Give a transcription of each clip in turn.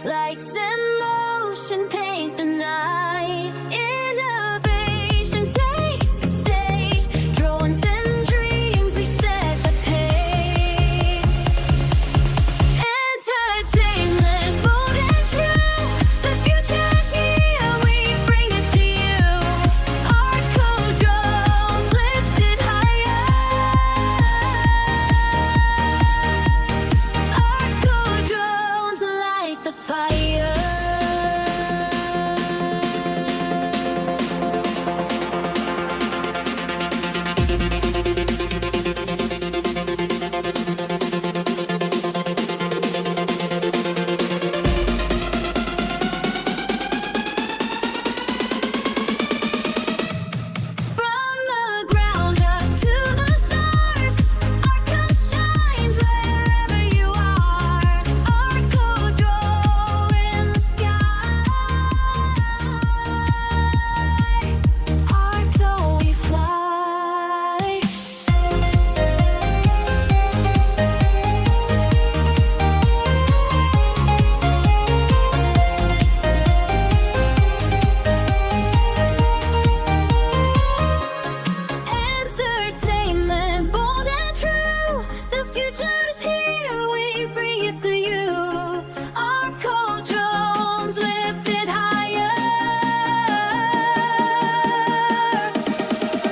Lights in motion paint the night. Innovation takes the stage. Drones and dreams, we set the pace. Entertainment, bold and true. The future's here, we bring it to you. ArtCo drones lifted higher. ArtCo drones light the fire. From the ground up to the stars, ArtCo shines wherever you are. ArtCo drone in the sky. ArtCo we fly. Entertainment, bold and true. The future is here, we bring it to you. ArtCo drones lifted higher.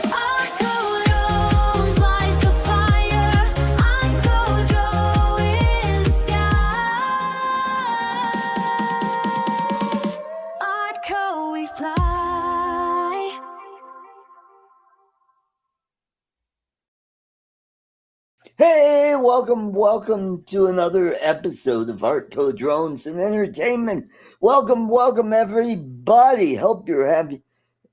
ArtCo drones light the fire. ArtCo drone in the sky. ArtCo we fly. Hey, welcome to another episode of ArtCo Drones and Entertainment. Welcome everybody. Hope you're happy.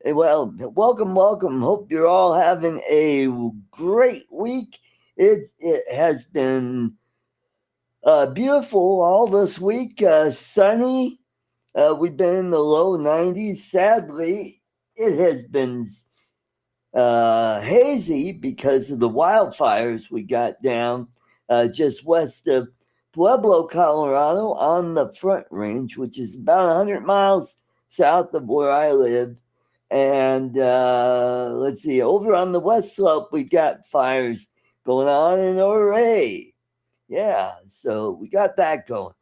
Welcome. Hope you're all having a great week. It has been beautiful all this week. Sunny. We've been in the low 90s. Sadly, it has been hazy because of the wildfires we got down just west of Pueblo, Colorado, on the Front Range, which is about 100 miles south of where I live. And let's see, over on the west slope, we got fires going on in Ouray. Yeah, so we got that going.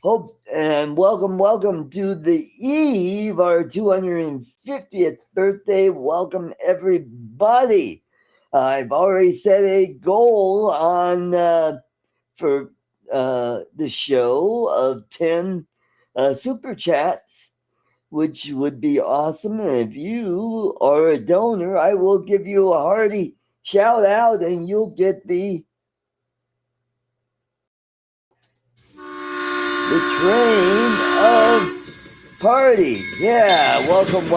Hope and welcome to the eve, our 250th birthday. Welcome everybody. I've already set a goal on for the show of 10 super chats, which would be awesome. And if you are a donor, I will give you a hearty shout out and you'll get the train of party. Yeah, welcome.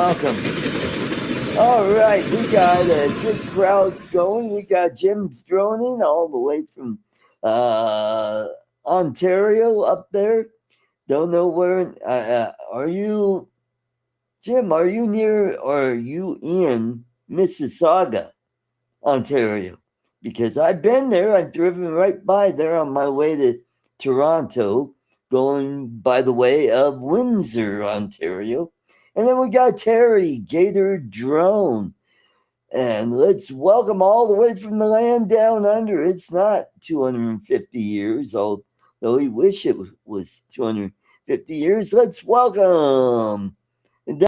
All right, we got a good crowd going. We got Jim's droning all the way from Ontario up there. Don't know where. Are you, Jim? Are you near or are you in Mississauga, Ontario? Because I've been there. I've driven right by there on my way to Toronto, going by the way of Windsor, Ontario. And then we got Terry, Gator Drone. And let's welcome all the way from the land down under. It's not 250 years, although we wish it was 250 years. Let's welcome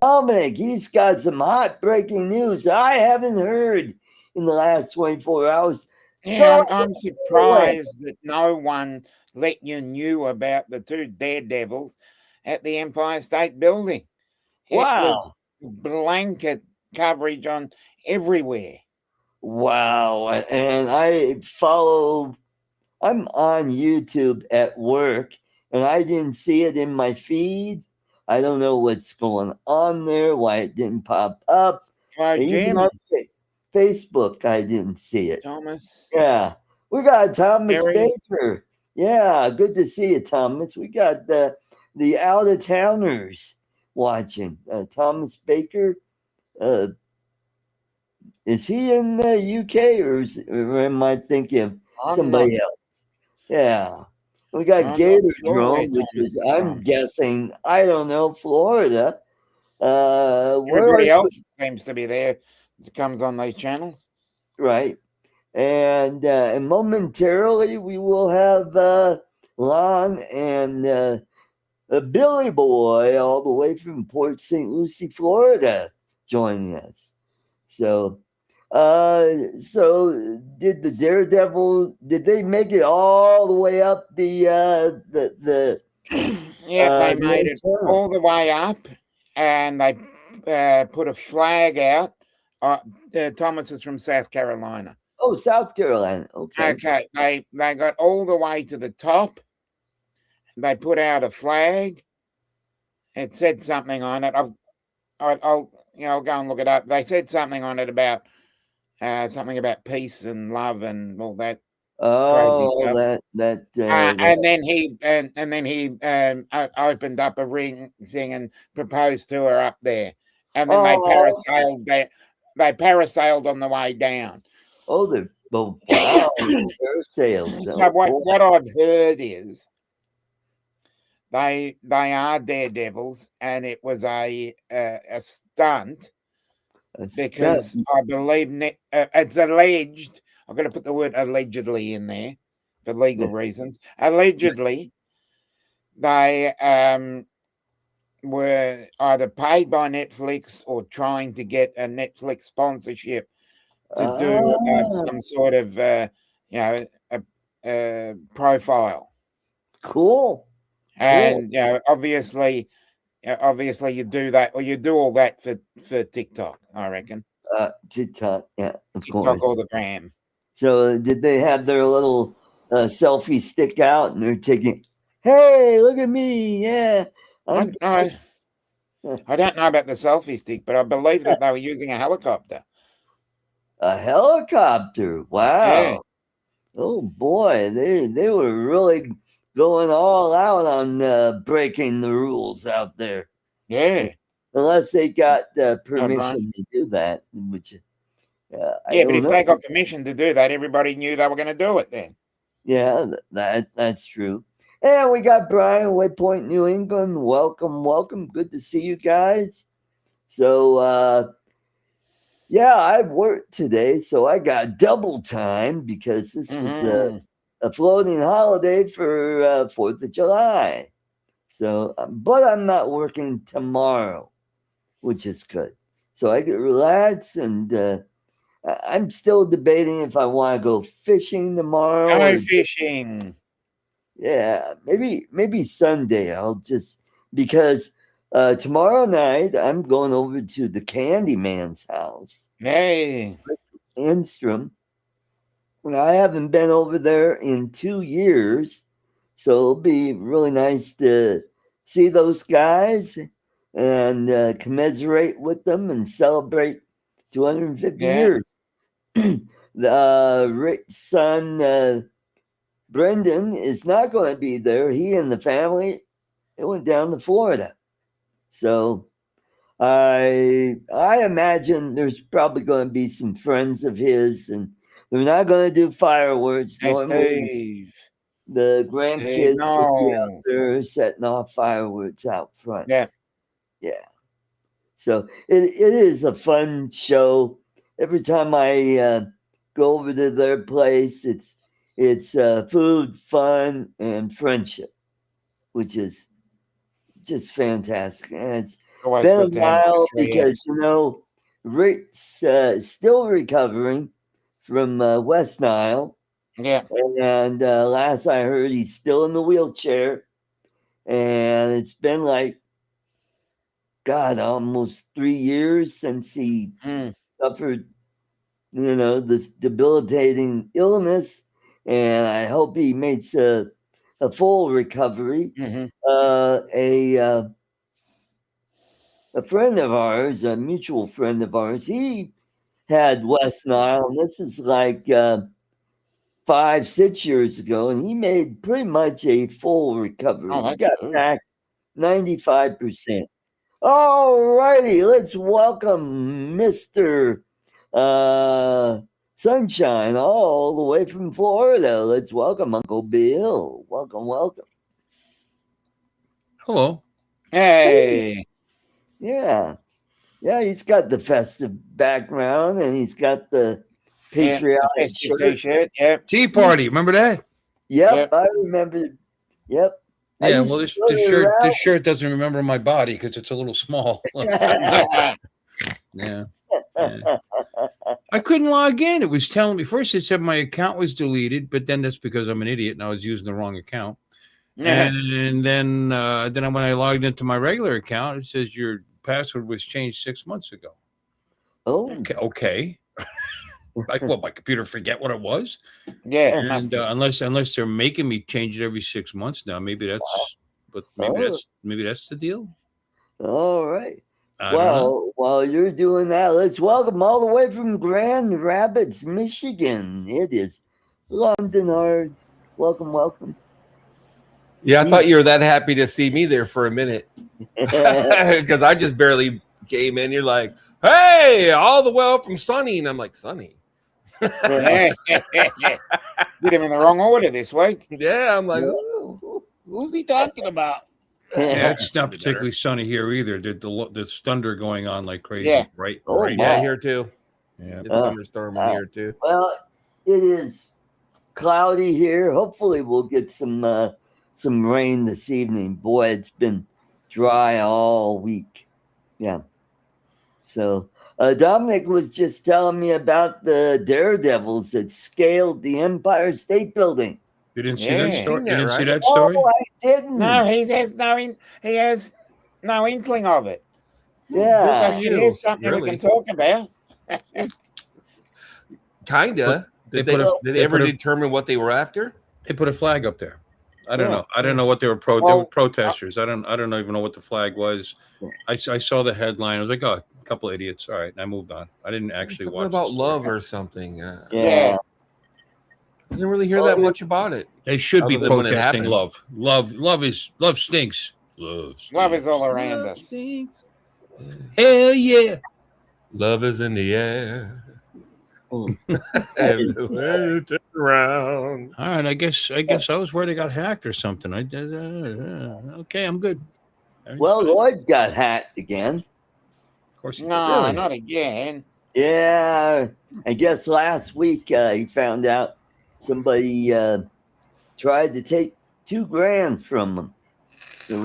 Dominic. He's got some hot breaking news I haven't heard in the last 24 hours. Yeah, I'm surprised that no one let you knew about the two daredevils at the Empire State Building. Wow. It was blanket coverage on everywhere. Wow. And I'm on YouTube at work, and I didn't see it in my feed. I don't know what's going on there, why it didn't pop up. Even on Facebook, I didn't see it. Thomas. Yeah. We got Thomas Baker. Yeah, good to see you, Thomas. We got the out-of-towners watching. Thomas Baker, is he in the UK or am I thinking of somebody else? Yeah. We got I'm not Gator sure where Drone, which Thomas is, is I'm from. guessing, I don't know, Florida. Where are Everybody you? else seems to be there that comes on these channels. Right. And momentarily we will have Lon and Billy Boy all the way from Port St. Lucie, Florida, joining us. So, so did the Daredevil? Did they make it all the way up the Yeah, they the made it antenna? all the way up, and they put a flag out. Thomas is from South Carolina. Oh, South Carolina. Okay. Okay, they got all the way to the top. They put out a flag. It said something on it. I'll I'll go and look it up. They said something on it about something about peace and love and all that crazy Oh, stuff. that And then he opened up a ring thing and proposed to her up there, and then they oh parasailed there. They parasailed on the way down. oh wow, parasails. So Oh boy, what I've heard is they are daredevils, and it was a stunt that's that. because I believe it's alleged. I've got to put the word allegedly in there for legal reasons. Allegedly, they were either paid by Netflix or trying to get a Netflix sponsorship to do Ah, some sort of profile. cool, cool. And obviously you do that, or you do all that for TikTok, I reckon. TikTok, yeah, of TikTok or course. the gram. So did they have their little selfie stick out and they're taking? Hey, look at me! Yeah, I I'm don't know. I don't know about the selfie stick, but I believe that they were using a helicopter. a helicopter. Yeah, Wow. Oh boy, they were really going all out on breaking the rules out there. yeah. Unless they got Right, Brian. permission to do that, which I Yeah, but don't if know. they got permission to do that, everybody knew they were going to do it then. Yeah, that's true. And we got Brian, Waypoint, New England. Welcome, welcome. Good to see you guys. So yeah, I worked today, so I got double time because this was Mhm. a floating holiday for 4th of July. So, but I'm not working tomorrow, which is good. So I get relaxed, and I'm still debating if I want to go fishing tomorrow Go or fishing. yeah, maybe Sunday. I'll just because tomorrow night I'm going over to the Candyman's house, Hey. Enstrom. And I haven't been over there in 2 years, so it'll be really nice to see those guys and commiserate with them and celebrate 250 Yeah. years. Rick's son Brendan is not going to be there. He and the family it went down to Florida, so I imagine there's probably going to be some friends of his, and they're not going to do fireworks. Hey, Normally, Steve. the Steve grandkids will be out Knowles. there setting off fireworks out front. Yeah. Yeah, so it is a fun show. Every time I go over to their place, it's food, fun, and friendship, which is just fantastic. And it's Always been a good to have the while three because Fs. Rick's still recovering from West Nile, Yeah. and last I heard, he's still in the wheelchair, and it's been like God, almost 3 years since he Mm. suffered, this debilitating illness, and I hope he makes a full recovery. Hmm. Uh, a uh, a friend of ours, a mutual friend of ours, he had West Nile, and this is like 5, 6 years ago, and he made pretty much a full recovery. Oh, He that's got good. back 95%. All righty, let's welcome Mr. Uh, sunshine all the way from Florida. Let's welcome Uncle Bill. Welcome, welcome. Hello. Hey. Yeah. Yeah, he's got the festive background and he's got the patriotic festive shirt. t-shirt. Yep. Tea party. Remember that? Yep, I remember. Yep. I Yeah. used Well, to this go to shirt rallies. doesn't remember my body because it's a little small. Yeah. Yeah. I couldn't log in. It was telling me first. It said my account was deleted, but then that's because I'm an idiot and I was using the wrong account. And then when I logged into my regular account, it says your password was changed 6 months ago. Oh, Okay. Like, what? My computer forget what it was? Yeah. And must have. unless they're making me change it every 6 months now, maybe that's. But maybe that's the deal. all right. I don't know. Well, while you're doing that, let's welcome all the way from Grand Rapids, Michigan. It is London Art. Welcome, welcome. Yeah, I thought you were that happy to see me there for a minute because I just barely came in. You're like, hey, all the way from Sunny. And I'm like, Sunny? Yeah. Did him in the wrong order this week. Yeah, I'm like, Who's he talking about? Yeah, it's not particularly sunny here either. There's thunder going on like crazy. Yeah. Right. Oh, right. my. yeah, here too. Yeah. It's thunderstorming here too. Well, it is cloudy here. Hopefully, we'll get some rain this evening. Boy, it's been dry all week. Yeah. So Dominic was just telling me about the daredevils that scaled the Empire State Building. You didn't see Yeah. that story? Seen You that, didn't see right? that story? Oh, I didn't. No, he has no inkling of it. Yeah. I said, here's something we Really? can talk about. Kinda. Did they they ever put a- determine what they were after? They put a flag up there. I don't Yeah. know. I don't know what they were they were Well, protesters. I don't even know what the flag was. I saw the headline. I was like, oh, a couple of idiots. All right, and I moved on. I didn't actually Something watch about the story. love or something. Yeah. I didn't really hear that much about it. They should be Other than when it protesting happened. love. Love stinks. Love Love is all stinks. around us. Hell yeah. Love is in the air. Mm. Everywhere you turn around. All right, I guess I was worried I got hacked or something. Okay, I'm good. Well, Lloyd got hacked again. Of course. No, Really? not again. Yeah. I guess last week he found out somebody tried to take $2,000 from him.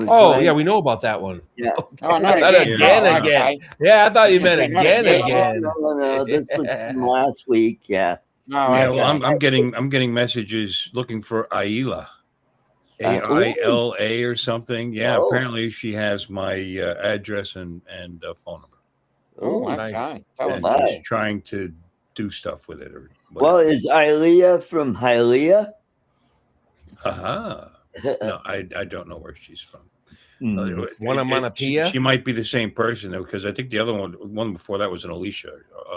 Oh, yeah, we know about that one. Yeah. Oh, not Not again. again, No, again. okay. Yeah, I thought you meant Not again, again. again. No. This was from last week. Yeah. No, Yeah, okay. well, I'm getting messages looking for Aila. AILA or something. Yeah, Oh. apparently she has my address and phone number. Oh, nice. okay. Tell us. my. And she's trying to do stuff with it or Well, whatever. is Ilea from Hialeah? Aha. No, I don't know where she's from. Hmm. One on Manapia? She might be the same person though, because I think the other one before that was an Alicia.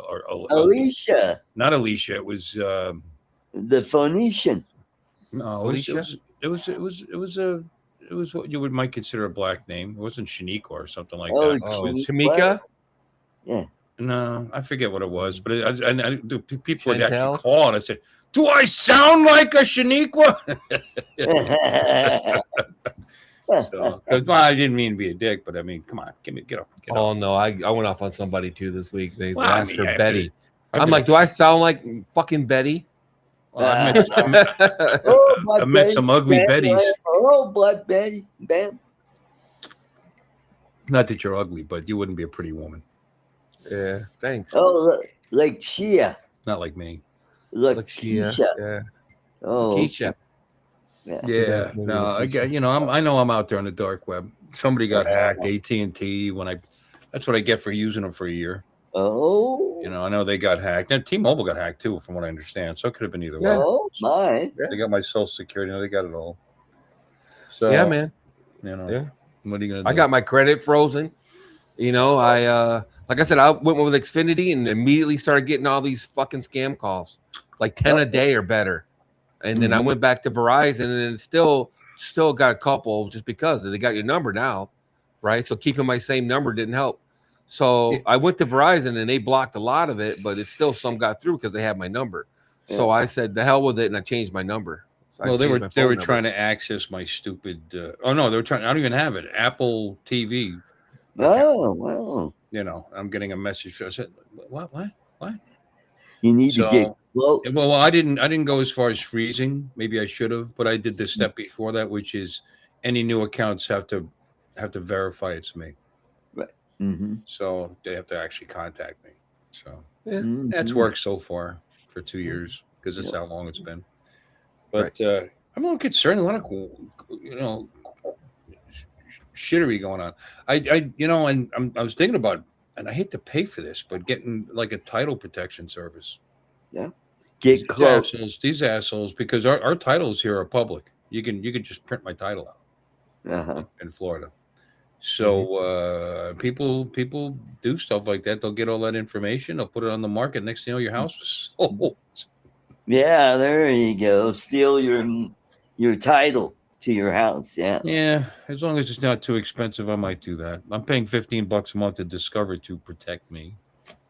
Or Alicia, not Alicia. It was the Phoenician. no. Alicia? It was what you might consider a black name. It wasn't Shaniqua or something like Oh, that. Oh, Shaniqua? Tamika? Yeah. No, I forget what it was, but the people would actually Chantel? call and I said, "Do I sound like a Shaniqua?" So, I didn't mean to be a dick, but I mean, come on, get off. Oh, no, I went off on somebody too this week. They Well, I asked mean, for after- Betty. after I'm like, the- do I sound like fucking Betty? Well, I met some ugly Bettys. Oh, Blood Betty. Bam. Not that you're ugly, but you wouldn't be a pretty woman. Yeah, thanks. Oh, look, like Shia. Not like me. Look, Like Shia. Keisha. Yeah. Oh, Keisha. yeah. Yeah, maybe no, like I got, I know I'm out there on the dark web. Somebody got hacked. AT&T. That's what I get for using them for a year. Oh, I know they got hacked. And T-Mobile got hacked too, from what I understand. So it could have been either way. oh my. They got my social security. They got it all. So Yeah, man. Yeah. What are you gonna do? I got my credit frozen. I like I said, I went with Xfinity and immediately started getting all these fucking scam calls, like 10 a day or better. And then I went back to Verizon and it still got a couple just because they got your number now, right? So keeping my same number didn't help. So Yeah. I went to Verizon and they blocked a lot of it, but it's still some got through because they had my number. So I said the hell with it and I changed my number. So Well, I they changed were my they phone were number. trying to access my stupid. Oh no, they were trying. I don't even have it. Apple TV. Oh, well. You know, I'm getting a message. I said, what? You need to get So, cloaked. well, I didn't go as far as freezing. Maybe I should have, but I did the step before that, which is any new accounts have to verify it's me. Right. Mm-hmm. So they have to actually contact me. So Yeah. that's worked so far for 2 years because it's how long it's been. But I'm a little concerned. A lot of shittery going on. And I was thinking about, and I hate to pay for this, but getting like a title protection service. Get These cloaked. assholes, because our titles here are public. You can just print my title out Uh-huh. in Florida. So people do stuff like that. They'll get all that information. They'll put it on the market. Next thing you know, your house was sold. Yeah, there you go. Steal your title to your house. Yeah. Yeah, as long as it's not too expensive, I might do that. I'm paying $15 a month to Discover to protect me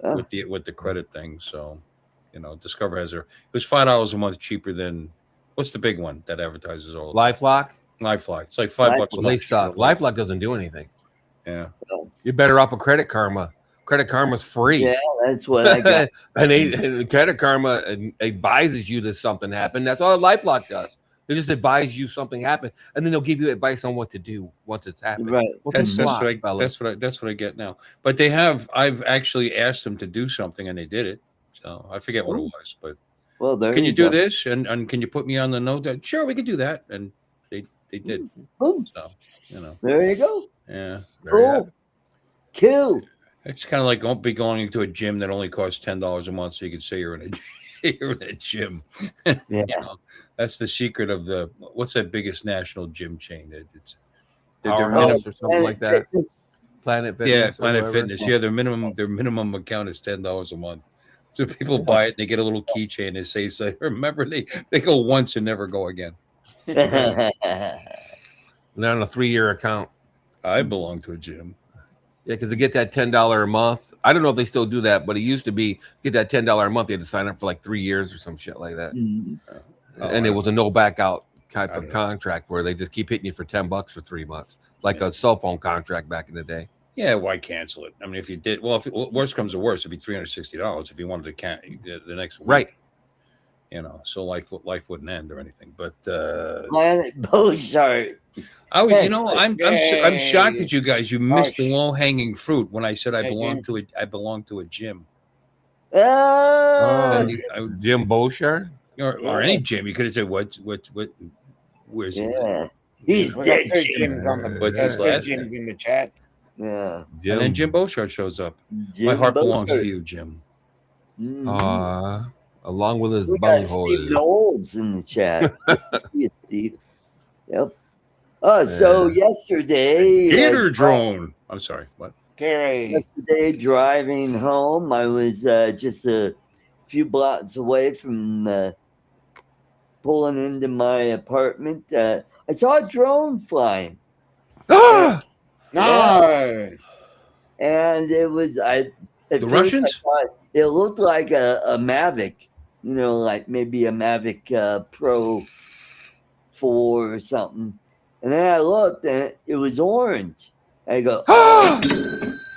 Oh. with the credit thing. So, Discover has it was $5 a month cheaper than what's the big one that advertises all LifeLock. LifeLock. It's like $5 a Well, month. they cheaper suck. than Lifelock. LifeLock doesn't do anything. Yeah. You're better off with Credit Karma. Credit Karma's free. Yeah, that's what I got. and Credit Karma advises you that something happened. That's all LifeLock does. They just advise you something happened, and then they'll give you advice on what to do once it's happened. Right. Well, That's block, what fellas. that's what I get now. But I've actually asked them to do something and they did it. So I forget what it was, but Well, there can you go. do this and can you put me on the note that sure we could do that, and they did. Boom. So There you go. yeah, There you have Cool. it. Cool. it's kind of like don't be going into a gym that only costs $10 a month, so you can say you're in a gym. Yeah. That's the secret of what's that biggest national gym chain? It's their Powerhouse or something like that. Fitness. Planet Fitness. Yeah, or Planet whatever. Fitness. Yeah, their minimum account is $10 a month. So people buy it, they get a little keychain and say, remember they go once and never go again. They're on a 3-year account. I belong to a gym. Yeah, because to get that $10 a month, I don't know if they still do that, but it used to be get that $10 a month, you had to sign up for like 3 years or some shit like that. And it was a no back out type of contract where they just keep hitting you for $10 for 3 months, like a cell phone contract back in the day. Yeah, why cancel it? I mean, if you did, well, if worst comes to worst, it'd be $360 if you wanted to the next week. Right. So life wouldn't end or anything. But Planet Beauchart. I'm shocked at you guys. You missed the sh- low hanging fruit when I said I Hey, belong to a gym. Oh, Jim Beauchard? Or any gym. You could have said where's he? yeah. He's We dead. got two Jim. gyms on the What's there's his two last gyms in the chat. Yeah. And then Jim Beauchard shows up. Jim My heart belongs Beauchart. to you, Jim. Mhm. Along with his We got Steve bunghole. Knowles in the chat. See it, Steve. Yep. Oh, so yesterday, Gator drone. I'm sorry. What? Gary. yesterday driving home, I was just a few blocks away from pulling into my apartment. I saw a drone flying, Ah! No. and it was at The first Russians? I thought it looked like a Mavic, like maybe a Mavic Pro 4 or something. And then I looked, and it was orange. I go, Ah!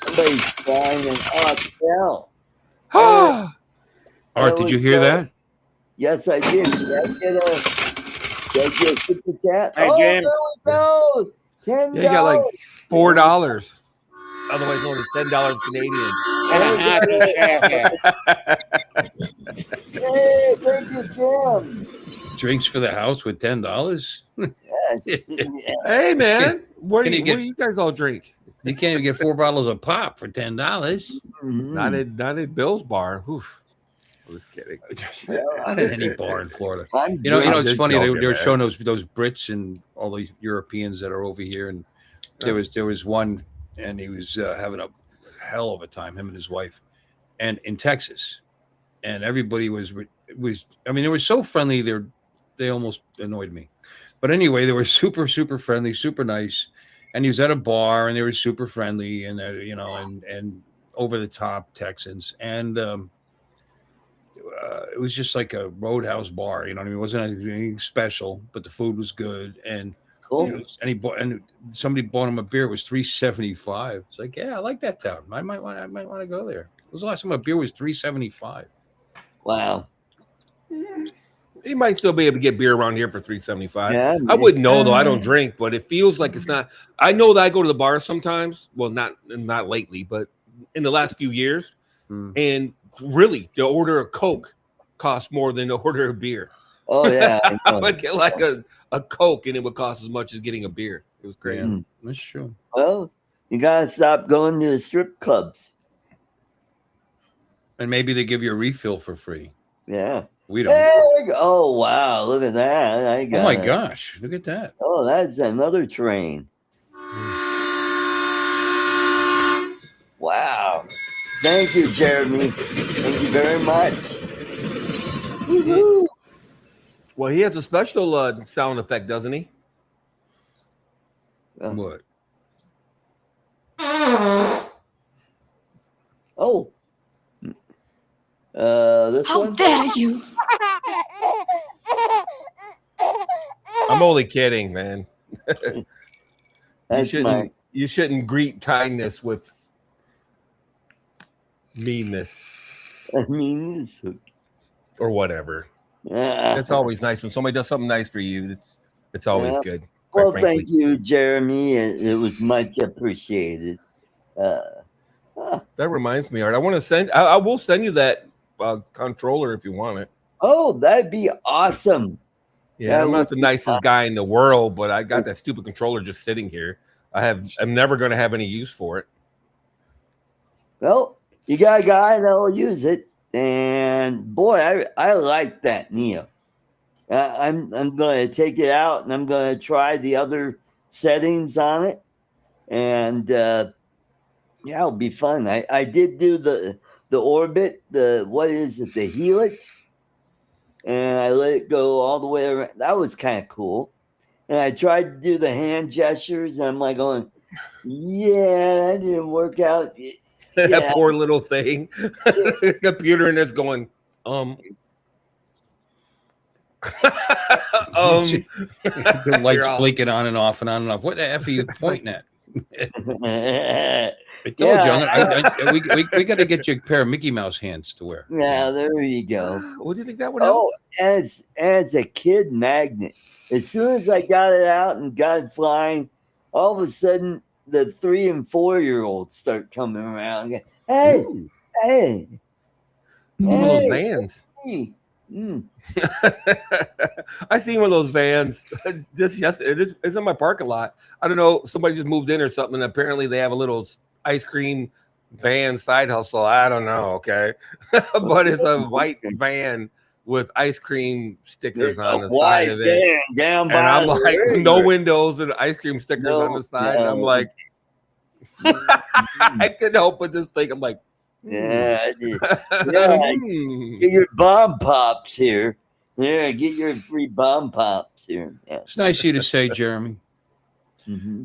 somebody's flying an hell. Ah! Art, did you hear that? Yes, I did. Did I get a super chat? Hey, Oh, Jim. there we go. $10. Yeah, you got like $4. Otherwise known as $10 Canadian. And a happy shout out. Hey, thank you, Jim. Drinks for the house with $10? Yes. Hey man, what do Can you what do you guys all drink? You can't even get 4 bottles of pop for $10. Mhm. Not at Bill's bar. Oof. I was kidding. Not in any bar in Florida. I'm You know, drunk. it's funny. joking, They're man. showing those Brits and all the Europeans that are over here, and there was one, and he was having a hell of a time, him and his wife, and in Texas, and everybody was. I mean, they were so friendly. They almost annoyed me, but anyway, they were super friendly, super nice, and he was at a bar, and they were super friendly, and and over the top Texans, and it was just like a roadhouse bar. You know what I mean? It wasn't anything special, but the food was good, and Cool. and somebody bought him a beer. It was $3.75. It's like, yeah, I like that town. I might want to go there. It was the last time a beer was $3.75. Wow. You might still be able to get beer around here for $3.75. Yeah, I wouldn't know though. I don't drink, but it feels like it's not. I know that I go to the bar sometimes. Well, not lately, but in the last few years. And really, to order a Coke costs more than to order a beer. Oh yeah. I would get like a Coke, and it would cost as much as getting a beer. It was crazy. Yeah, that's true. Well, you gotta stop going to the strip clubs. And maybe they give you a refill for free. Yeah. We don't. Oh wow! Look at that. I got Oh my gosh! Look at that. Oh, that's another train. Wow. Thank you, Jeremy. Thank you very much. Woo-hoo. Well, he has a special sound effect, doesn't he? What? Oh. This How one? dare you? I'm only kidding, man. That's You shouldn't greet kindness with meanness or whatever. It's always nice when somebody does something nice for you. It's always good. Well, frankly. thank you, Jeremy. It was much appreciated. That reminds me, Art. I want to send. I will send you that controller if you want it. Oh, that'd be awesome. Yeah, That I'm not would the be nicest guy in the world, but I got that stupid controller just sitting here. I'm never going to have any use for it. Well, you got a guy that'll use it, and boy, I like that Neo. I'm going to take it out and I'm going to try the other settings on it, and yeah, it'll be fun. I did do the orbit, what is it, the helix, and I let it go all the way around. That was kind of cool. And I tried to do the hand gestures, and I'm like going, yeah, that didn't work out. That poor little thing. Computer and it's going, The lights You're blinking on and off and on and off. What the F are you pointing at? I told you, we got to get you a pair of Mickey Mouse hands to wear. Yeah, there you go. What do you think that would help? Oh, as a kid magnet. As soon as I got it out and got it flying, all of a sudden the 3 and 4-year-olds start coming around. Hey, Ooh, hey, one of those vans. hey. Mm. I seen one of those vans just yesterday. It's in my parking lot. I don't know. Somebody just moved in or something. And apparently they have a little ice cream van side hustle. I don't know. Okay. But it's a white van with ice cream stickers There's on a the side of it. van down by And I'm the like, river. no windows and ice cream stickers on the side. And I'm No. like, I couldn't help but this thing. I'm like, Yeah, get your bomb pops here. Yeah, get your free bomb pops here. Yeah. It's nice of you to say, Jeremy. Mm-hmm.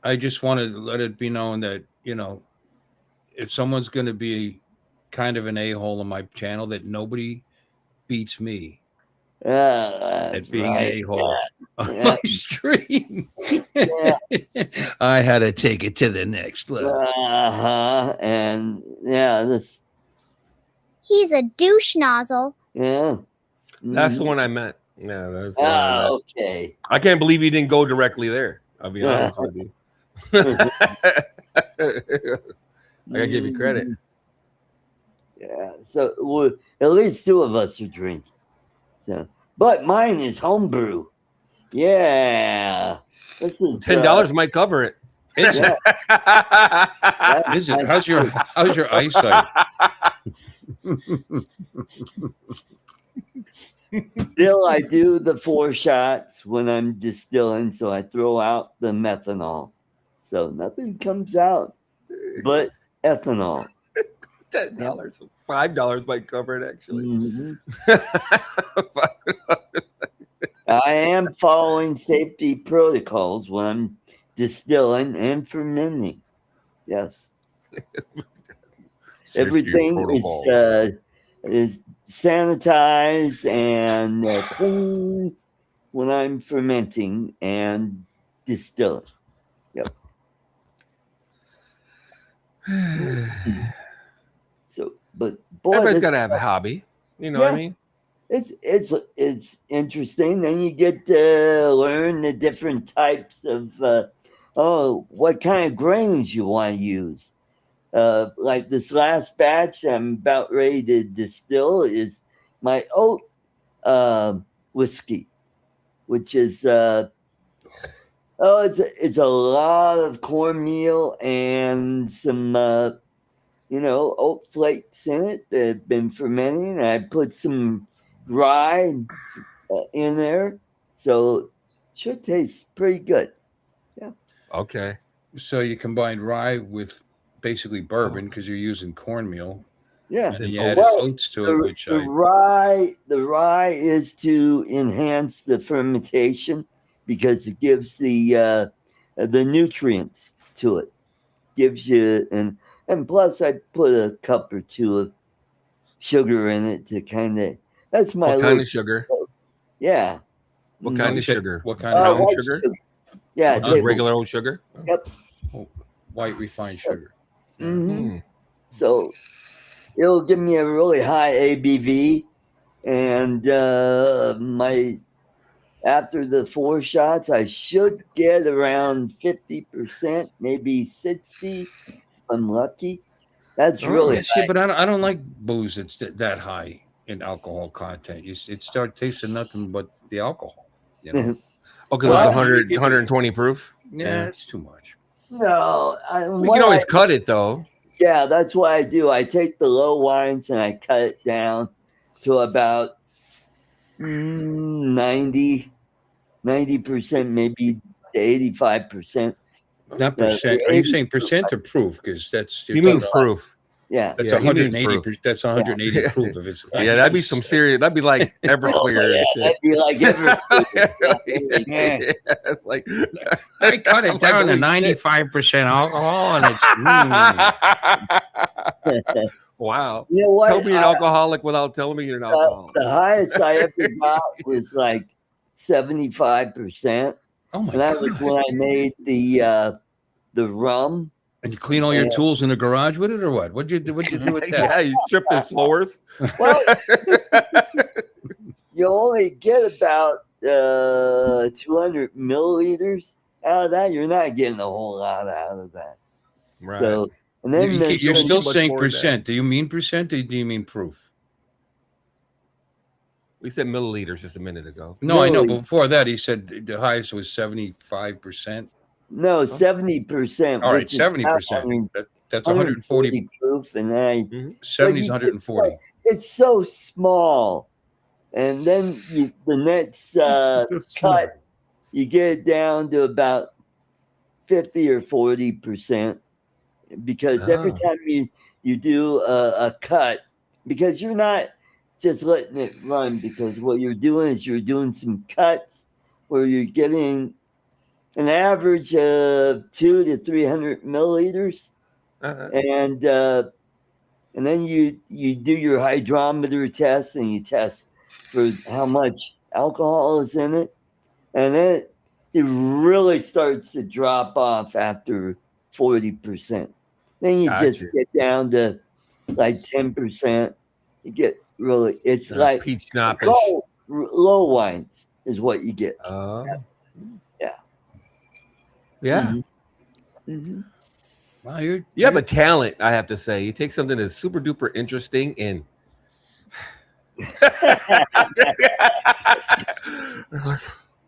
I just wanted to let it be known that, you know, if someone's going to be kind of an a-hole on my channel, that nobody beats me at being an a-hole on my stream. I had to take it to the next level. And yeah, this. He's a douche nozzle. Yeah. that's Mhm. the one I meant. Yeah, that's the one I meant. Okay. I can't believe you didn't go directly there. I'll be honest with you. I gotta give you credit. Yeah. So at least 2 of us are drinking. So, but mine is homebrew. Yeah. This is $10 might cover it. Is it? Is it? How's your eyesight? Still, I do the 4 shots when I'm distilling, so I throw out the methanol. So nothing comes out but ethanol. $10, $5 might cover it actually. Mhm. I am following safety protocols when I'm distilling and fermenting. Yes. Everything is sanitized and clean when I'm fermenting and distilling. Yep. So, but boy, Everybody's this got to have a hobby. You know what I Yeah. mean? it's interesting. Then you get to learn the different types of what kind of grains you want to use. Like this last batch I'm about ready to distill is my oat whiskey, which is it's a lot of cornmeal and some oat flakes in it that have been fermenting. I put some rye in there, so it should taste pretty good. Okay. So you combine rye with basically bourbon because you're using cornmeal. Yeah. And you Oh, added well, oats to it, which The rye is to enhance the fermentation because it gives the nutrients to it. Gives you and plus I put a cup or two of sugar in it to kind of that's my What kind little of sugar? yeah. What Mhm. kind you of said- sugar? What kind of Brown white sugar? Yeah, Just table. regular old sugar? Yep. white refined sugar? Mhm. Hmm. So it'll give me a really high ABV, and after the 4 shots, I should get around 50%, maybe 60. If I'm lucky. That's Oh, really Yes, yeah, but I don't like booze that's that high in alcohol content. It start tasting nothing but the alcohol. You know? Oh, because Well, it's 100, 120 proof? Yeah, it's too much. no. We can always cut it, though. Yeah, that's what I do. I take the low wines and I cut it down to about 90%, maybe 85%. Not percent. Are you saying percent or proof? Because that's He means proof. Yeah. That's Yeah, he means 180. proof. That's 180 Yeah. proof. If it's Yeah, that'd be some 90%. serious. That'd be like Everclear and shit. That'd be like everything. Yeah. It's like I cut it I'm like, down to holy shit. 95% alcohol, and it's Wow. You know what? Tell me you're an alcoholic without telling me you're an alcoholic. The highest I ever got was like 75%. oh my And that god! was when I made the rum. And you clean all your tools in the garage with it, or what? What'd you do? What'd you do with that? Yeah, you strip his floors. Well, you only get about 200 milliliters out of that. You're not getting a whole lot out of that. Right. So, and then You're there's still too much saying more in percent. Do you mean percent, or do you mean proof? We said milliliters just a minute ago. No, I know. Really? But before that, he said the highest was 75%. no 70%. All right, which is about 70%. That's 140. proof, and then 70 is you get 140. it's so small, and then the next cut, you get it down to about 50 or 40%, because every time you do a cut, because you're not just letting it run, because what you're doing is you're doing some cuts where you're getting an average of 200 to 300 milliliters, and then you do your hydrometer test, and you test for how much alcohol is in it, and then it really starts to drop off after 40%. Then you just get down to like 10%. You get really, it's like peach snappish. low wines is what you get. Yeah. Mhm. Wow, You have a talent, I have to say. You take something that's super duper interesting and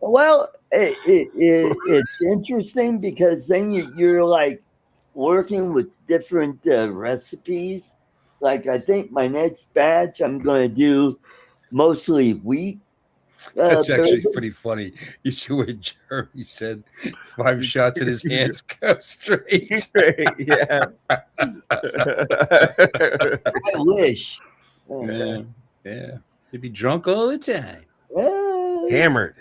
Well, it's interesting because then you're like working with different recipes. Like I think my next batch I'm going to do mostly wheat. That's actually bourbon. pretty funny. You see what Jeremy said? 5 shots in his hands go straight. yeah. I wish. Yeah. He'd be drunk all the time. Yeah. Hammered.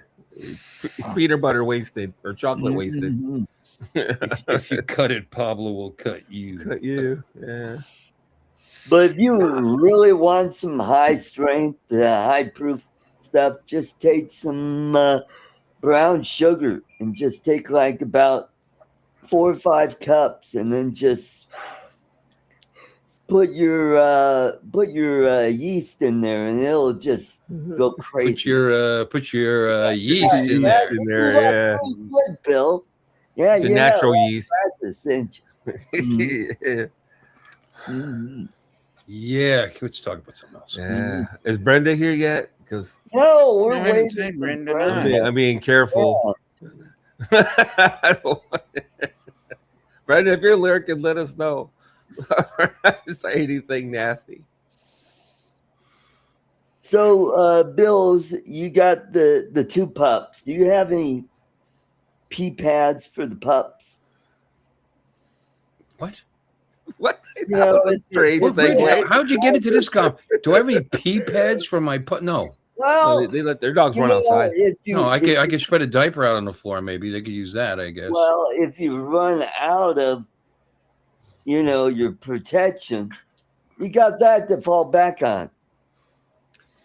Peanut butter wasted or chocolate wasted. Mhm. If you cut it, Pablo will cut you. Cut you. Yeah. But if you really want some high strength, high proof stuff, just take some brown sugar and just take like about 4 or 5 cups, and then just put your yeast in there, and it'll just go crazy. Put your yeast in there. In there, yeah. Good, Bill. Yeah, The yeah. natural yeast. Mm-hmm. Yeah. Yeah, let's talk about something else. Yeah. Is Brenda here yet? Because No, we're I haven't waiting. seen for Brenda, Brenda. no. I'm being careful. I don't want- Brenda, if you're lurking, let us know. Say anything nasty. So, Bills, you got the 2 pups. Do you have any pee pads for the pups? What? What? You That know, was a strange what- thing. what- How'd you get into this? Do I have any pee pads for my pup? No. Well, No, they let their dogs you run know, outside. if you, No, I if could spread a diaper out on the floor. Maybe they could use that, I guess. Well, if you run out of, your protection, you got that to fall back on.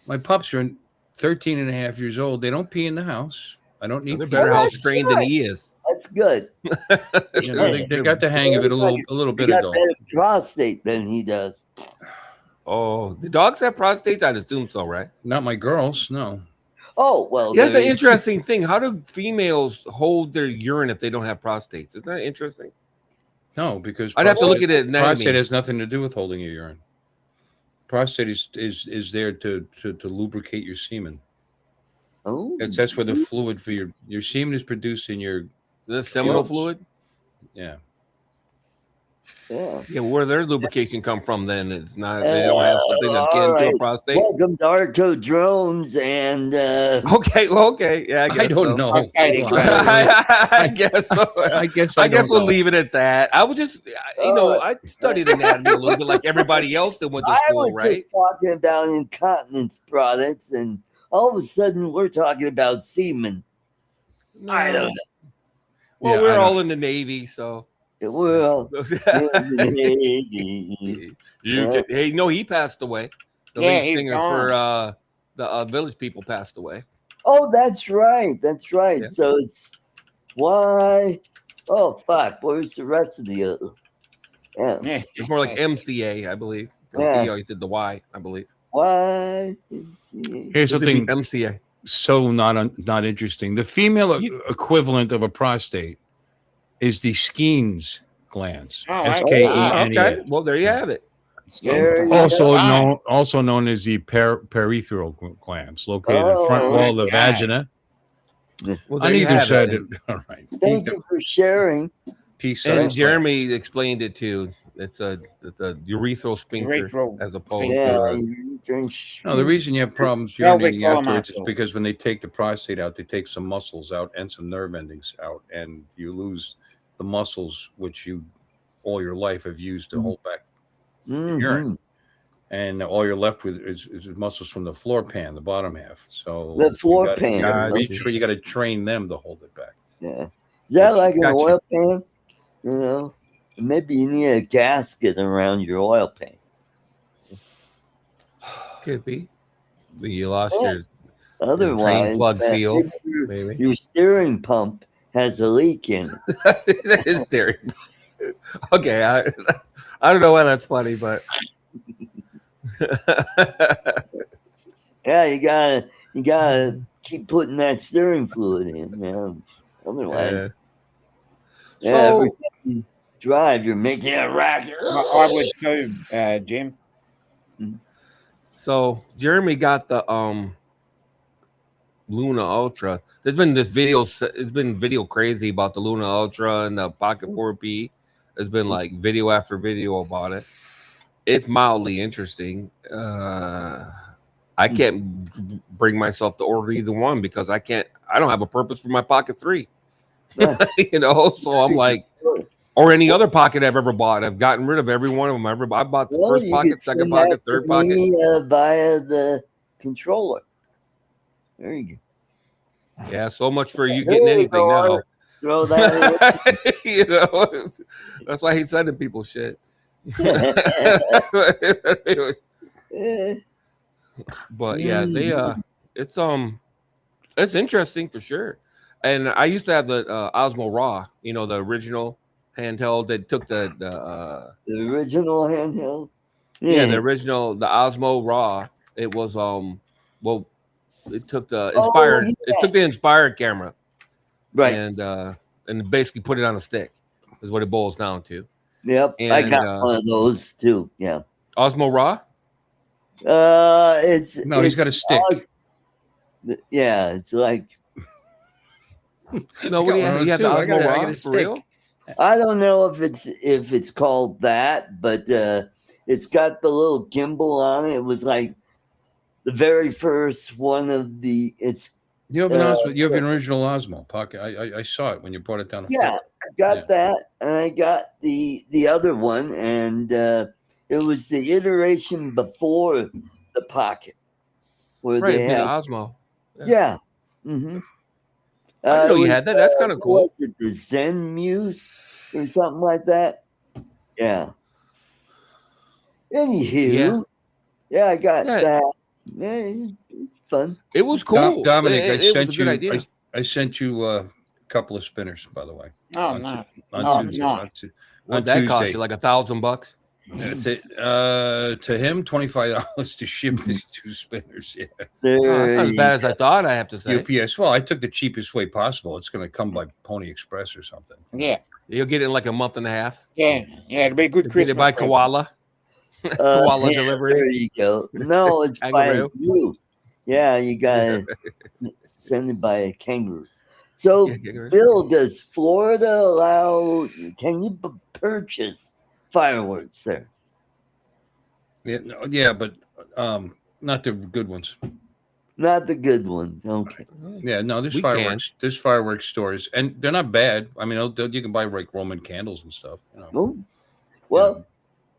My pups are 13 and a half years old. They don't pee in the house. I don't need They're pee. better Well, house that's trained than good. he is. That's good. You know, they got the hang of it a little They bit got ago. better prostate than he does. Oh, the dogs have prostates? I'd assume so, right? Not my girls, no. Oh, well. Yeah, that's there an you- interesting thing. How do females hold their urine if they don't have prostates? Isn't that interesting? No, because I'd have to look at it. prostate has nothing to do with holding your urine. Prostate is there to lubricate your semen. Oh, That's where the fluid for your semen is produced in your The seminal Yes. fluid? yeah. yeah. Yeah, where their lubrication come from then? It's not, they don't have something all akin to a right. prostate. Welcome to ArtCo Drones, and Okay, well, okay. Yeah, I guess I don't so. know. Prostate Well, I guess so. I guess I guess don't we'll know. leave it at that. I was just, I studied anatomy a little bit like everybody else that went to I school, was right? just talking about incontinence products, and all of a sudden we're talking about semen. I don't know. Well, Yeah, we're I don't- all in the Navy, so. Well, Hey, no, he passed away. The Yeah, lead he's singer gone. for the Village People passed away. oh, that's right. That's right. Yeah. So it's why? Oh, fuck. Where's the rest of the other? Yeah. Yeah. It's more like MCA, I believe. Yeah. He always did the Y, I believe. Why? Here's This would be something MCA. so not interesting. The female You- equivalent of a prostate is the Skene's glands. Oh, I- SKENES. Okay, well, there you have it. There you Also known as the peripheral glands, located in the front Oh, wall of the okay. vagina. Well, On there you either have side. it. All right. Thank you for sharing. Peace And out. Jeremy explained it too. It's a urethral sphincter Urethral as opposed sphincter. to Yeah. No, the reason you have problems Pelvic urinating floor afterwards is muscles. because when they take the prostate out, they take some muscles out and some nerve endings out, and you lose the muscles which you all your life have used to hold back Mhm. urine. And all you're left with is muscles from the floor pan, the bottom half. So The floor you gotta- pan. You got to train them to hold it back. Yeah. Is that like an Gotcha. oil pan? Maybe you need a gasket around your oil pan. could be. You lost Yeah. your Otherwise, plug seal, maybe maybe. your steering pump has a leak in it. That is there. Okay, I don't know why that's funny, but Yeah, you gotta keep putting that steering fluid in. Otherwise, every time you drive, you're making a racket. I would too, Jim. So Jeremy got the Luna Ultra. There's been this video. It's been video crazy about the Luna Ultra and the Pocket 4P. There's been like video after video about it. It's mildly interesting. I can't bring myself to order either one because I don't have a purpose for my Pocket 3. Yeah. So I'm like, or any other pocket I've ever bought. I've gotten rid of every one of them. I bought the Well, first you pocket, could second send pocket, that third to pocket. me, via the controller. There you go. Yeah, so much for you There getting you anything go, now. Art. throw that You know, that's why he's sending people shit. in. But yeah, it's interesting for sure. And I used to have the Osmo Raw, you know, the original handheld that took the The original handheld. the original, the Osmo Raw. It was well, it took the inspired it took the inspired camera Right. and basically put it on a stick is what it boils down to. Yep. I And got one of those too. Yeah. Osmo Raw? It's No, he's got a stick. Yeah, it's like No, what do you have? You have the I got Osmo a Raw for stick. real? I don't know if it's called that, but it's got the little gimbal on it. It was like the very first one of the. It's You have an Osmo. You have an original Osmo pocket. I saw it when you brought it down. yeah, I got that, and I got the other one, and it was the iteration before the pocket, where Right, they it'd be the had Osmo. yeah. Mm-hmm. I didn't know you had that. That's kind of what cool. Was it the Zen Muse or something like that? Yeah. Anywho, yeah, I got that. Yeah, it's fun. It was cool. Dominic, it was a good idea. I sent you a couple of spinners, by the way. Oh, on no. Tuesday. No. On What'd that cost Tuesday. you? Like $1,000? To him, $25 to ship these 2 spinners. Yeah. Oh, that's not as bad as I thought, I have to say. UPS. Well, I took the cheapest way possible. It's going to come by Pony Express or something. Yeah. You'll get it in like a month and a half. Yeah. Yeah. It'll be a good Get Christmas. it by present. Koala. Koala There delivery. you go. No, it's by Kangaroo. you. Yeah, you gotta send it by a kangaroo. So, Yeah, kangaroo. Bill, does Florida allow? Can you purchase fireworks there? Yeah, but not the good ones. Not the good ones. Okay. Yeah, no, there's We fireworks. There's fireworks stores, and they're not bad. I mean, you can buy like Roman candles and stuff. You know. Oh, well,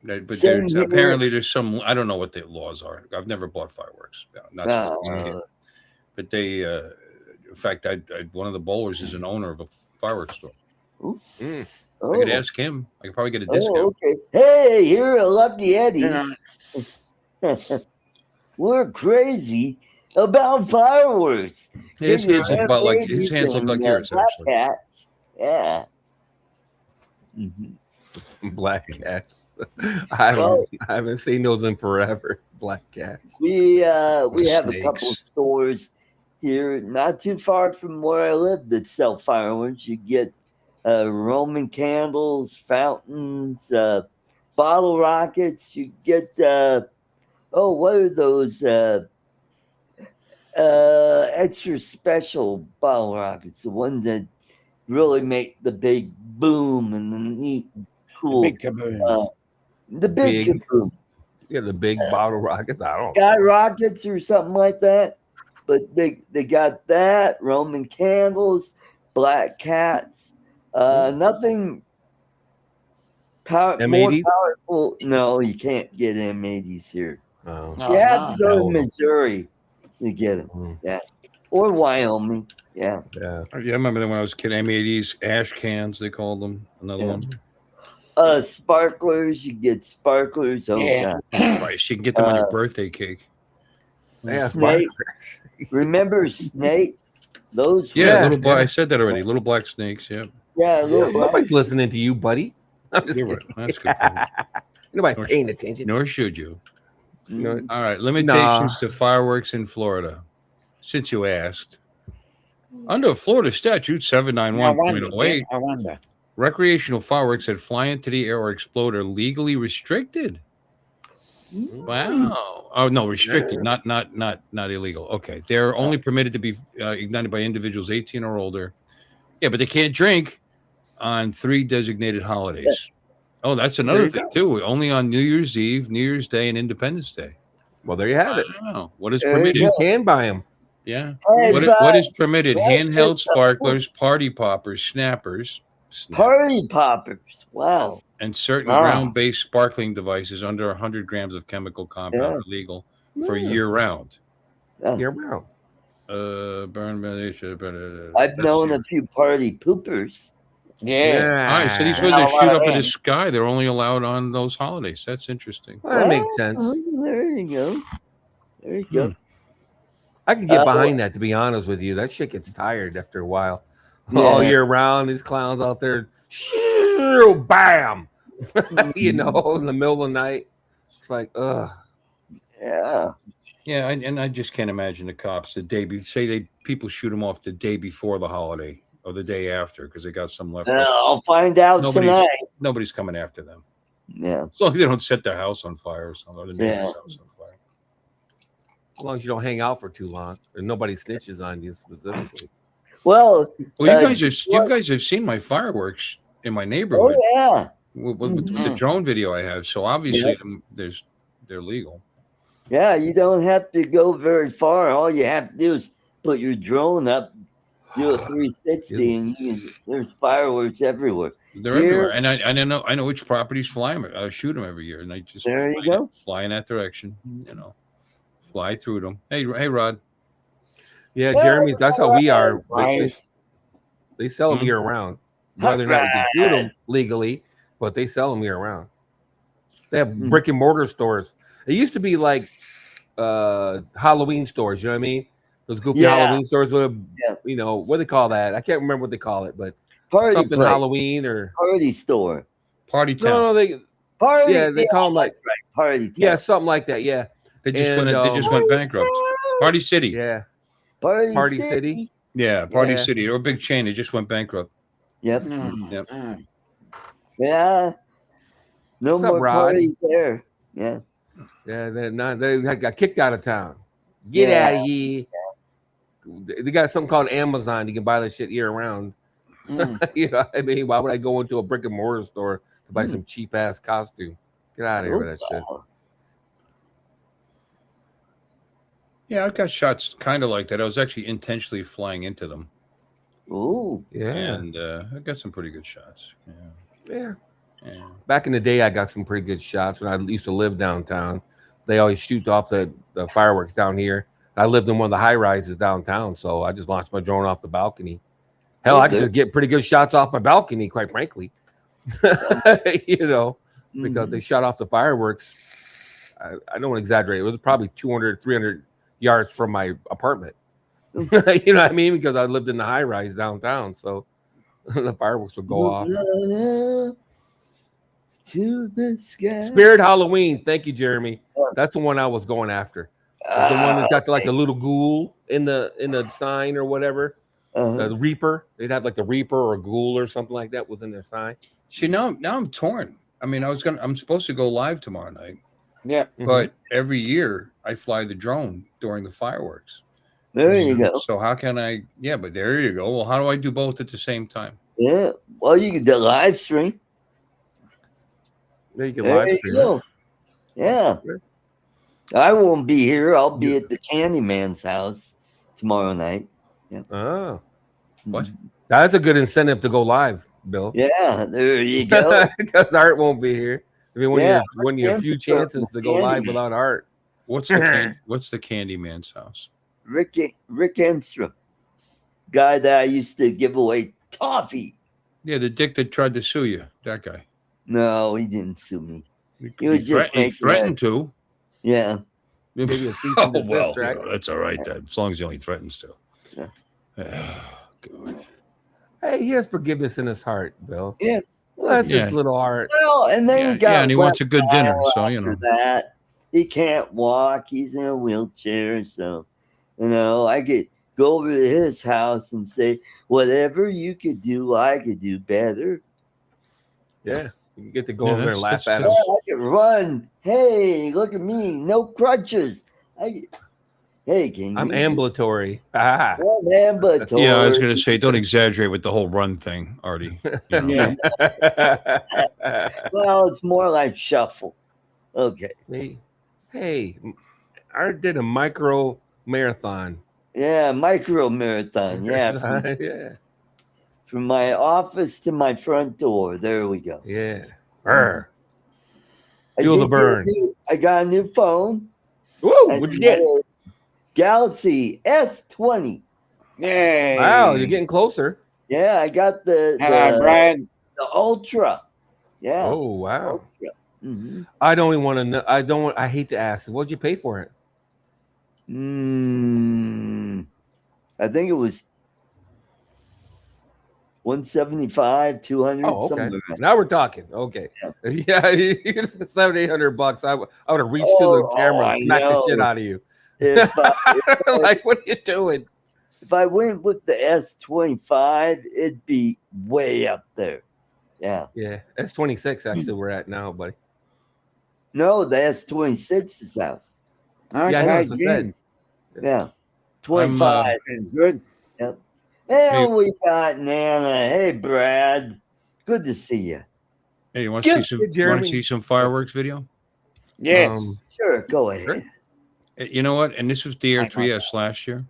But same here. apparently there's some. I don't know what the laws are. I've never bought fireworks. Not since I was a kid. But they, in fact, one of the bowlers is an owner of a fireworks store. Mm. Oh. I could ask him. I could probably get a discount. Oh, okay. Hey, you're a lucky Eddie's. We're crazy about fireworks. His Get hands your look about like Red his hands look like and, yours. Black Actually. Cats. Yeah. Black cats. I haven't seen those in forever. Black cats. We have a couple Snakes. stores here, not too far from where I live, that sell fireworks. You get Roman candles, fountains, bottle rockets. You get what are those extra special bottle rockets? The ones that really make the big boom and the neat, cool. Big kaboom. The big Big. kaboom. Yeah, the big bottle rockets. I don't Sky rockets or something like that. But they got that, Roman candles, black cats, nothing more M80s? powerful. No, you can't get M80s here. know. No, You have to go no. to Missouri to get them. Mm. Yeah. Or Wyoming. Yeah. Yeah. Yeah, I remember that when I was a kid. M80s, ash cans, they called them. Another Yeah. one. Sparklers, you get sparklers. Oh, Yeah. God. Christ, you can get them on your birthday cake. Yeah, Snakes. Remember snakes? Those Yeah, were- little black. I said that already. Little black snakes. Yeah, yeah, little Nobody's listening to you, buddy. I'm just you're kidding. right. That's a good. Point. Nobody paying attention. Nor should you. No, All right, limitations to fireworks in Florida. Since you asked, under Florida statute I 791.08, wonder. recreational fireworks that fly into the air or explode are legally restricted. Wow. Oh no, restricted, not illegal. Okay, they're only permitted to be ignited by individuals 18 or older. Yeah, but they can't drink on 3 designated holidays. Oh, that's another you thing go. too. Only on New Year's Eve, New Year's Day, and Independence Day. Well, there you have it. Wow. What is There you permitted? You can buy them. Yeah. Hey, What is permitted? what Handheld is- sparklers, party poppers, snappers, Party poppers. Wow. and certain Wow. ground-based sparkling devices under 100 grams of chemical compound Yeah. are legal for year-round. Year round. Burn. I've known a few party poopers. Yeah. All right, so these Yeah, ones a that lot shoot of up in the them. sky, they're only allowed on those holidays. That's interesting. Well, that makes sense. There you go. There you go. I can get behind that, to be honest with you. That shit gets tired after a while. All Yeah. year round, these clowns out there, shoo, bam, you know, in the middle of the night. It's like, ugh. Yeah. Yeah, and I just can't imagine the cops the day people shoot them off the day before the holiday or the day after because they got some left. I'll find out tonight. Nobody's coming after them. Yeah. As long as they don't set their house on fire or something. Or the neighbor's house on fire. As long as you don't hang out for too long and nobody snitches on you specifically. Well, you guys have seen my fireworks in my neighborhood. Oh yeah. With the drone video I have. So obviously they're legal. Yeah, you don't have to go very far. All you have to do is put your drone up, do a 360, and there's fireworks everywhere. They're everywhere, and I know which properties fly them. I shoot them every year, and I just fly in that direction. You know, fly through them. Hey, Rod. Yeah, Jeremy, that's how we are. They sell them year round, whether or not we can shoot them legally, but they sell them year round. They have brick and mortar stores. It used to be like Halloween stores, you know what I mean? Those goofy Halloween stores with, you know, what do they call that? I can't remember what they call it, but something place. Halloween or party store, party town. No, they party. Yeah, they call them like party town. Yeah, something like that. Yeah, they just went bankrupt. Party City. Yeah, Party City. Yeah, Party City. They're a big chain. They just went bankrupt. Yep. Yep. Yeah. No What's more up, Rod? parties there. Yes. Yeah, they got kicked out of town. Get out of here. They got something called Amazon. You can buy that shit year round. You know, I mean, why would I go into a brick and mortar store to buy some cheap ass costume? Get out of here with that shit. Yeah, I've got shots kind of like that. I was actually intentionally flying into them. Ooh. Yeah. And I got some pretty good shots. Yeah. Back in the day, I got some pretty good shots when I used to live downtown. They always shoot off the fireworks down here. I lived in one of the high rises downtown, so I just launched my drone off the balcony. Hell, I could just get pretty good shots off my balcony, quite frankly. You know, because they shot off the fireworks. I don't want to exaggerate. It was probably 200, 300 yards from my apartment. You know what I mean? Because I lived in the high rise downtown, so the fireworks would go off. To the sky. Spirit Halloween. Thank you, Jeremy. That's the one I was going after. It's the one that's got like the little ghoul in the sign or whatever. The Reaper. They'd have like the Reaper or a ghoul or something like that was in their sign. See, now I'm torn. I mean, I'm supposed to go live tomorrow night. Yeah. But every year I fly the drone during the fireworks. There you go. So how can I? Yeah, but there you go. Well, how do I do both at the same time? Yeah. Well, you can do live stream. There you can live stream. Go. Yeah. I won't be here. I'll be at the Candyman's house tomorrow night. Yeah. Oh. What? That's a good incentive to go live, Bill. Yeah, there you go. Because Art won't be here. I mean, when you have few chances to go live without Art. What's the Candyman's house? Rick Enstrom, guy that I used to give away toffee. Yeah, the dick that tried to sue you. That guy. No, he didn't sue me. He was just threatened to. Yeah. Maybe a cease and desist, right? You know, that's all right then, as long as he only threatens to. Yeah. God. Hey, he has forgiveness in his heart, Bill. Yeah. Bless his little heart. Well, and then he got and he wants a good dinner, so you know that he can't walk. He's in a wheelchair, so you know I could go over to his house and say, "Whatever you could do, I could do better." Yeah, you get to go over there and laugh at him. I could run. Hey, look at me, no crutches. Hey, can you? I'm ambulatory. Ah. I'm ambulatory. Yeah, I was going to say, don't exaggerate with the whole run thing, Artie. You know? Well, it's more like shuffle. Okay. Hey, Art did a micro marathon. Yeah, micro marathon. Yeah. Yeah. From my office to my front door. There we go. Yeah. Feel the burn. I got a new phone. Woo! What'd you get? Galaxy S20. Yay! Wow, you're getting closer. Yeah, I got the Hello, Brad. Ultra. Yeah. Oh wow. Ultra. Mhm. I don't even want to know. I hate to ask. What'd you pay for it? I think it was 175, 200, Oh, okay. somewhere. Now we're talking. Okay. Yeah, you said $700-800. I would have reached to the camera and I smacked the shit know. out of you. If Like, what are you doing? if I went with the S25, it'd be way up there. Yeah. Yeah, that's 26 actually we're at now, buddy. No, the S26 is out. Okay, Yeah, I know what I said. Yeah. 25. Sounds good. Yep. Hey. And we got Nana. Hey, Brad. Good to see you. Hey, you want to Good, see some? You Jeremy. want to see some fireworks video? Yes. Sure, go ahead. Sure. You know what? And this was the Air Like what? 3S last year,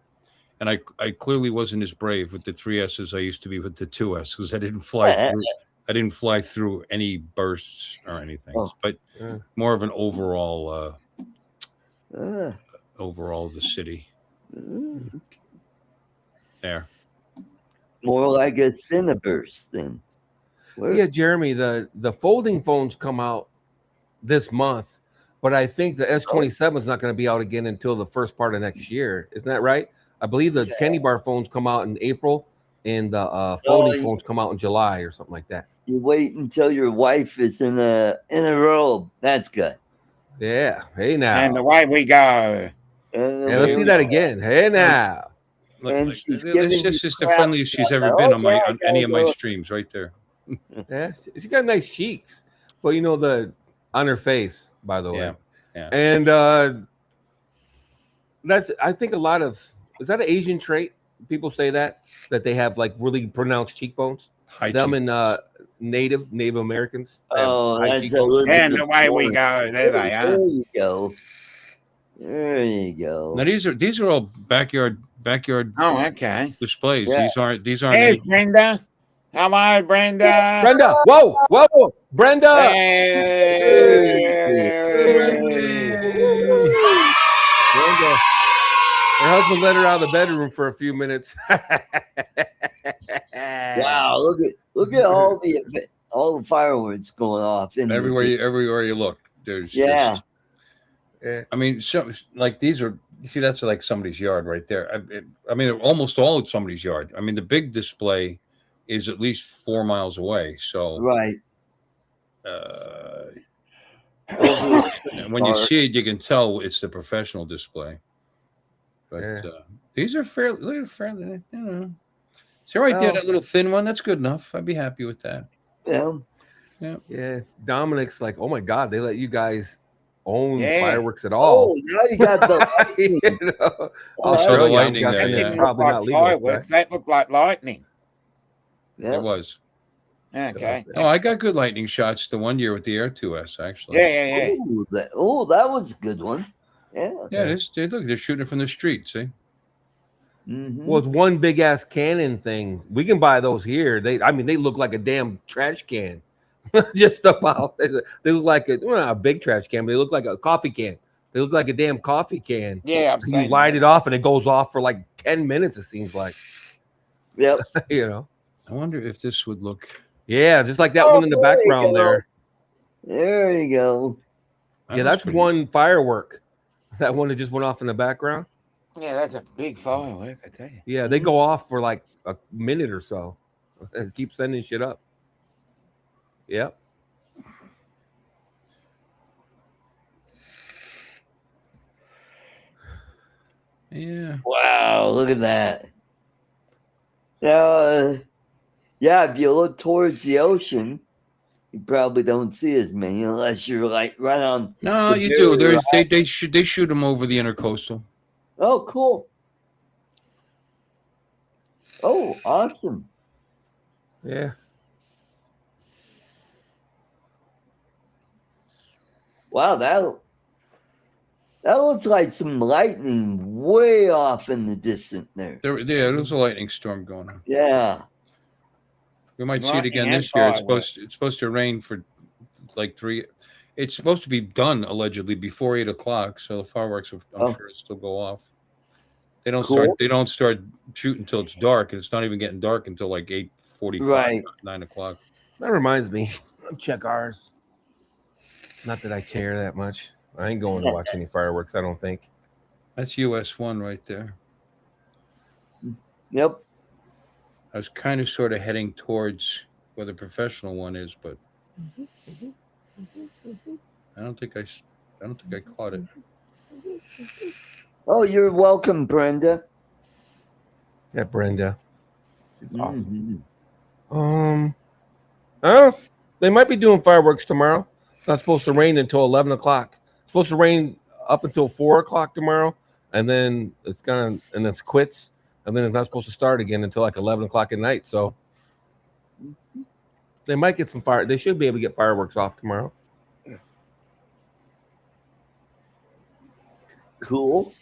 and I clearly wasn't as brave with the 3S as I used to be with the 2S because I didn't fly through. I didn't fly through any bursts or anything, Oh. but Yeah. more of an overall Uh, overall of the city. There. more like a Cineburst then. Where- Yeah, Jeremy, the folding phones come out this month, but I think the S27 is not going to be out again until the first part of next year. Isn't that right? I believe the candy bar phones come out in April, and the folding phones come out in July or something like that. You wait until your wife is in a robe. That's good. Yeah. Hey now. And away we go. Yeah, let's see that again. Hey now. Look, And like, she's this giving is you the crap friendliest she's about ever it. been Oh, on my yeah, on any of my go. streams, right there. Yeah, she got nice cheeks, but you know on her face, by the way. Yeah, yeah. And that's I think a lot of is that an Asian trait? People say that they have like really pronounced cheekbones. High Them cheek. and Native Americans. they have Oh, high that's cheekbones. Elizabeth And away we Warren. go. There they There are. you go. There you go. Now these are all backyard Oh, okay. displays. Yeah. These aren't There's any- Brenda. Hello, Brenda. Brenda, whoa, Brenda. Brenda. Her husband let her out of the bedroom for a few minutes. Wow, look at all the fireworks going off in everywhere the everywhere you look. There's Yeah. just- Yeah. I mean, some like these are. You see, that's like somebody's yard right there. I mean, almost all of somebody's yard. I mean, the big display is at least 4 miles away. So right. when you see it, you can tell it's the professional display. But Yeah. these are fairly, you know. So right there, Oh. that little thin one, that's good enough. I'd be happy with that. Yeah. Yeah. Dominic's like, oh my God, they let you guys own Yeah. fireworks at all. Oh, now you got the You know, Oh, saw the Australia, I'm lightning there, guessing That yeah. it's didn't look probably like not legal. fireworks. That looked like lightning. yeah. It was. Okay. Oh, I got good lightning shots the one year with the Air 2S, actually. Yeah. Ooh, that was a good one. Yeah. Yeah, look, they're shooting it from the street, see? Mhm. Well, it's one big ass cannon thing. We can buy those here. They look like a damn trash can. Just about. They look like not a big trash can, but they look like a coffee can. They look like a damn coffee can. Yeah, I've So you seen light that. it off and it goes off for like 10 minutes, it seems like. Yep. You know. I wonder if this would look. Yeah, just like that Oh, one in the there you background go. there. There you go. Yeah, that's pretty- one firework. That one that just went off in the background. Yeah, that's a big firework, I tell you. Yeah, they go off for like a minute or so and keep sending shit up. Yep. Yeah. Wow, look at that. Now, yeah, if you look towards the ocean, you probably don't see as many unless you're like right on. No, the you do. very There's they shoot them over the intercoastal. Oh, cool. Oh, awesome. Yeah. Wow, that looks like some lightning way off in the distance there. There was a lightning storm going on. Yeah. We might see it Lightning again and this year. fireworks. It's supposed to rain for like 3. It's supposed to be done allegedly before 8 o'clock. So the fireworks, I'm Oh. sure, will still go off. They don't Cool. start shooting until it's dark, and it's not even getting dark until like 8:45, Right. 9 o'clock. That reminds me. Check ours. Not that I care that much. I ain't going to watch any fireworks, I don't think. That's US1 right there. Yep. I was kind of sort of heading towards where the professional one is, but I don't think I caught it. Oh, you're welcome, Brenda. Yeah, Brenda. She's awesome. Mhm. Oh, they might be doing fireworks tomorrow. It's not supposed to rain until 11 o'clock. It's supposed to rain up until 4 o'clock tomorrow, and then it's quits, and then it's not supposed to start again until like 11 o'clock at night. So they might get some fire. They should be able to get fireworks off tomorrow. Cool.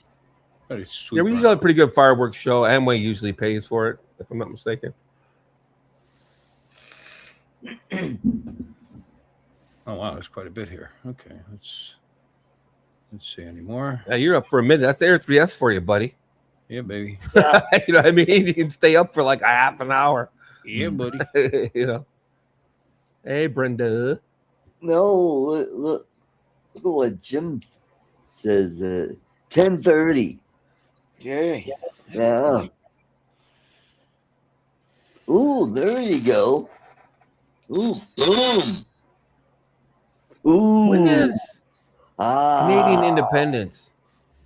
That is sweet. Yeah, we usually have a pretty good fireworks show. Amway usually pays for it, if I'm not mistaken. Oh wow, there's quite a bit here. Okay, let's see any more. Yeah, you're up for a minute. That's Air 3S for you, buddy. Yeah, baby. You know what I mean? You can stay up for like a half an hour. Yeah, buddy. You know. Hey, Brenda. No, look at what Jim says. 10:30. Yeah. Yeah. Ooh, there you go. Ooh, boom. Ooh. When is Canadian independence?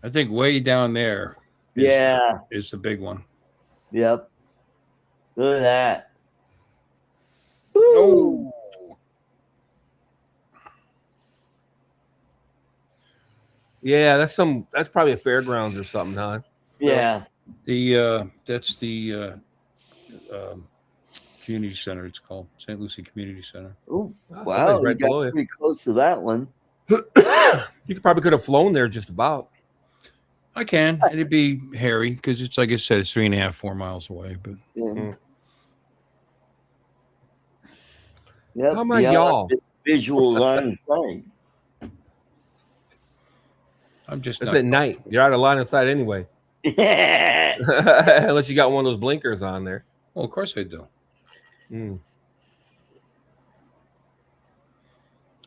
I think way down there is the big one. Yep. Look at that. Oh. Yeah, that's probably a fairgrounds or something, huh? Yeah. That's the community center. It's called St. Lucie Community Center. Ooh, Oh, wow. somebody's You right below got you. pretty close to that one. You probably could have flown there just about. I can. It'd be hairy because it's like I said, it's 3.5, 4 miles away. But Yeah. Yep. How am I yeah, y'all? Visual line of sight. I'm just It's not. at night. You're out of line of sight anyway. Yeah. Unless you got one of those blinkers on there. Well, of course I do.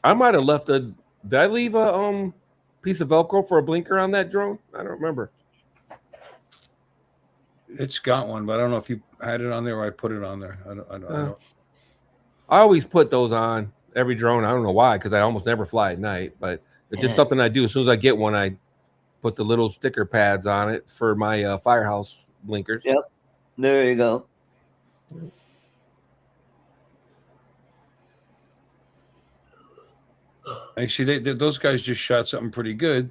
I might have left did I leave a piece of Velcro for a blinker on that drone? I don't remember. It's got one, but I don't know if you had it on there or I put it on there. I don't. I always put those on every drone. I don't know why, because I almost never fly at night, but it's just something I do. As soon as I get one, I put the little sticker pads on it for my firehouse blinkers. Yep. There you go. Actually, those guys just shot something pretty good.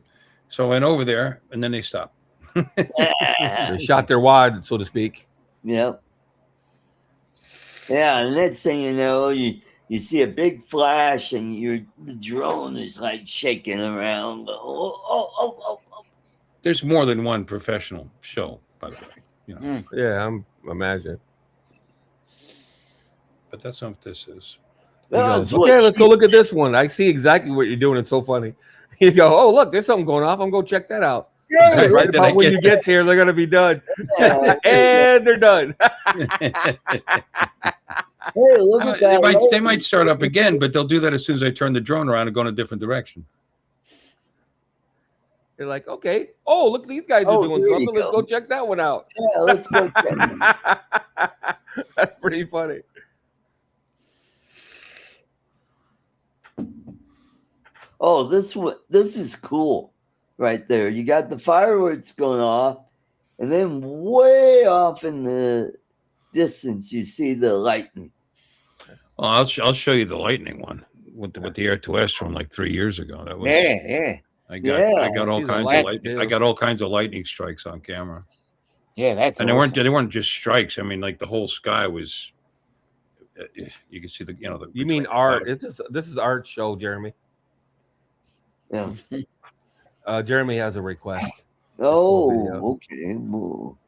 So I went over there and then they stopped. They shot their wad, so to speak. Yep. Yeah, and next thing you know, you see a big flash and the drone is like shaking around. Oh. There's more than one professional show, by the way. You know, Yeah, I'm imagine. but that's not what this is. That's what Okay, let's she go look at said. this one. I see exactly what you're doing. It's so funny. You go, oh look, there's something going off. I'm gonna go check that out. Yeah, Right Right, did I about when get you get there, they're gonna be done, yeah. and they're done. Hey, look at that. They might start up again, but they'll do that as soon as I turn the drone around and go in a different direction. You're like, okay. Oh, look, these guys Oh, are doing here you something. Let's go. go check that one out. Yeah, let's go. check. That's pretty funny. Oh, this is cool, right there. You got the fireworks going off, and then way off in the distance, you see the lightning. Well, I'll show you the lightning one with the Air 2S from like 3 years ago. That was Yeah. I Yeah, got all see the kinds of lights, lightning. too. I got all kinds of lightning strikes on camera, Yeah, that's and awesome. they weren't just strikes. I mean, like the whole sky was. You can see the You mean art? This is art show, Jeremy. Yeah. Jeremy has a request. Oh, okay. Well,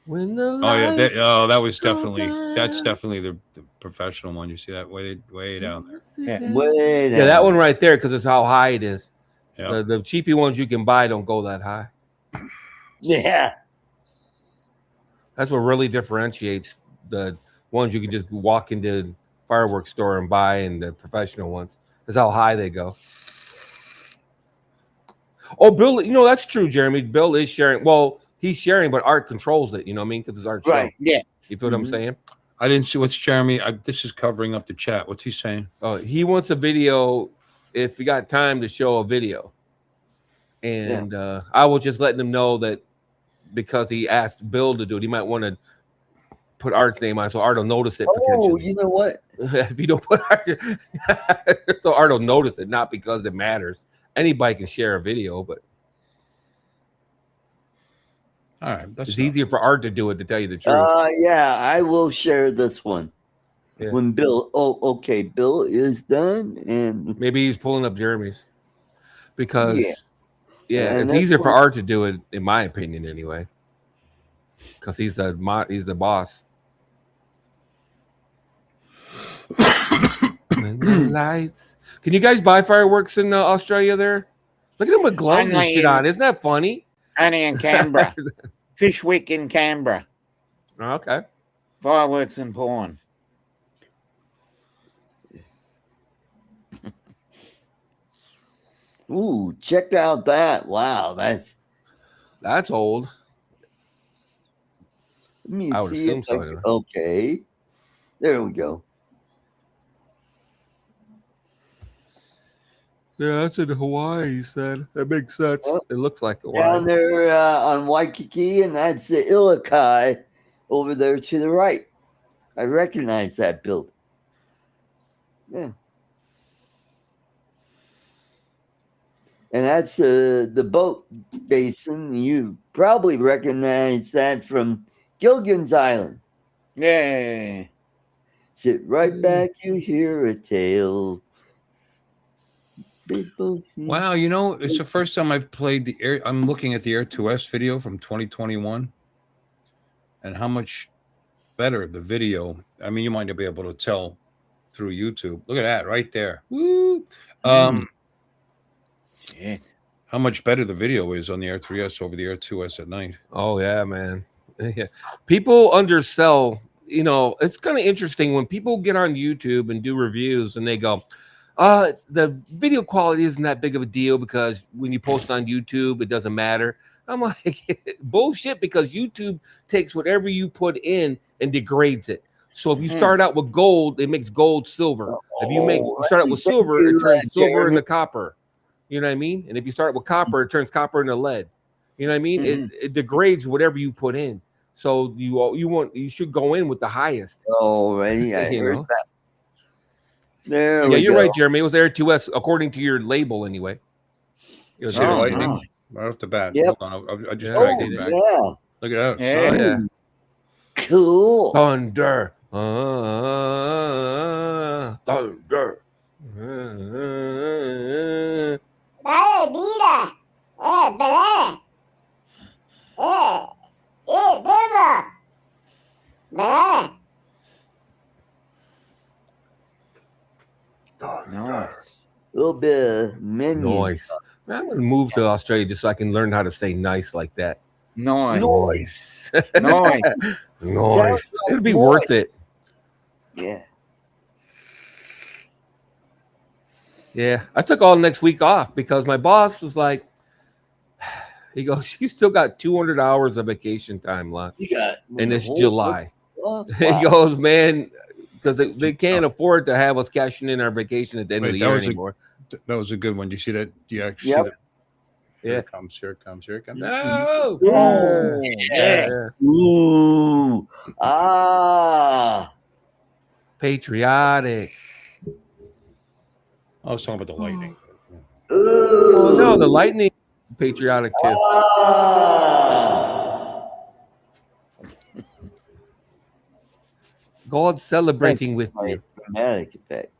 When the Oh yeah, lights that was go that's down. definitely the professional one. You see that way down there. Yeah. way Yeah, that down. one right there, because it's how high it is. Yeah. The cheapy ones you can buy don't go that high. Yeah. That's what really differentiates the ones you can just walk into the fireworks store and buy, and the professional ones. Is how high they go. Oh, Bill, you know that's true, Jeremy. Bill is sharing. Well, he's sharing, but Art controls it. You know what I mean? Because it's Art's Right. show. Yeah. You feel what I'm Mhm. saying? I didn't see what's Jeremy. This is covering up the chat. What's he saying? Oh, he wants a video. If you got time to show a video, and I was just letting him know that because he asked Bill to do it, he might want to put Art's name on it so Art will notice it Oh, potentially. you know what? If you don't put Art, so Art will notice it, not because it matters. Anybody can share a video, but All right, that's it's not- easier for Art to do it, to tell you the truth. Yeah, I will share this one. Yeah. When Bill, okay, Bill is done, and Maybe he's pulling up Jeremy's because Yeah, and it's that's easier for what- Art to do it, in my opinion, anyway. Because he's the boss. When the lights. Can you guys buy fireworks in Australia? There, look at him with gloves and Only shit on. Isn't that funny? Only in Canberra. Fishwick in Canberra. Okay. Fireworks and porn. ooh, check out that! Wow, that's. That's old. Let me I would see assume if so, I anyway. okay, there we go. Yeah, that's in Hawaii, he said. That makes sense. Yep. It looks like Hawaii. Down there on Waikiki, and that's the Ilokai over there to the right. I recognize that building. Yeah. And that's the boat basin. You probably recognize that from Gilligan's Island. Yeah. Sit right back, you hear a tale. Big boat scene. Wow, you know, it's the first time I've played the Air. I'm looking at the Air 2S video from 2021, and how much better the video. I mean, you might not be able to tell through YouTube. Look at that right there. Woo! Shit. How much better the video is on the Air 3S over the Air 2S at night. Oh yeah, man. Yeah. People undersell. You know, it's kind of interesting when people get on YouTube and do reviews and they go, the video quality isn't that big of a deal because when you post on YouTube, it doesn't matter. I'm like, bullshit, because YouTube takes whatever you put in and degrades it. So if you start out with gold, it makes gold silver. If you start out with silver, it turns silver into copper. You know what I mean? And if you start with copper, it turns copper into lead. You know what I mean? It degrades whatever you put in. So you should go in with the highest. Alrighty, I You heard know? that. There Yeah, we you're go. right, Jeremy. It was Air 2S according to your label, anyway. It was See the Air lightning 2S. right off the bat. Yep. Hold on, I just Yeah, dragged I it see back. Yeah, Look at that. Yeah. Oh yeah. cool. Thunder. Thunder. Nice. A little bit of minions. Nice. Man, I'm gonna move to Australia just so I can learn how to say nice like that. Nice. Nice. Nice. Nice. like It'd be noise. worth it. Yeah. Yeah. I took all next week off because my boss was like, he goes, you still got 200 hours of vacation time left. You got And it's whole July. bunch of He stuff. Wow. goes, man, because they can't afford to have us cashing in our vacation at the end of Wait, the that year was anymore. That was a good one. Do you see that? Do you actually Yep. see that? Here Yeah. it comes. Here it comes. Here it comes. No. Oh, Yes. Ooh. Ah. Patriotic. I was talking about the lightning. Ooh. Oh no, the lightning is patriotic too. Ah. God's celebrating with My you. dramatic effect.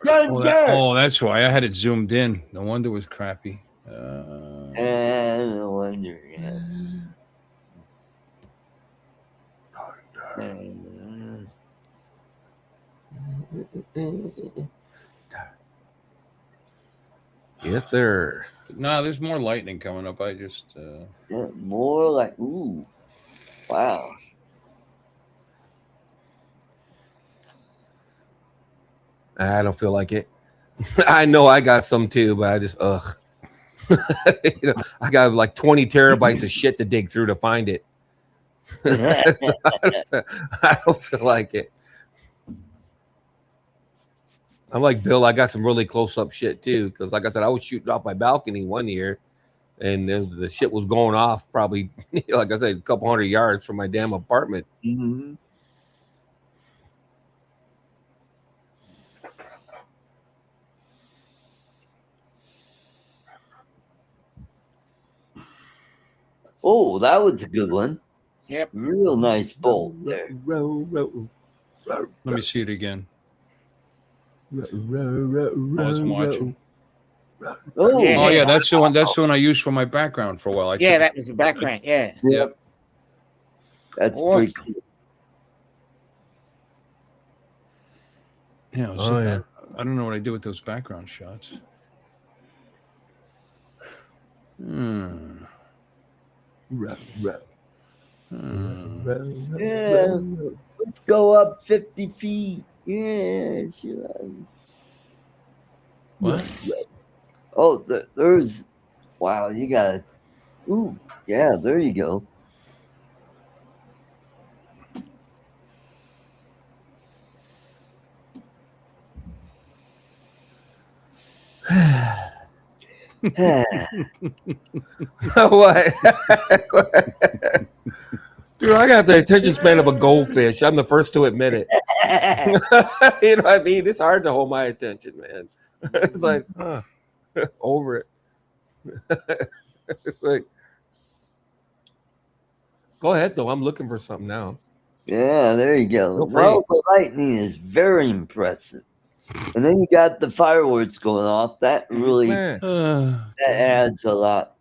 That's why I had it zoomed in. No wonder it was crappy. No wonder. Yeah. Yes, sir. No, there's more lightning coming up. I just Yeah, more like ooh, wow. I don't feel like it. I know I got some too, but I just I got like 20 terabytes of shit to dig through to find it. So I don't feel like it. I'm like Bill. I got some really close up shit too, because like I said, I was shooting off my balcony one year, and the shit was going off probably, like I said, a couple 100 yards from my damn apartment. Mhm. Oh, that was a good one. Yep. Real nice bolt there. let me see it again. I wasn't watching. Oh, Yeah. Oh yeah, that's the one. That's the one I used for my background for a while. I Yeah, took- that was the background. Yeah. Yep. that's Awesome. pretty cool. Yeah. Oh, yeah. I don't know what I did with those background shots. Hmm. Yeah. Let's go up 50 feet. Yeah, sure. What? Oh, there's. Wow, you got. Ooh, yeah, there you go. What? Dude, I got the attention span of a goldfish. I'm the first to admit it. You know what I mean? It's hard to hold my attention, man. It's like, over it. It's like, go ahead, though. I'm looking for something now. Yeah, there you go. Go for Well, it. the lightning is very impressive. And then you got the fireworks going off. That really Man. that adds a lot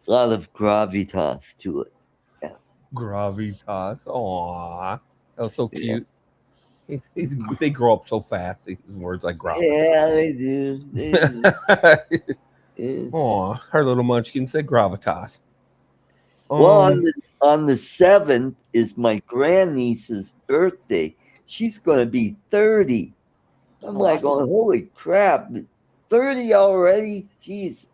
of gravitas to it. Gravitas. Aww. That was so cute. They grow up so fast. These words like gravitas. Yeah, they do. They do. Yeah. Aw, her little munchkin said gravitas. Well, on the 7th is my grandniece's birthday. She's going to be 30. I'm like, oh, holy crap. 30 already? Jesus.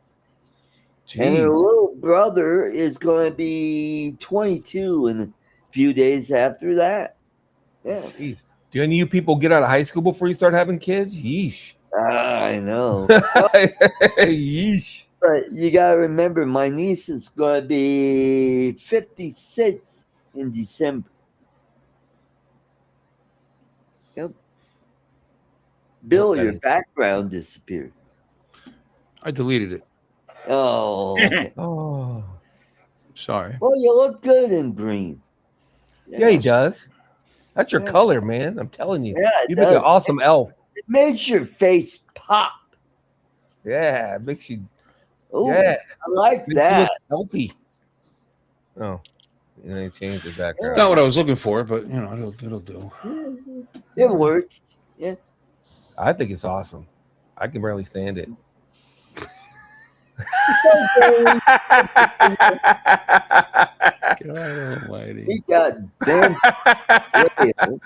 And her Jeez. little brother is going to be 22 in a few days after that. Yeah. Jeez. Do any of you people get out of high school before you start having kids? Yeesh. I know. Yeesh. But you got to remember, my niece is going to be 56 in December. Yep. Bill, your background disappeared. I deleted it. Oh. Okay. Oh. Sorry. Well, you look good in green. Yeah, he does. That's your Yeah. color, man. I'm telling you. Yeah, it You make an does. awesome elf. It makes your face pop. Yeah, it makes you. Oh, Yeah. I like Makes you that. look healthy. Oh. And then he changed the background. Not what I was looking for, but you know, it'll do. It works. Yeah. I think it's awesome. I can barely stand it. God almighty. We got bent rail.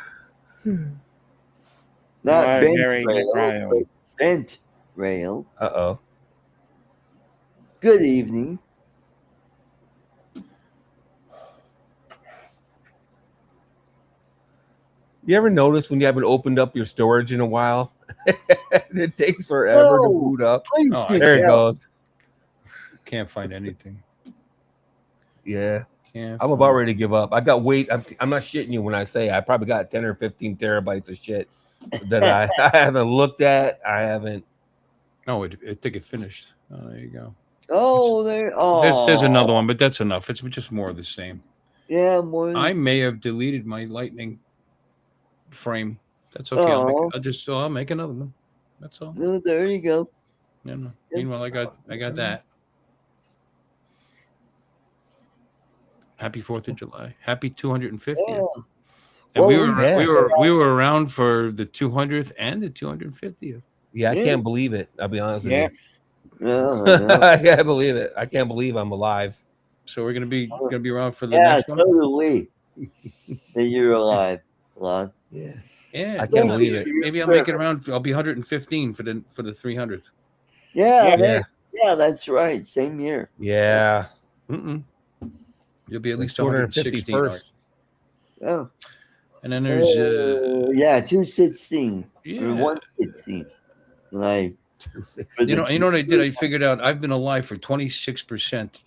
Not Oh, bent very good rail, rail. but bent rail. Uh-oh. Good evening. You ever notice when you haven't opened up your storage in a while? It takes forever to No. boot up. Please Oh, do There it tell. goes. Can't find anything. Yeah. Can't. I'm about ready to give up. I got weight. I'm not shitting you when I say I probably got 10 or 15 terabytes of shit that I haven't looked at. I haven't. Oh, I think it finished. Oh, there you go. Oh, There's another one, but that's enough. It's just more of the same. Yeah, more. than I may have deleted my lightning frame. That's okay. Oh. I'll make another one. That's all. Oh, there you go. Yeah, no. Meanwhile, I got that. Happy 4th of July. Happy 250th. Yeah. And Well, we were around for the 200th and the 250th. Yeah, I Yeah. can't believe it. I'll be honest with Yeah. you. Yeah, I can't believe it. I can't believe I'm alive. So we're gonna be around for the yeah, next so one. do we. That you're alive, Lon. Yeah. Yeah, I can't believe you it. for your Maybe I'll make it service. around. I'll be 115 for the 300th. Yeah, Yeah. that's right. Same year. Yeah. Mm-mm. You'll be at least 251st. 116. Art. Yeah. And then there's Yeah, 216 or yeah. 116. Like for You the know what I did? I figured out I've been alive for 26%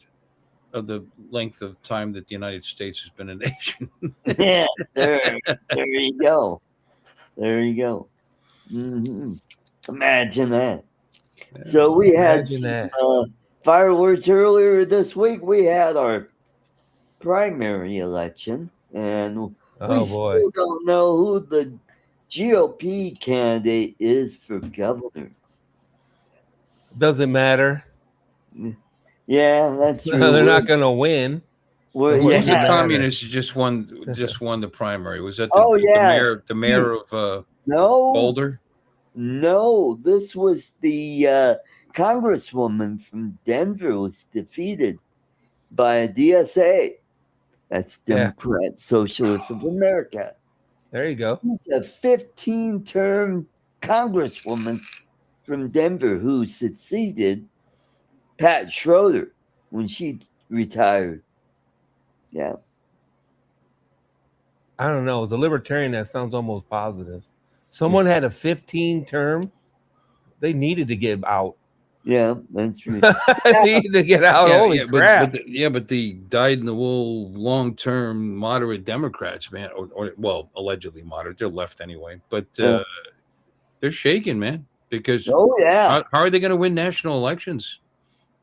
of the length of time that the United States has been a nation. yeah, there you go. There you go. Imagine that. So we had Imagine some, that. fireworks earlier this week. We had our primary election, and we Oh boy. still don't know who the GOP candidate is for governor. Doesn't matter. Yeah, that's true. They're not gonna win. We're, Who was the Yeah. communist who just won the primary? Was that Oh, yeah. the mayor of no, Boulder? no. This was the congresswoman from Denver was defeated by a DSA. That's Yeah. Democrat Socialists of America. There you go. She's a 15-term congresswoman from Denver who succeeded Pat Schroeder when she retired. Yeah. I don't know. As a libertarian, that sounds almost positive. Someone had a 15-term. They needed to get out. Yeah, that's true. They needed to get out. Holy crap. But the dyed-in-the-wool, long-term, moderate Democrats, man, or well, allegedly moderate. They're left anyway, but Yeah. they're shaking, man, because Oh, yeah. how are they going to win national elections?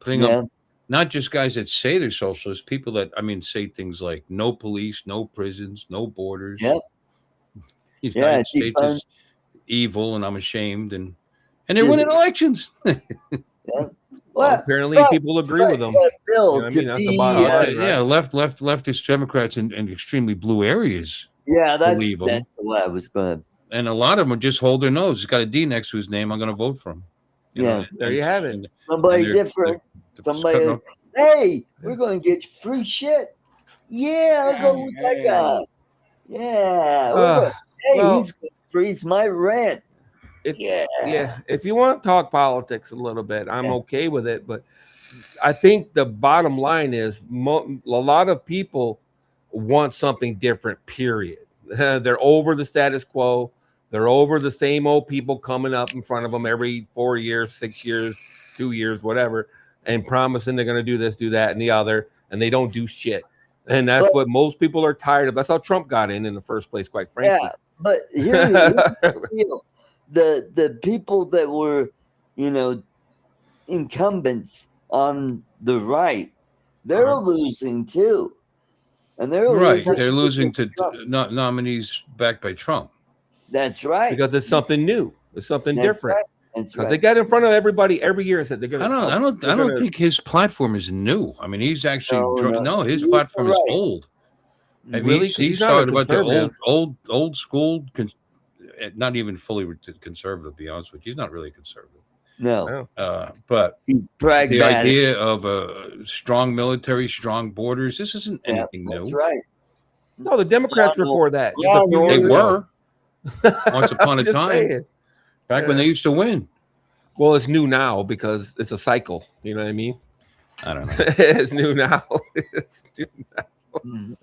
Putting Yeah. up not just guys that say they're socialists, people that say things like no police, no prisons, no borders. Yep. The United Yeah, States is evil, and I'm ashamed, and they're Yeah. winning elections. Well, apparently people agree with them. Bill, You know what I to mean? That's the be, bottom line, right? Yeah, leftist Democrats in extremely blue areas, yeah, believe 'em. that's what I was going to. and a lot of them just hold their nose. It's got a D next to his name. I'm going to vote for him. Yeah. There you have it. and Somebody they're- different. they're Somebody, cutting up- hey, we're going to get free shit. Yeah, I'll go with that guy. Yeah. Hey, well- he's going to freeze my rent. Yeah. If you want to talk politics a little bit, I'm Yeah. okay with it. But I think the bottom line is a lot of people want something different, period. They're over the status quo. They're over the same old people coming up in front of them every 4 years, 6 years, 2 years, whatever, and promising they're going to do this, do that, and the other, and they don't do shit. And that's what most people are tired of. That's how Trump got in the first place, quite frankly. Yeah, but here's the deal. The people that were, incumbents on the right, they're losing too. And they're right. losing They're losing to Trump. nominees backed by Trump. That's right. Because it's something new. It's something That's different. right. That's Because right. they got in front of everybody every year and said they're gonna. I don't think his platform is new. I mean, he's actually his You're platform is right. old. I mean, Really? 'Cause he's he's not a talking about the conservative. old school, not even fully conservative. To be honest with you, he's not really conservative. No, But he's the pragmatic. idea of a strong military, strong borders, this isn't anything That's new. right. No, the Democrats were for that. Just Yeah, a few no, They years ago. were once upon a Just time, saying. back when they used to win. Well, it's new now because it's a cycle. You know what I mean? I don't know. It's new now. It's new now. Mhm.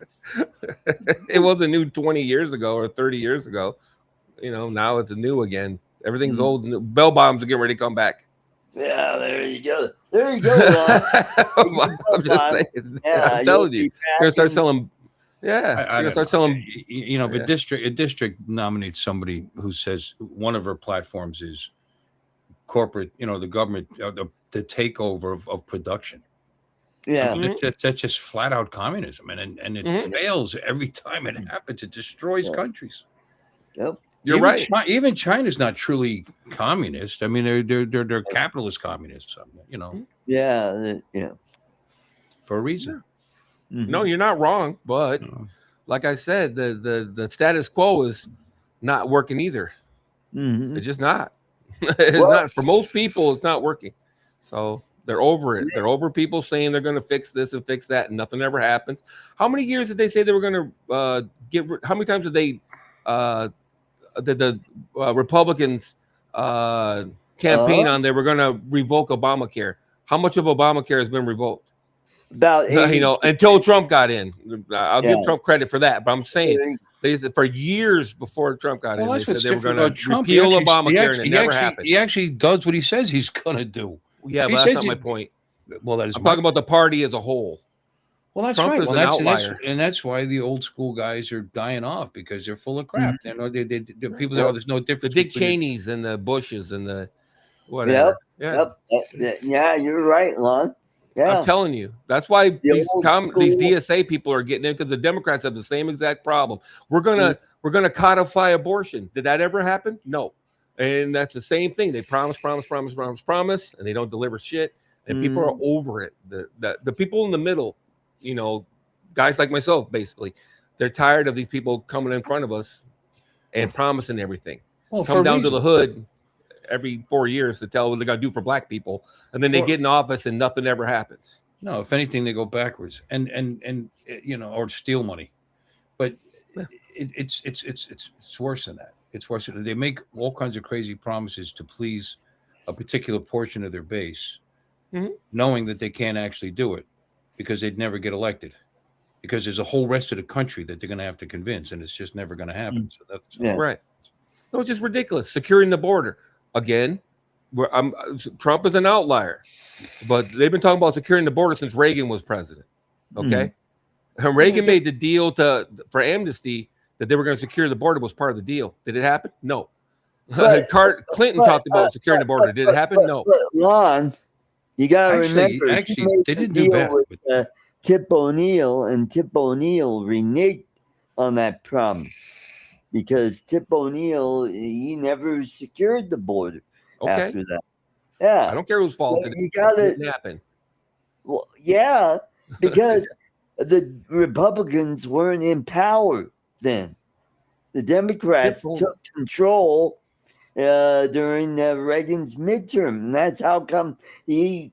It wasn't new 20 years ago or 30 years ago. Now it's new again. Everything's Mhm. old. And bell bottoms are getting ready to come back. Yeah, there you go. There you go. Lon. I'm just saying. Yeah, I'm telling you'll you. be You're gonna start back selling. Yeah, I you're gonna don't start know. selling. If a district nominates somebody who says one of her platforms is corporate, the government, the takeover of production. Yeah. That's just flat out communism, and it Mhm. fails every time it happens. It destroys Yeah. countries. Yep. You're Even right. Even China's not truly communist. I mean, they're capitalist communists. Yeah. Yeah. For a reason. Mhm. No, you're not wrong, but like I said, the status quo is not working either. Mhm. It's just not. It's Well- not for most people. It's not working. So they're over it. They're over people saying they're going to fix this and fix that, and nothing ever happens. How many years did they say they were going to how many times did they the Republicans campaign on they were going to revoke Obamacare? How much of Obamacare has been revoked? About 80%. Until Trump got in. I'll give Yeah. Trump credit for that, but I'm saying for years before Trump got in, Well, they that's said what's they were different going about to Trump. repeal Obamacare, and it never happened. He actually does what he says he's going to do. Yeah, If but he that's says not he- my point. Well, that is I'm talking about the party as a whole. Well, that's Trump right. is Well, an that's outlier. and that's why the old school guys are dying off because they're full of crap. You know, the people Well, that there's no The difference. Dick between- Cheneys and the Bushes and the whatever. Yep. Yeah, you're right, Lon. Yeah. I'm telling you, that's why The old these school- DSA people are getting in, because the Democrats have the same exact problem. We're gonna codify abortion. Did that ever happen? No. And that's the same thing. They promise, and they don't deliver shit. And people are over it. The people in the middle, you know, guys like myself, basically, they're tired of these people coming in front of us and promising everything. Well, Come down to the hood every 4 years to tell what they're gonna do for black people, and then they get in office and nothing ever happens. No, if anything, they go backwards and you know, or steal money. But it's worse than that. It's worse than they make all kinds of crazy promises to please a particular portion of their base, knowing that they can't actually do it because they'd never get elected. Because there's a whole rest of the country that they're going to have to convince, and it's just never going to happen. So that's Right. No, it's just ridiculous. Securing the border again. Trump is an outlier, but they've been talking about securing the border since Reagan was president. Okay, and Reagan made the deal for amnesty that they were going to secure the border was part of the deal. Did it happen? No. Clinton talked about securing the border. Did it happen? No. But Lon, you got to remember, actually, he made they the didn't do deal bad. with Tip O'Neill, and Tip O'Neill reneged on that promise because Tip O'Neill, he never secured the border after that. Yeah, I don't care whose fault But it you got didn't to. happen. Well, yeah, because the Republicans weren't in power then. The Democrats took control during Reagan's midterm, and that's how come he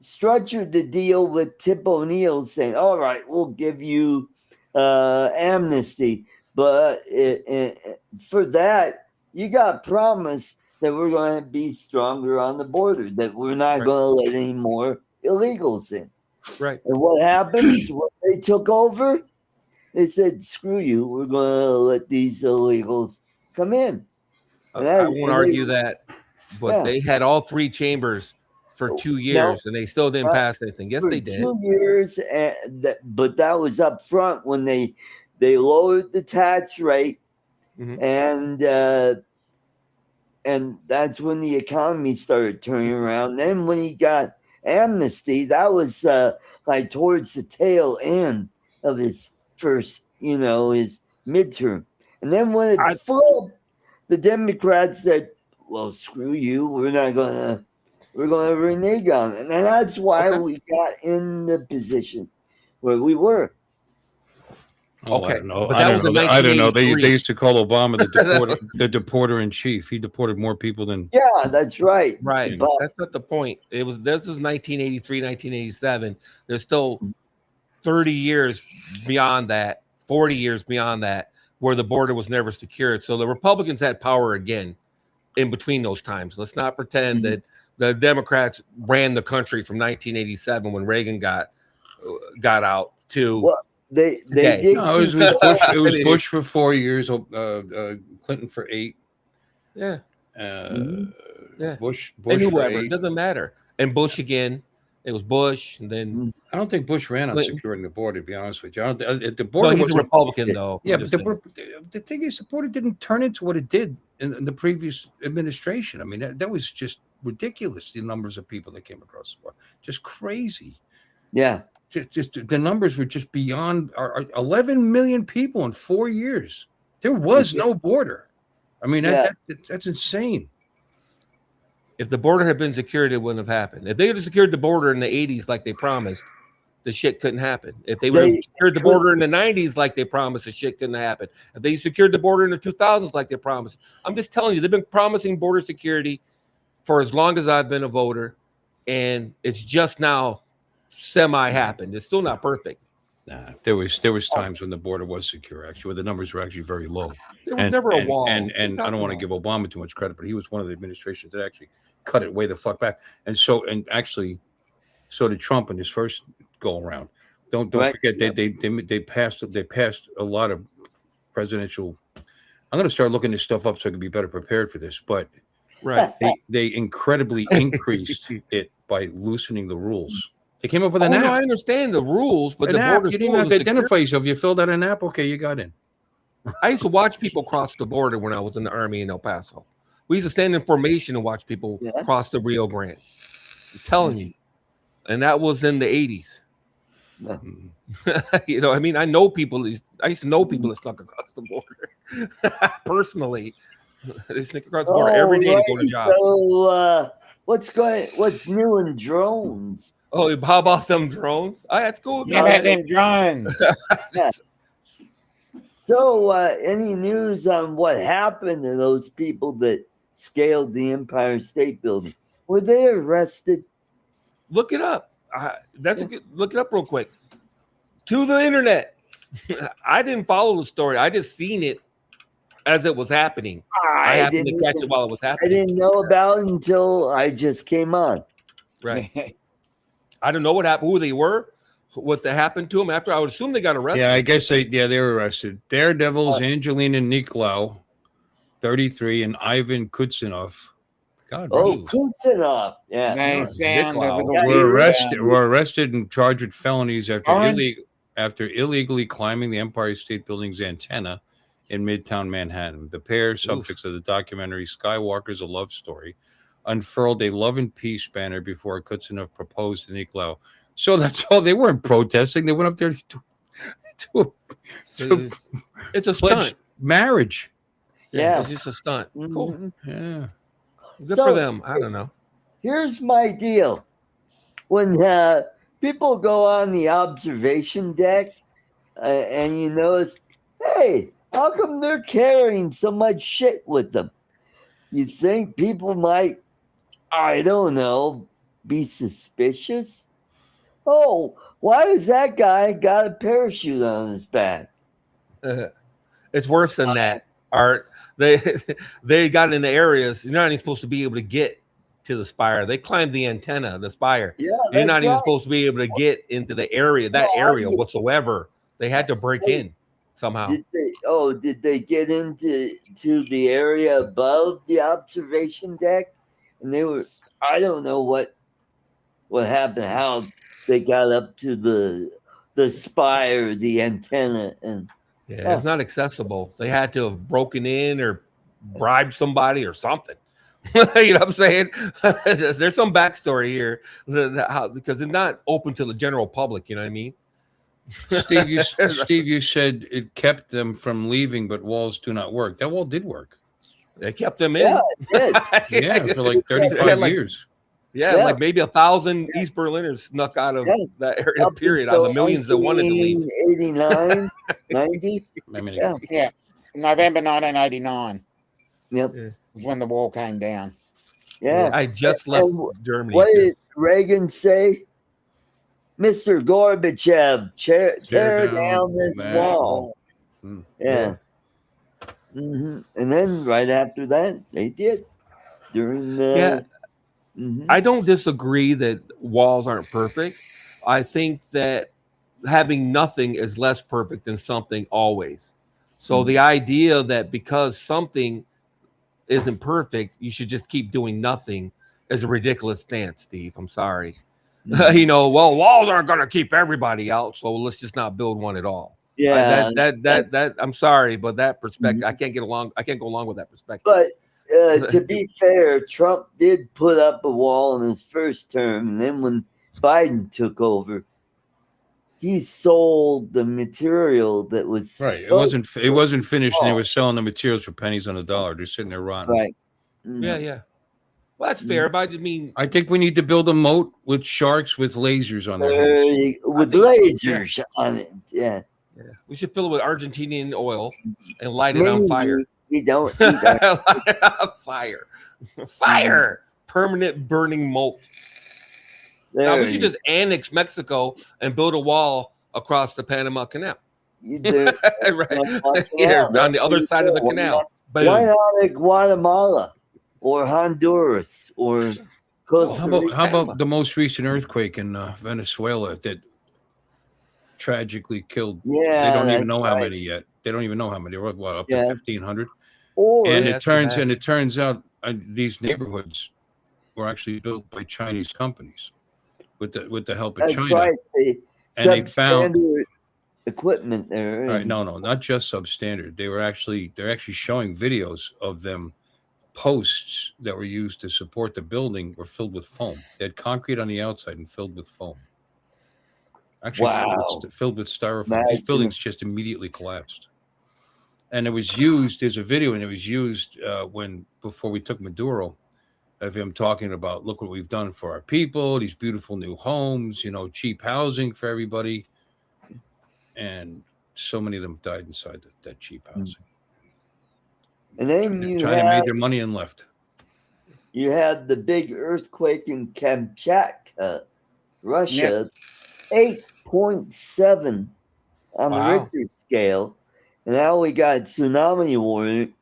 structured the deal with Tip O'Neill, saying, "All right, we'll give you amnesty, but for that, you got promised that we're going to be stronger on the border, that we're not going to let any more illegals in." Right. And what happens when they took over? They said, "Screw you, we're going to let these illegals come in." I won't argue that, but they had all three chambers for 2 years, and they still didn't pass anything. Yes, for they did. 2 years, but that was up front when they lowered the tax rate, and that's when the economy started turning around. Then when he got amnesty, that was like towards the tail end of his first, his midterm. And then when it flipped, the Democrats said, "Well, screw you. We're going to renege on it." And that's why we got in the position where we were. Oh, Okay, I don't know. but that was in I don't know. They 1983. used to call Obama the deporter in chief. He deported more people than. Yeah, that's right. Right. But That's not the point. This is 1983, 1987. There's still 30 years beyond that, 40 years beyond that, where the border was never secured. So the Republicans had power again in between those times. Let's not pretend that the Democrats ran the country from 1987 when Reagan got out to. Well, they Okay. did. No, it was Bush. It was Bush for 4 years. Clinton for 8. Yeah. Yeah. Bush And for whoever. 8. It doesn't matter. And Bush again. It was Bush, and then I don't think Bush ran on Clinton. securing the border. To be honest with you, the no, border he's was a Republican though. Yeah, I'm but just saying. the thing is, the border didn't turn into what it did in the previous administration. I mean, that was just ridiculous. The numbers of people that came across the border, just crazy. Yeah. Just the numbers were just beyond 11 million people in 4 years. There was no border. I mean, that's insane. If the border had been secured, it wouldn't have happened. If they had secured the border in the 80s like they promised, the shit couldn't happen. If they would have secured the border in the 90s like they promised, the shit couldn't happen. If they secured the border in the 2000s like they promised, I'm just telling you, they've been promising border security for as long as I've been a voter, and it's just now semi happened. It's still not perfect. Nah, there was times when the border was secure, actually, where the numbers were actually very low. There was never a wall. And I don't want to give Obama too much credit, but he was one of the administrations that actually cut it way the fuck back. And actually, so did Trump in his first go around. Don't forget they passed a lot of presidential. I'm going to start looking this stuff up so I can be better prepared for this. But Right. they incredibly increased it by loosening the rules. They came up with an No, app. I understand the rules, but An the app. border You didn't even have to identify yourself. You filled out an app. Okay, you got in. I used to watch people cross the border when I was in the Army in El Paso. We used to stand in formation and watch people cross the Rio Grande. I'm telling you. And that was in the 80s. You know, I mean, I used to know people that snuck across the border. Personally. They sneak across the border every day to go to job. So what's new in drones? Oh, how about them drones? That's cool. Yeah, about them drones. So any news on what happened to those people that scaled the Empire State Building? Were they arrested? Look it up. Look it up real quick. To the internet. I didn't follow the story. I just seen it as it was happening. I happened to catch it while it was I happening. didn't know about it until I just came on. Right. I don't know what happened, who they were, what happened to them after. I would assume they got arrested. Yeah, I guess they were arrested. Daredevils, Angelina Niklau, 33, and Ivan Kutsinov. God, Kutsinov. Yeah. They sound a little were weird. arrested and charged with felonies after illegally climbing the Empire State Building's antenna in Midtown Manhattan. The pair, subjects of the documentary Skywalker's A Love Story, unfurled a love and peace banner before Kutsinov proposed to Niklau. So that's all. They weren't protesting. They went up there to it's a pledge stunt. Marriage. Yeah. It's just a stunt. Cool. Yeah. Good for them. I don't know. Here's my deal. When people go on the observation deck and you notice, hey, how come they're carrying so much shit with them? You think people might, I don't know, be suspicious? Oh, why has that guy got a parachute on his back? It's worse than that, Art. They got in the areas you're not even supposed to be able to get to the spire. They climbed the antenna, the spire. Yeah, you're not even supposed to be able to get into the area, area whatsoever. They had to break in somehow. Did they get into the area above the observation deck? And they were, I don't know what happened, how they got up to the spire, the antenna, and it's not accessible. They had to have broken in or bribed somebody or something. You know what I'm saying? There's some backstory here because it's not open to the general public. You know what I mean? Steve, you said it kept them from leaving, but walls do not work. That wall did work. It kept them in. Yeah, it did. Yeah, for like 35 years. Yeah, like maybe 1,000 East Berliners snuck out of that area, period, out of the millions that wanted to leave. 89, 90. Yeah. November 1989. Yep. When the wall came down. Yeah. I just left Germany. What did Reagan say? Mr. Gorbachev, tear down this wall. Yeah. Mm-hmm. And then right after that, they did. During the... I don't disagree that walls aren't perfect. I think that having nothing is less perfect than something always. So the idea that because something isn't perfect, you should just keep doing nothing is a ridiculous stance, Steve. I'm sorry. You know, well, walls aren't going to keep everybody out, so let's just not build one at all. Yeah. That I'm sorry, but that perspective, I can't go along with that perspective. But to be fair, Trump did put up a wall in his first term, and then when Biden took over, he sold the material that was right. It wasn't finished, and they were selling the materials for pennies on the dollar. They're sitting there rotting. Right. Yeah. Well, that's fair, but I just mean I think we need to build a moat with sharks with lasers on their heads. with lasers on it. Yeah. We should fill it with Argentinian oil and light it on fire. We don't. Fire. permanent burning moat. Now There we should just annex Mexico and build a wall across the Panama Canal. there- Right here on the other side of the canal. Why Boom. not at Guatemala or Honduras or Costa How Rica? about the most recent earthquake in Venezuela that tragically killed? Yeah, They don't even that's know how right. many yet. They don't even know how many. They're what, up Yeah. to 1,500. Or And Yeah, it that's too bad. turns out these neighborhoods were actually built by Chinese companies with the help of that's China. right. They And they found- substandard equipment there. Right? and- No, not just substandard. They're actually showing videos of them. Posts that were used to support the building were filled with foam. They had concrete on the outside and filled with foam. Actually, Wow. filled with styrofoam. Imagine. These buildings just immediately collapsed. And it was used. There's a video, and it was used before we took Maduro, of him talking about, look what we've done for our people. These beautiful new homes, cheap housing for everybody. And so many of them died inside that cheap housing. And then you China had, made their money and left. you had the big earthquake in Kamchatka, Russia, 8.7 on the Wow. Richter scale. And now we got tsunami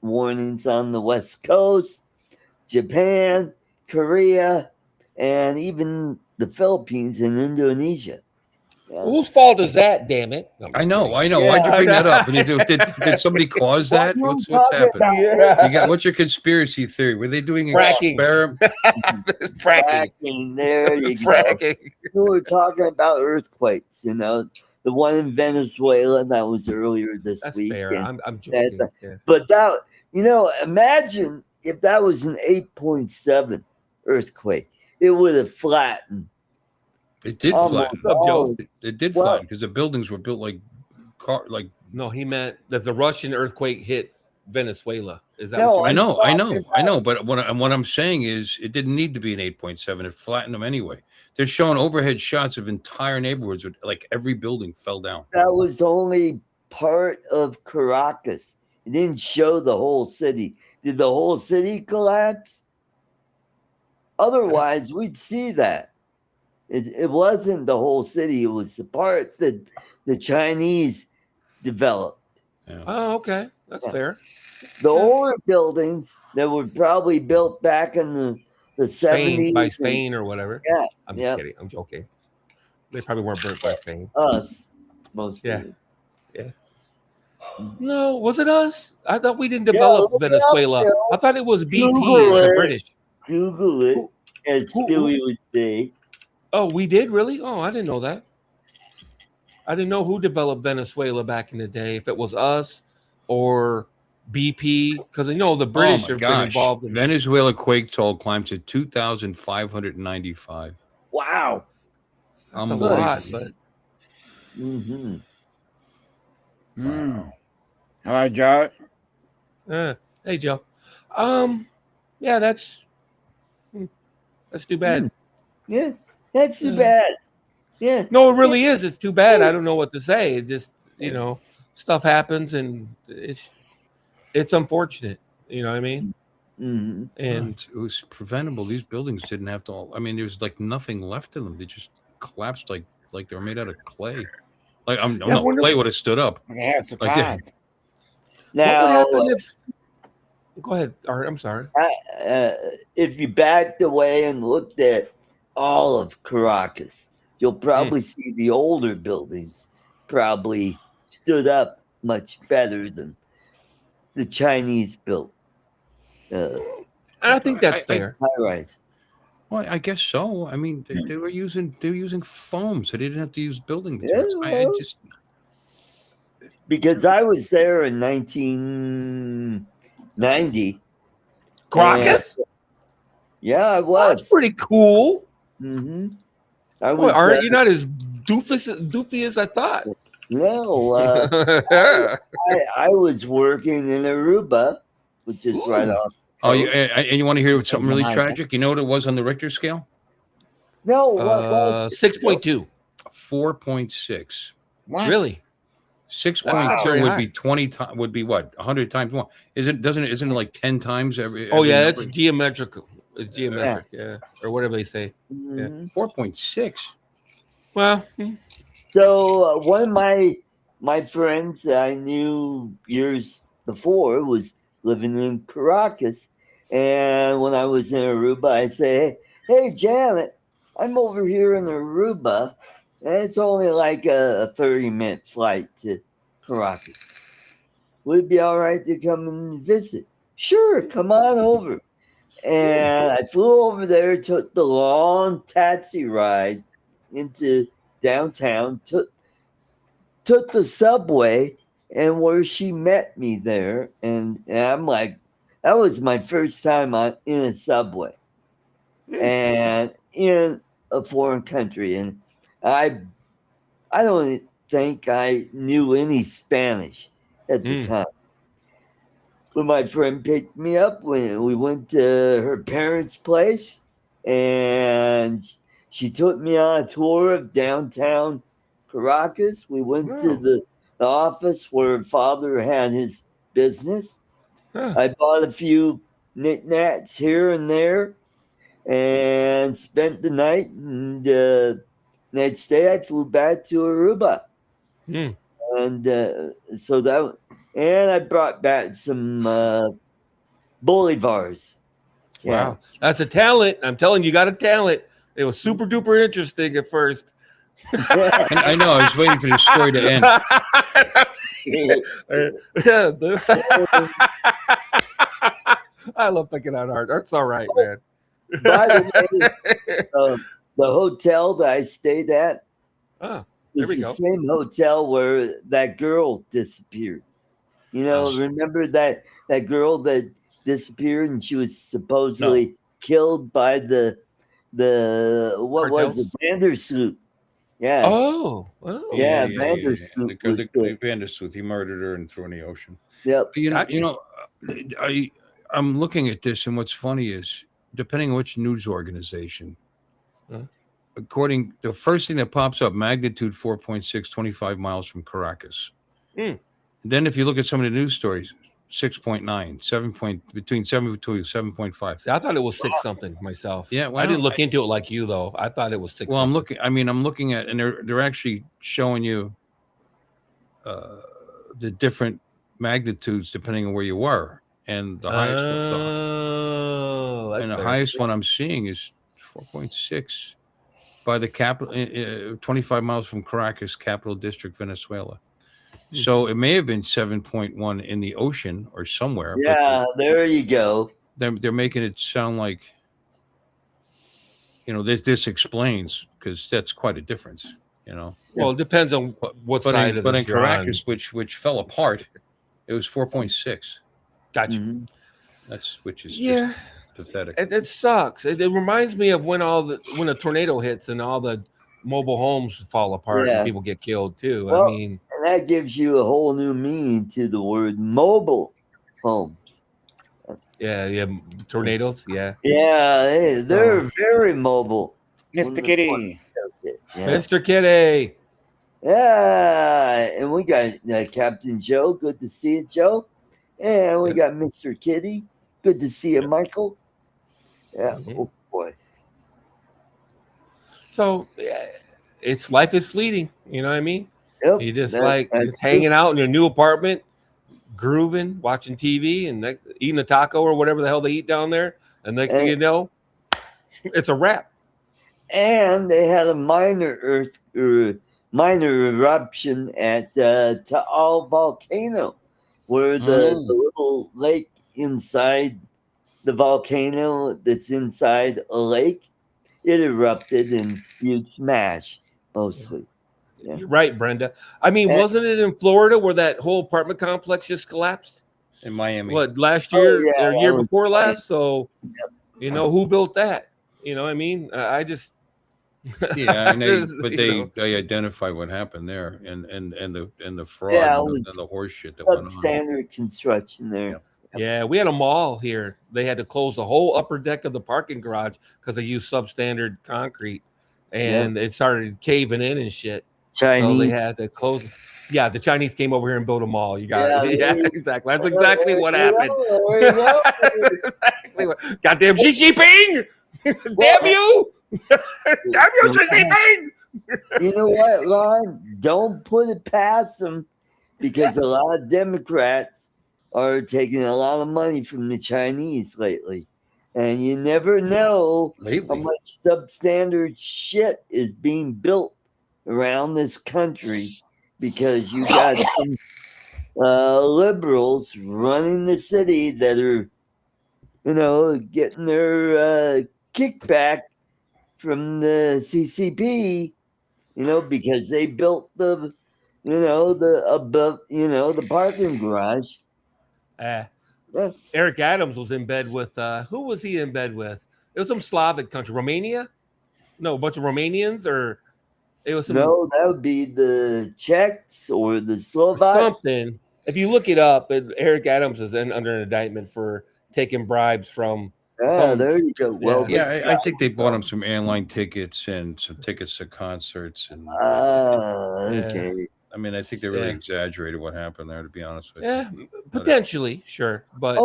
warnings on the West Coast, Japan, Korea, and even the Philippines and Indonesia. Yeah. Whose fault is that, damn it? No, I'm I know. kidding. Why'd you Yeah, bring that up? And did somebody cause that? What are you What's talking happened? about? What's your conspiracy theory? Were they doing Fracking. experiment? Fracking. Fracking, there you go. Fracking. We were talking about earthquakes, the one in Venezuela that was earlier this That's week. fair. and- I'm joking. that's Yeah. But that, imagine if that was an 8.7 earthquake, it would have flattened. It did Almost flatten. all. It did Well- flatten because the buildings were built like No, he meant that the Russian earthquake hit Venezuela. Is that No, what I you know. talking I know. But what I'm saying is, it didn't need to be an 8.7. It flattened them anyway. They're showing overhead shots of entire neighborhoods with like every building fell down. That was only part of Caracas. It didn't show the whole city. Did the whole city collapse? Otherwise, we'd see that. It wasn't the whole city. It was the part that the Chinese developed. Yeah. Oh, okay. That's Yeah. fair. The older buildings that were probably built back in the 70s. By and Spain or whatever. Yeah, I'm yeah. kidding. I'm joking. They probably weren't burnt by Spain. Us, mostly. Yeah. No, was it us? I thought we didn't Yeah, develop look it up, Venezuela. Bill. I thought it was BP, Google the it. British. Google it, Who- as who- Stewie would say. Oh, we did really? Oh, I didn't know that. I didn't know who developed Venezuela back in the day. If it was us or BP, because the British Oh my have been gosh. involved in. Venezuela quake toll climbed to 2,595. Wow. That's a lot, but Mm-hmm. Hello, Joe. hey, Joe. Yeah, that's too bad. Yeah, that's too Yeah. bad. Yeah. No, it really is. It's too bad. I don't know what to say. It just, stuff happens, and it's unfortunate. You know what I mean? Mm-hmm. And It was preventable. These buildings didn't have to. There was like nothing left of them. They just collapsed like they were made out of clay. Like I wonder- clay would have stood up. The House of Like, Cards. what Now, would happen if? Go ahead, Art. I'm sorry. if you backed away and looked at all of Caracas, you'll probably see the older buildings probably stood up much better than the Chinese built And I think that's fair. high rises. Well, I guess so. They were using foam, so they didn't have to use building Yeah, materials. I well. just Because I was there in 1990. Caracas? Yeah, I That's was. pretty cool. Mm-hmm. I Boy, was. Art, you're not as doofy as I thought. No, I was working in Aruba, which is right off. oh, and you want to hear something really Nice. tragic? You know what it was on the Richter scale? No, what was it? 6.2. 4.6. What? Really? 6.2 very would high. be 20 times. Would be what? 100 times more. Isn't it like 10 times every? Oh every yeah, number? it's geometrical. It's geometric, yeah, or whatever they say. Mhm. 4.6. Well, So one of my friends that I knew years before was living in Caracas, and when I was in Aruba, I say, "Hey, Janet, I'm over here in Aruba, and it's only like a 30-minute flight to Caracas. Would it be all right to come and visit?" "Sure, come on over." And I flew over there, took the long taxi ride into downtown, took the subway, and where she met me there, and I'm like, that was my first time in a subway and in a foreign country, and I don't think I knew any Spanish at the time. When my friend picked me up, when we went to her parents' place, and she took me on a tour of downtown Caracas. We went to Wow. the office where her father had his business. Huh. I bought a few knickknacks here and there and spent the night. And next day, I flew back to Aruba. Hmm. And so that, and I brought back some bolivars. Yeah. Wow, that's a talent. I'm telling you, got a talent. It was super duper interesting at first. I know. I was waiting for the story to end. I love picking out art. Art's all right, man. By the way, the hotel that I stayed at Oh, was we the go. same hotel where that girl disappeared. You know, Oh. remember that girl that disappeared and she was supposedly killed by the what was it, Vandersloot? Yeah. Oh, Yeah, Vandersloot was the Vandersloot. He murdered her and threw her in the ocean. Yep. You Gotcha. know, I'm looking at this, and what's funny is, depending on which news organization, the first thing that pops up, magnitude 4.6, 25 miles from Caracas. Mm. Then if you look at some of the news stories, 6.9, between 7.5. See, I thought it was 6 something myself. Yeah, I didn't look into it like you though. I thought it was 6. Well, something. I'm looking at, and they're actually showing you the different magnitudes depending on where you were, and the highest one, that's fair. highest one I'm seeing is 4.6 by the capital, 25 miles from Caracas, capital district, Venezuela. So it may have been 7.1 in the ocean or somewhere. Yeah, there you go. They're making it sound like, this explains, because that's quite a difference. Well, it depends on what side of but this in you're on. Caracas, which fell apart, it was 4.6. Gotcha. Which is Yeah. just pathetic. It sucks. It reminds me of when a tornado hits and all the mobile homes fall apart Yeah. and people get killed too. Well, I mean, and that gives you a whole new meaning to the word mobile home. yeah, tornadoes, yeah. Yeah, they're very mobile. Mr. Kitty. Yeah. Mr. Kitty. Yeah, and we got Captain Joe. Good to see you, Joe. And we got Mr. Kitty. Good to see you, Michael. Yeah. Mhm. Oh boy. So it's life is fleeting. You know what I mean? Yep. You just that's just hanging out in your new apartment, grooving, watching TV, and eating a taco or whatever the hell they eat down there. And next thing you know, it's a wrap. And they had a minor eruption at Taal volcano, where the little lake inside the volcano that's inside a lake, it erupted and spewed smash mostly. Yeah. You're right, Brenda. I mean, wasn't it in Florida where that whole apartment complex just collapsed? In Miami. What, last year or that year was before Miami. last? So, who built that? You know what I mean? I just Yeah, they identify what happened there and the fraud and the horse shit that went on. Substandard construction there. Yeah, we had a mall here. They had to close the whole upper deck of the parking garage because they used substandard concrete, and it started caving in and shit. Chinese. So they had to close. Yeah, the Chinese came over here and built a mall. You got it. Yeah, exactly. That's exactly what happened. Exactly exactly what. Goddamn Xi Jinping! Damn you! Damn you, Xi Jinping! You know what, Lon? Don't put it past them because a lot of Democrats are taking a lot of money from the Chinese lately. And you never know how Lately, much substandard shit is being built around this country because you got some liberals running the city that are, getting their kickback from the CCP, because they built the parking garage. Yeah. Eric Adams was in bed with who was he in bed with? It was some Slavic country, Romania. No, a bunch of Romanians, or it was some No, that would be the Czechs or the Slovaks. something. If you look it up, Eric Adams is under an indictment for taking bribes from. There you go. Well, yeah, I think they bought him some airline tickets and some tickets to concerts. And okay. I mean, I think they really exaggerated what happened there, to be honest with Yeah, you. potentially, sure. But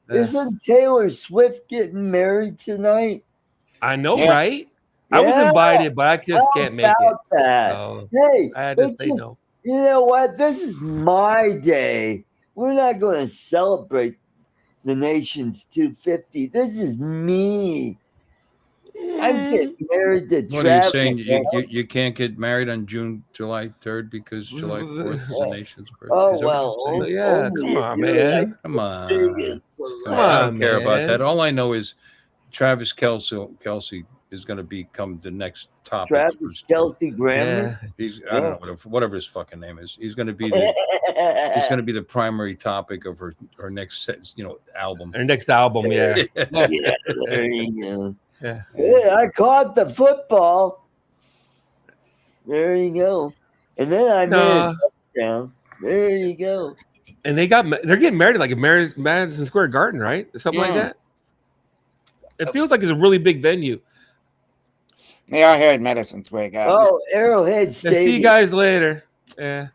isn't Taylor Swift getting married tonight? I know, right? I was invited, but I just can't make it. That? So Hey, I had to let's say just, no. you know what? This is my day. We're not going to celebrate the nation's 250. This is me. I'm getting married to What are you Travis. saying? You can't get married on July 3rd because July 4th is the nation's birthday? Oh, Is that what well. you're saying? Yeah, only come if on, you're man. like Come on. biggest Come celeb. I on, don't care about man. that. All I know is Travis Kelsey is going to become the next topic. Travis Kelsey Grammer. Yeah. He's I don't know whatever his fucking name is. He's going to be the primary topic of her next album. Our next album, yeah. Yeah, there you go. Yeah. Yeah, I caught the football. There you go. And then I made a touchdown. There you go. And they're getting married like at Madison Square Garden, right? Something like that. It feels like it's a really big venue. Yeah, I heard Madison Square Garden. Oh, Arrowhead Yeah, Stadium. see you guys later. Yeah.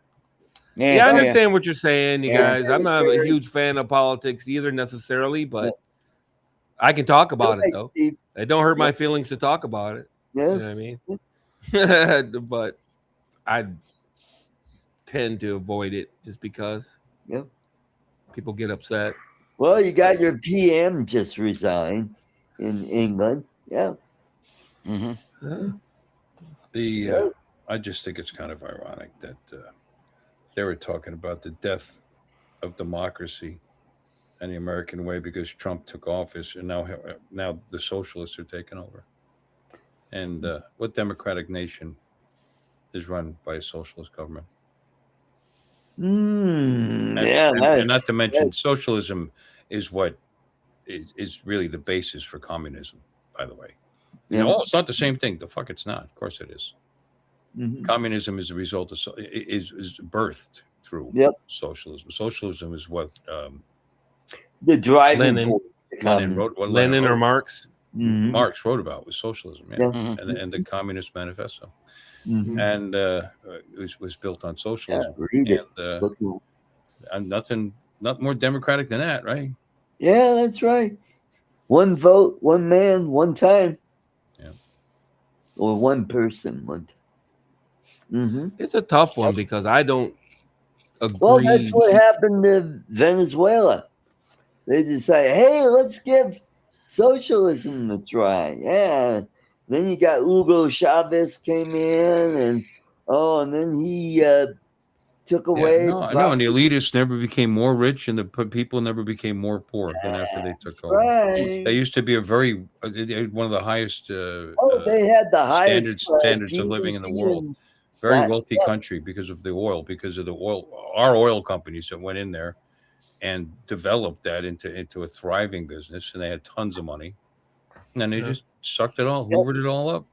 Yeah, I understand what you're saying, you guys. I'm not a huge fan of politics either necessarily, but I can talk about it though. Steve. It don't hurt my feelings to talk about it. Yeah. You know what I mean? But I tend to avoid it just because people get upset. Well, you got your PM just resigned in England. Yeah. Mm-hmm. I just think it's kind of ironic that they were talking about the death of democracy and the American way because Trump took office, and now the socialists are taking over. And what democratic nation is run by a socialist government? And not to mention, socialism is what is really the basis for communism, by the way. It's not the same thing. The fuck it's not. Of course it is. Mm-hmm. Communism is a result of is birthed through socialism. Socialism is what the driving Lenin. force. Lenin wrote. What Lenin wrote. or Marx? Mm-hmm. Marx wrote about was socialism, Mm-hmm. and the Communist Manifesto, Mm-hmm. and it was built on socialism. Read it. And not more democratic than that, right? Yeah, that's right. One vote, one man, one time. Yeah. Or one person, one time. Mm-hmm. It's a tough one because I don't agree. Well, that's what happened to Venezuela. They decided, hey, let's give socialism a try. Yeah. Then you got Hugo Chavez came in, and then he took away. No, and the elitists never became more rich, and the people never became more poor than after they took over. Right. They used to be one of the highest. They had the highest standards of living in the world. Very wealthy country because of the oil. Our oil companies that went in there and developed that into a thriving business, and they had tons of money. And then they just sucked it all, hoovered it all up,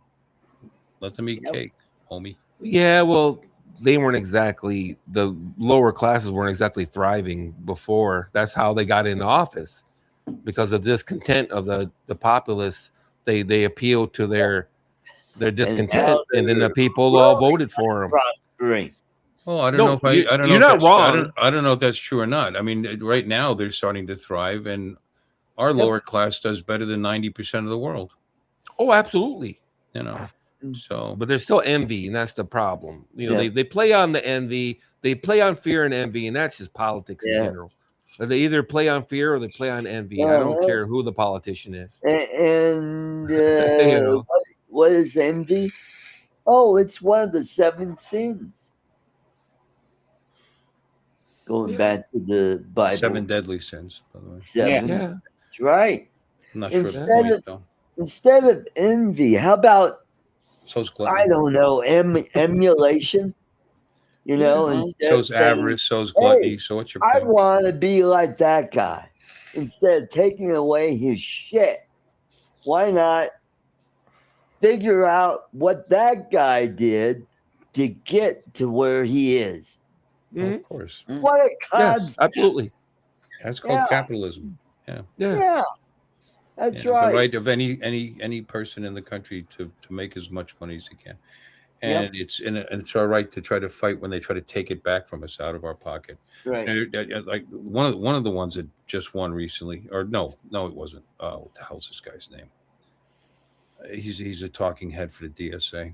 let them eat cake, homie. Yeah, well, they weren't exactly, the lower classes weren't exactly thriving before. That's how they got into office, because of discontent of the populace. They appealed to their discontent, and then the people all voted for them. Prospering. Well, I don't know if I don't know. You're not wrong. I don't know if that's true or not. I mean, right now they're starting to thrive, and our lower class does better than 90% of the world. Oh, absolutely. You know, so But there's still envy, and that's the problem. You know, Yeah. they play on the envy, they play on fear and envy, and that's just politics in Yeah. general. They either play on fear or they play on envy. I don't care who the politician is. And You know. what is envy? Oh, it's one of the 7 sins. Going Yeah. back to the Bible. 7 deadly sins, by the way. 7. Yeah. That's right. I'm not sure of the Instead point, of- though. Instead of envy, how about, So's I gluttony. don't know, emulation? You know, Mhm. instead So's of saying, avarice, so's gluttony. So what's your I point? want to be like that guy. Instead of taking away his shit, why not figure out what that guy did to get to where he is? Mhm. Of course. What a Yes, concept. absolutely. That's called Yeah. capitalism. Yeah. Yeah, that's Yeah, right. the right of any person in the country to make as much money as he can, and it's our right to try to fight when they try to take it back from us out of our pocket. Right. Like one of the ones that just won recently, or no, it wasn't. What the hell's this guy's name? He's a talking head for the DSA.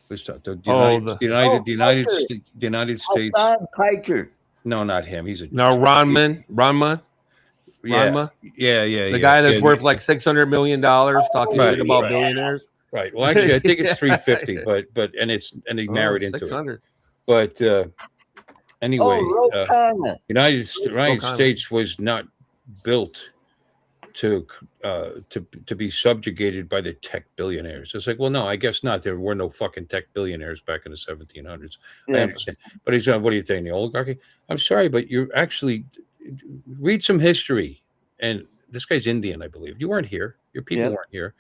The United States. Hassan Piker. No, not him. He's a Now Ronman, yeah, the guy that's worth like $600 million, talking Right, shit about right. billionaires. right. Well, actually, I think it's 350, but he married into it. 600. But anyway, Oh, Rotana. United O'Connor. States was not built to be subjugated by the tech billionaires. It's like, well, no, I guess not. There were no fucking tech billionaires back in the 1700s. I Yeah. understand. But he's what do you think? The oligarchy? I'm sorry, but you actually read some history. And this guy's Indian, I believe. You weren't here. Your people Yeah. weren't here.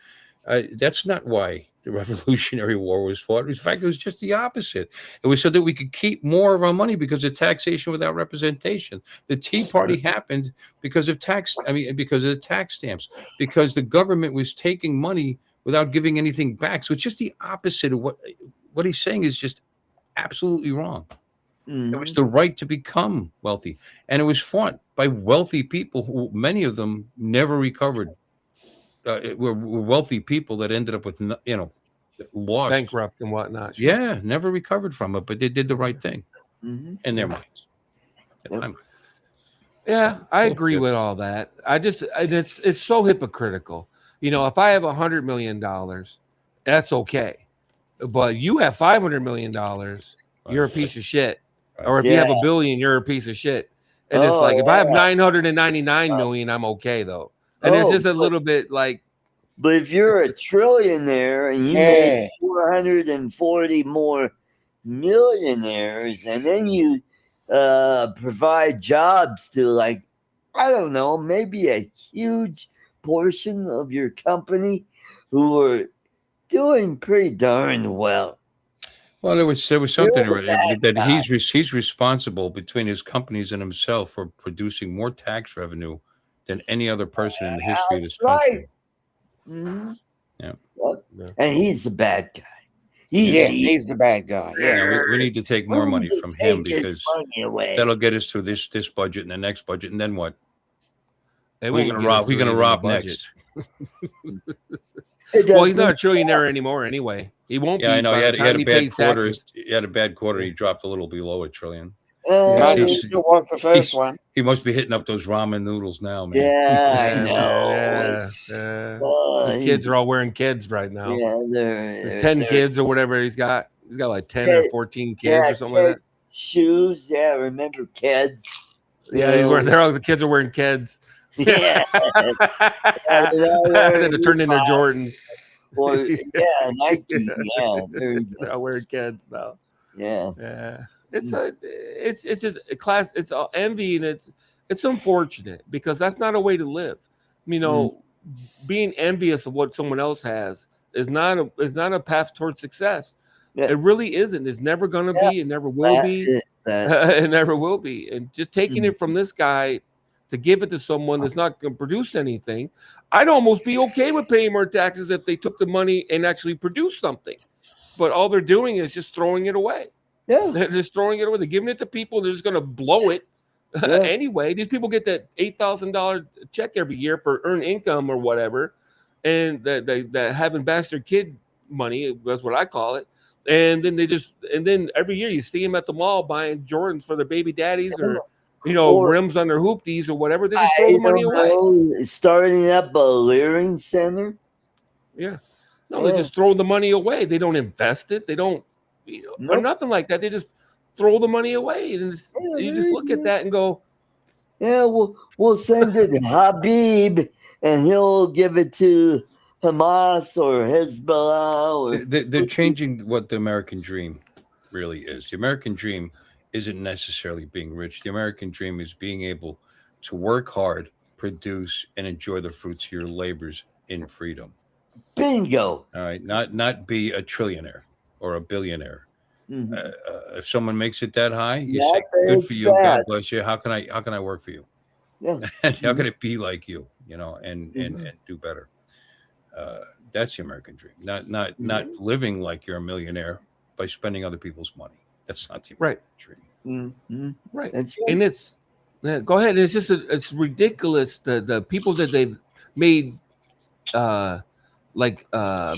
That's not why the Revolutionary War was fought. In fact, it was just the opposite. It was so that we could keep more of our money because of taxation without representation. The Tea Party happened because of because of the tax stamps, because the government was taking money without giving anything back. So it's just the opposite of what he's saying is just absolutely wrong. It was the right to become wealthy, and it was fought by wealthy people who, many of them, never recovered. Were wealthy people that ended up with lost, Bankrupt and whatnot. yeah, never recovered from it, but they did the right thing in their minds. Yeah, I Well, agree good. with all that. It's so hypocritical. You know, if I have $100 million, that's okay. But you have $500 million, you're a piece of shit. Or if you have Yeah. $1 billion, you're a piece of shit. And it's Oh, like, if I have yeah. 999 million, I'm okay though. And it's Oh, just a but- little bit like, But if you're a trillionaire and you make 440 more millionaires, and then you provide jobs to, like, I don't know, maybe a huge portion of your company who are doing pretty darn well. Well, there was something You're the bad that he's responsible between his companies and himself for producing more tax revenue than any other person in the history of this That's right. country. Mhm. Yeah. Yep. Yeah. And he's the bad guy. He's the bad guy. Yeah. Yeah, we need to take more We money need to from him take his because money away. that'll get us through this budget and the next budget, and then what? they We're won't gonna get rob. us We're through gonna even rob the budget. next. It Well, he's not a doesn't- trillionaire anymore anyway. He won't Yeah, be. I know. by He the had time a he bad pays quarter. taxes. He had a bad quarter. He dropped a little below $1 trillion. But he He's- still was the first one. He must be hitting up those ramen noodles now, man. Yeah, I Yeah, know. yeah. Oh, His he's- kids are all wearing kids right now. Yeah, There's 10 kids or whatever he's got. He's got like 10 or Ted- 14 kids or something like that. Shoes. Yeah, remember kids? Yeah, he's wearing. The kids are wearing kids. Yeah. And then they turned into Jordans. Or Nike. Yeah, very good. They're all wearing kids now. Yeah. Yeah, it's just a class. It's all envy, and it's unfortunate because that's not a way to live. You know, being envious of what someone else has is not a path towards success. Yeah. It really isn't. It's never gonna be. It never will be. It never will be. And just taking it from this guy to give it to someone that's not going to produce anything, I'd almost be okay with paying more taxes if they took the money and actually produced something. But all they're doing is just throwing it away. Yeah. They're just throwing it away. They're giving it to people. They're just going to blow it Yeah. Anyway, these people get that $8,000 check every year for earned income or whatever, and that having bastard kid money, that's what I call it. And then every year you see them at the mall buying Jordans for their baby daddies, or Or- rims on their hoopties or whatever. They just throw I the money don't away. know, starting up a learning center. Yeah. No, they just throw the money away. They don't invest it. They don't, or Nope. nothing like that. They just throw the money away, and you just look at that and go, Yeah, we'll send it to Habib, and he'll give it to Hamas or Hezbollah. Or They're changing what the American dream really is. The American dream isn't necessarily being rich. The American dream is being able to work hard, produce, and enjoy the fruits of your labors in freedom. bingo. All right, not be a trillionaire or a billionaire. Mhm. If someone makes it that high, you Not say, that "Good it's for you, God bad. bless you." How can I work for you? Yeah. And how can it be like you? And do better. That's the American dream. Not living like you're a millionaire by spending other people's money. That's not the American dream. Mhm. right. That's right. And it's, go ahead. It's just, it's ridiculous. The people that they've made,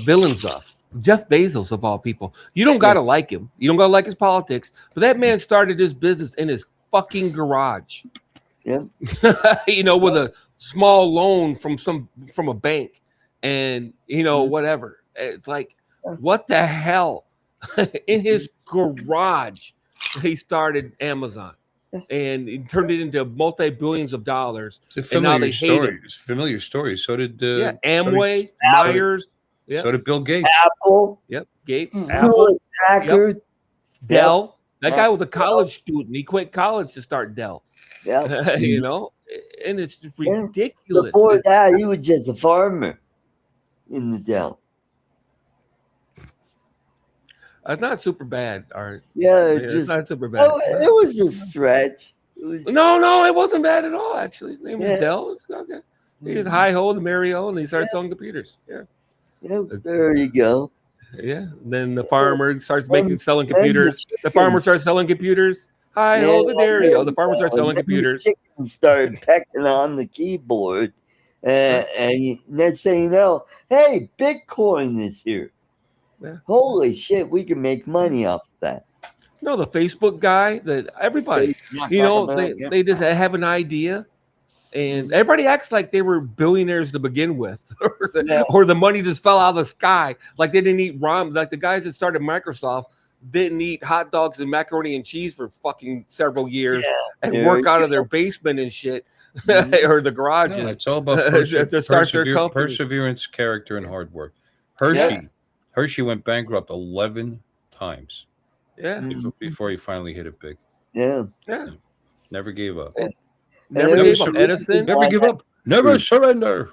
villains of. Jeff Bezos, of all people. You don't gotta like him. You don't gotta like his politics. But that man started his business in his fucking garage. Yeah. With a small loan from a bank, and whatever. It's like, what the hell? In his garage, he started Amazon, and he turned it into multi-billions of dollars. It's a And now they familiar hate story. him. It's a familiar story. So did Amway, Apple. Myers, So did Bill Gates. Apple, Gates, Mhm. Apple, Hewlett Packard. Dell. That Yep. guy was a college student. He quit college to start Dell. Yeah. And it's just Yeah. ridiculous. Before It's- that, he was just a farmer in the Dell. It's not super bad, Art. Yeah, It's just not super bad. it was a stretch. It was, No, it wasn't bad at all. Actually, his name was Yeah. Dell. It's okay. He was hi ho to Mario, and he started selling computers. Yeah. there you go. Yeah. Then the farmer starts Then- selling then the computers. The farmer chickens- starts selling computers. Hi ho to Dario. The farmer starts selling And then the computers. chickens started pecking on the keyboard, and next thing you know, hey, Bitcoin is here. Yeah. Holy shit, we can make money off that. The Facebook guy that everybody, they just have an idea, and everybody acts like they were billionaires to begin with, or the money just fell out of the sky. Like they didn't eat ramen. Like the guys that started Microsoft didn't eat hot dogs and macaroni and cheese for fucking several years and there work you out of go. their basement and shit, Mhm. or the garages. No, it's all about To start their company. perseverance, character, and hard work. Yeah. Hershey went bankrupt 11 times Yeah, before he finally hit it big. Yeah. Never gave up. never there gave was up. a Edison. Never give up. Never surrender.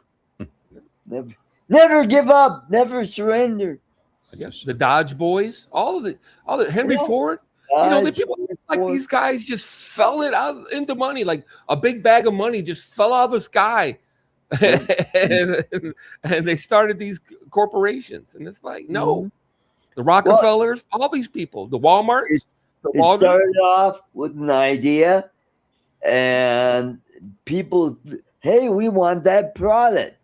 Never give up. Never surrender. I guess. The Dodge Boys, all the Henry Yeah. Ford. The people like these guys just fell it out into money, like a big bag of money just fell out of the sky, and they started these corporations. And it's like, no, the Rockefellers, all these people, the Walmarts, the It Walgreens. started off with an idea, and people, hey, we want that product.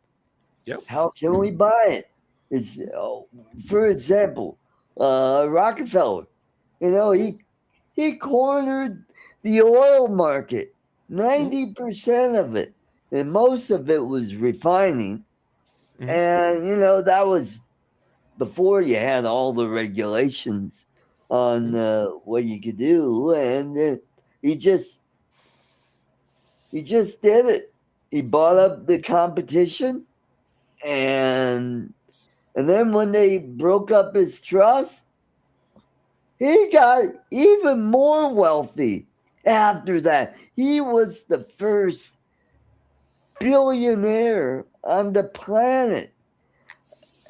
Yep. How can we buy it? It's, for example, Rockefeller. He cornered the oil market, 90% of it, and most of it was refining. Mhm. And that was before you had all the regulations on what you could do, and he just did it. He bought up the competition, and then when they broke up his trust, he got even more wealthy after that. He was the first billionaire on the planet.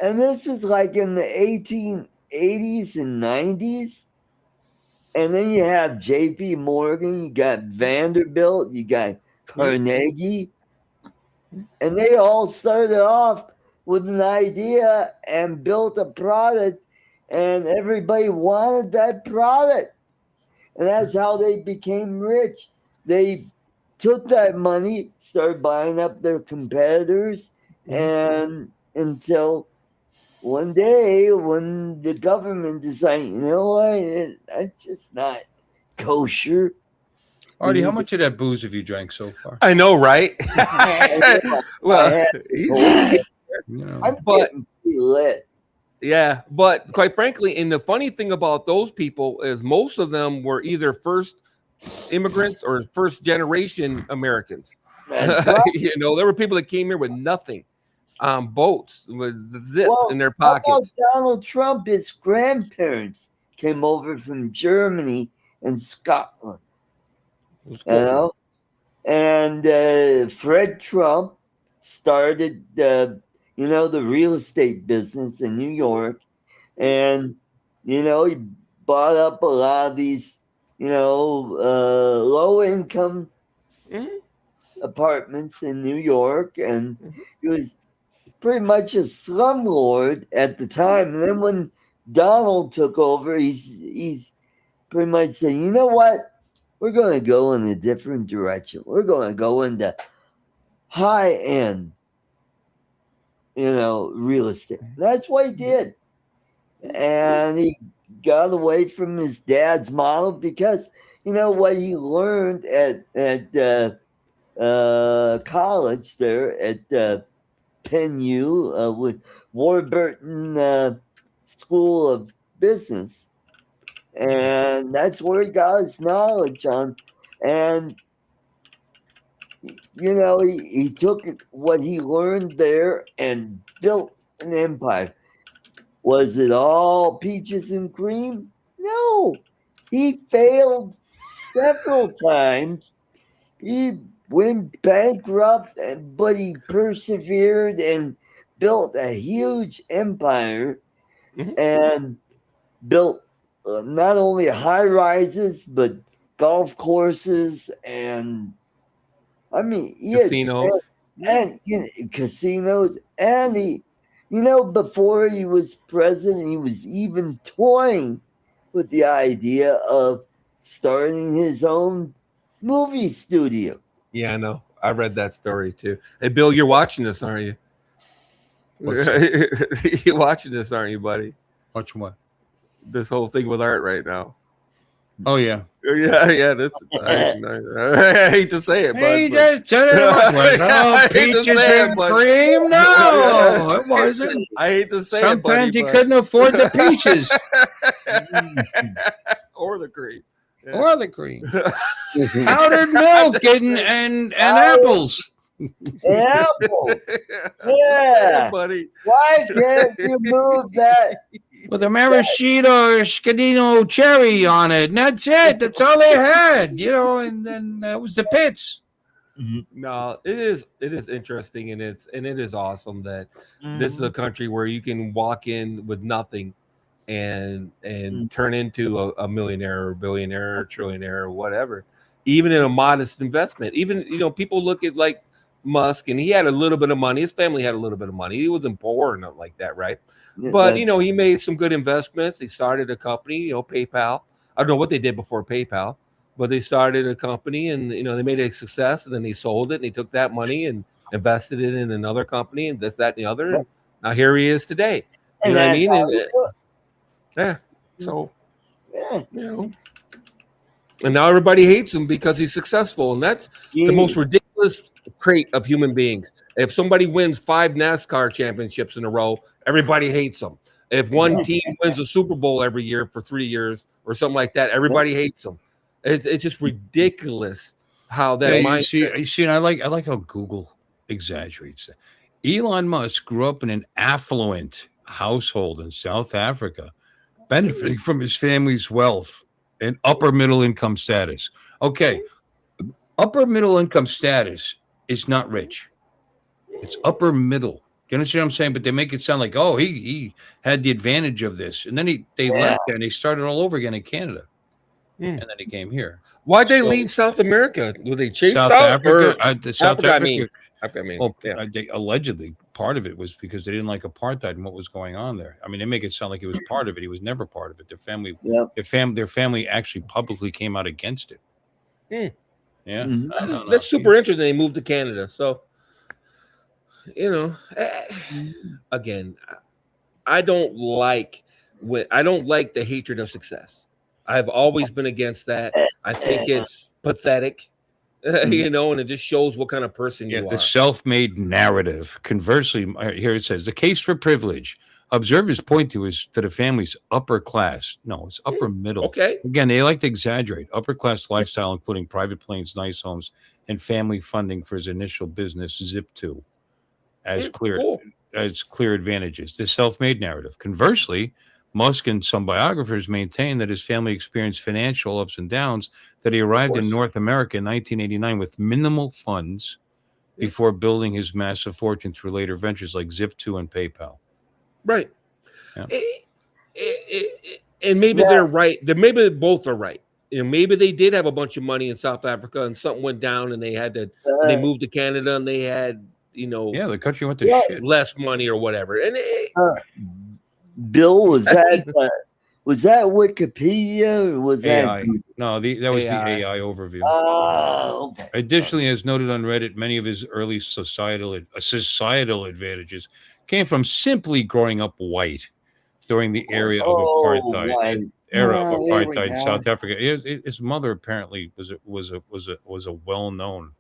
And this is like in the 1880s and 90s. And then you have J.P. Morgan, you got Vanderbilt, you got Carnegie. And they all started off with an idea and built a product, and everybody wanted that product. And that's how they became rich. They took that money, started buying up their competitors, and until one day when the government decided, you know what, that's just not kosher. Artie, how need to- much of that booze have you drank so far? I know, right? I Well, had this whole- You know, I'm But- getting pretty lit. yeah, but quite frankly, and the funny thing about those people is most of them were either first immigrants or first generation Americans. That's right. You know, there were people that came here with nothing on boats with the zip Well, in their how about pockets. Donald Trump? His grandparents came over from Germany and Scotland. It was You cool. know, and Fred Trump started the real estate business in New York, and he bought up a lot of these low income Mhm. apartments in New York, and Mhm. he was pretty much a slumlord at the time. And then when Donald took over, he's pretty much saying, you know what? We're going to go in a different direction. We're going to go into high end, real estate. That's what he did. And he got away from his dad's model because, what he learned at college there at Penn U with Warburton School of Business. And that's where he got his knowledge on. And, he took what he learned there and built an empire. Was it all peaches and cream? No. He failed several times. He went bankrupt, but he persevered and built a huge empire Mhm. and built not only high rises, but golf courses and he had Casinos. and casinos. And he, before he was president, he was even toying with the idea of starting his own movie studio. Yeah, I know. I read that story too. Hey, Bill, you're watching this, aren't you? What's You're watching this, aren't you, buddy? watch what? This whole thing with art right now. Oh yeah. Yeah. That's I hate to say it, Hey, but that was I all hate to peaches say it, and but- cream. No, it wasn't. I hate to say Sometimes it, you buddy, couldn't afford the peaches or the cream. or the cream. Powdered milk and apples. Apple. Yeah, Yeah. buddy. Why can't you move that? With a maraschino or scadino cherry on it. And that's it. That's all they had, and then that was the pits. No, it is interesting, and it is awesome that this is a country where you can walk in with nothing and turn into a millionaire or billionaire or trillionaire or whatever, even in a modest investment. Even people look at like Musk, and he had a little bit of money. His family had a little bit of money. He wasn't poor or nothing like that, right? But That's- he made some good investments. He started a company, PayPal. I don't know what they did before PayPal, but they started a company, and they made it a success, and then he sold it, and he took that money and invested it in another company, and this, that, and the other. And now here he is today. You and know what I that's mean? how And, we do it. yeah. So Yeah. and now everybody hates him because he's successful, and that's the most ridiculous trait of human beings. If somebody wins 5 NASCAR championships in a row, everybody hates them. If one team wins a Super Bowl every year for 3 years or something like that, everybody hates them. It's just ridiculous how that Yeah, mindset. you see, and I like how Google exaggerates that. Elon Musk grew up in an affluent household in South Africa, benefiting from his family's wealth and upper middle income status. Okay, upper middle income status is not rich; it's upper middle. Do you understand what I'm saying? But they make it sound like, oh, he had the advantage of this, and then they left and they started all over again in Canada, and then he came here. Why'd they So- leave South America? Were they chased South out? Africa, Or South Africa, I Africa. mean. Africa, I mean, Well, yeah. they, allegedly, part of it was because they didn't like apartheid and what was going on there. I mean, they make it sound like it was part of it. He was never part of it. Their family, Yep. their family actually publicly came out against it. Yeah. Mhm. I don't know. That's super interesting. They moved to Canada. So, again, I don't like the hatred of success. I've always been against that. I think it's pathetic, and it just shows what kind of person Yeah, you the are. self-made narrative. Conversely, here it says the case for privilege. Observers point to the family's upper class. No, it's upper middle. Okay. Again, they like to exaggerate. Upper class lifestyle, including private planes, nice homes, and family funding for his initial business, Zip2, as Cool. clear advantages. The self-made narrative. Conversely, Musk and some biographers maintain that his family experienced financial ups and downs, that he arrived in course. North America in 1989 with minimal funds before building his massive fortune through later ventures like Zip2 and PayPal. Right. Yeah. And maybe Yeah. they're right. Maybe both are right. Maybe they did have a bunch of money in South Africa and something went down and they had to. They moved to Canada and they had Yeah, the country went to Yeah. shit. less money or whatever. And Bill, was that Wikipedia or was AI. that? No, that was AI. the AI overview. Oh, okay. Additionally, as noted on Reddit, many of his early societal advantages came from simply growing up white during the era of apartheid. Right. Era of Oh, here we apartheid in go. South Africa. His mother apparently was a well-known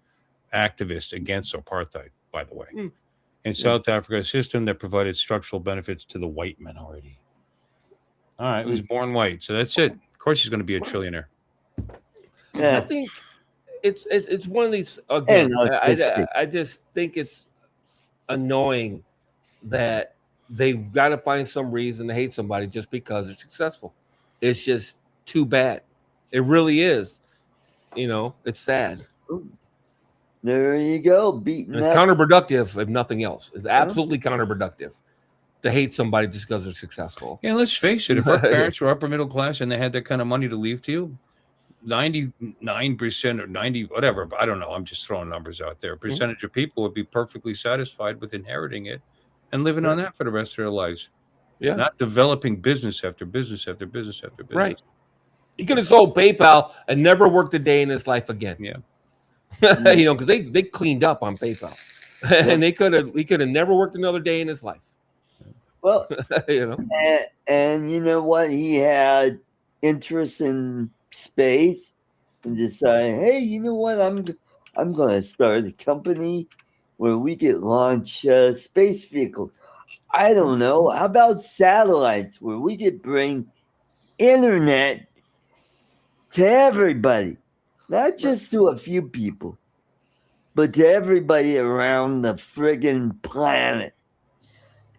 activist against apartheid. By the way, in South Africa, a system that provided structural benefits to the white minority. All right, he was born white, so that's it. Of course, he's going to be a trillionaire. I Yeah. think it's one of these again. And autistic. I just think it's annoying that they've got to find some reason to hate somebody just because they're successful. It's just too bad. It really is. It's sad. There you go. Beating And it's up. counterproductive, if nothing else. It's absolutely counterproductive to hate somebody just because they're successful. Yeah, let's face it. If our parents were upper middle class and they had that kind of money to leave to you, 99% or 90, whatever, I don't know. I'm just throwing numbers out there. A percentage of people would be perfectly satisfied with inheriting it and living on that for the rest of their lives. Yeah. Not developing business after business after business after business. Right. He could have sold PayPal and never worked a day in his life again. Yeah. Because they cleaned up on PayPal. And he could have never worked another day in his life. Well, you know. and you know what? He had interest in space and decided, hey, you know what? I'm going to start a company where we could launch space vehicles. I don't know. How about satellites where we could bring internet to everybody, not just to a few people, but to everybody around the friggin' planet.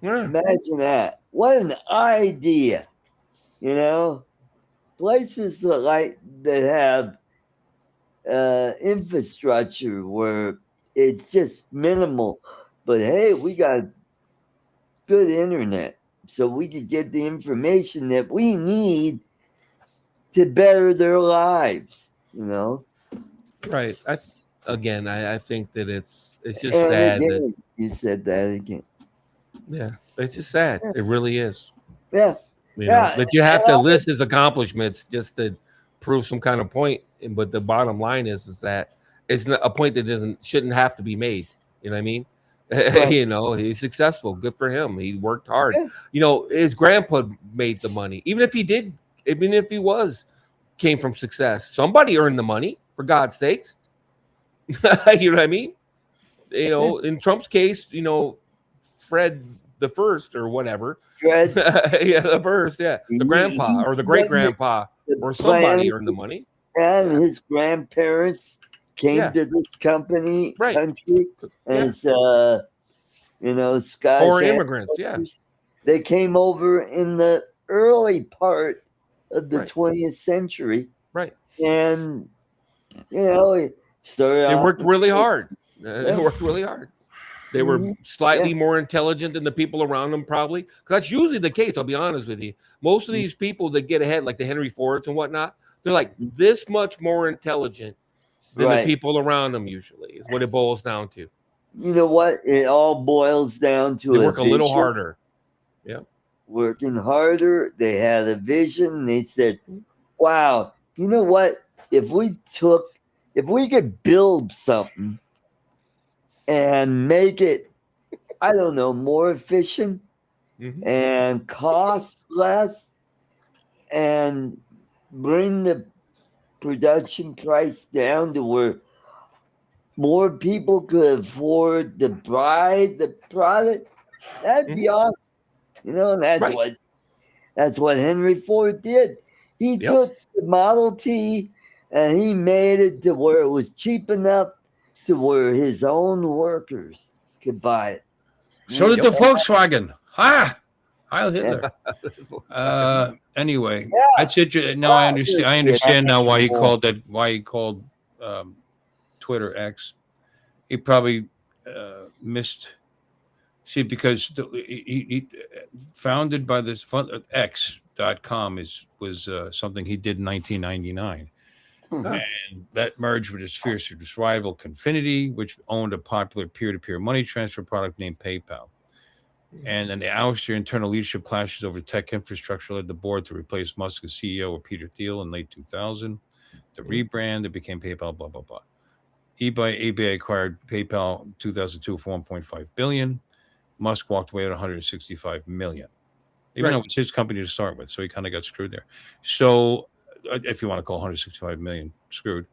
Yeah. Imagine that. What an idea. Places that have infrastructure where it's just minimal, but hey, we got good internet, so we could get the information that we need to better their lives. Right. I think that it's just And sad again, that you said that again. it's just sad. It really is. Yeah. That you have to list his accomplishments just to prove some kind of point. But the bottom line is that it's not a point that shouldn't have to be made. You know what I mean? Right. He's successful. Good for him. He worked hard. Yeah. His grandpa made the money. Even if he came from success, somebody earned the money, for God's sakes. You know what I mean? In Trump's case, Fred the first or whatever. Fred. The first, the grandpa or the great grandpa or somebody earned the money. And his grandparents came to this country as Scottish or immigrants. ancestors. They came over in the early part of the 20th century. Right. And started They off worked with really this- hard. They worked really hard. They were slightly more intelligent than the people around them, probably. Because that's usually the case, I'll be honest with you. Most of these people that get ahead, like the Henry Fords and whatnot, they're like this much more intelligent than the people around them usually, is what it boils down to. You know what? It all boils down to They work a little vision. harder. Yeah. Working harder. They had a vision. They said, wow, you know what? If if we could build something and make it, I don't know, more efficient and cost less and bring the production price down to where more people could afford to buy the product, that'd be awesome. You know, and that's what Henry Ford did. He took the Model T and he made it to where it was cheap enough to where his own workers could buy it. So did the Volkswagen. Heil Hitler. Anyway, that's it. Now I understand. I understand now why he called that. Why he called Twitter X. He probably missed. See, because he founded by this X.com was something he did in 1999. And that merged with his fiercest rival Confinity, which owned a popular peer-to-peer money transfer product named PayPal. And then the ouster internal leadership clashes over tech infrastructure led the board to replace Musk as CEO with Peter Thiel in late 2000. The rebrand, it became PayPal, blah, blah, blah. eBay acquired PayPal in 2002 for $1.5 billion. Musk walked away at $165 million. Even though it was his company to start with, so he kind of got screwed there. So if you want to call 165 million screwed.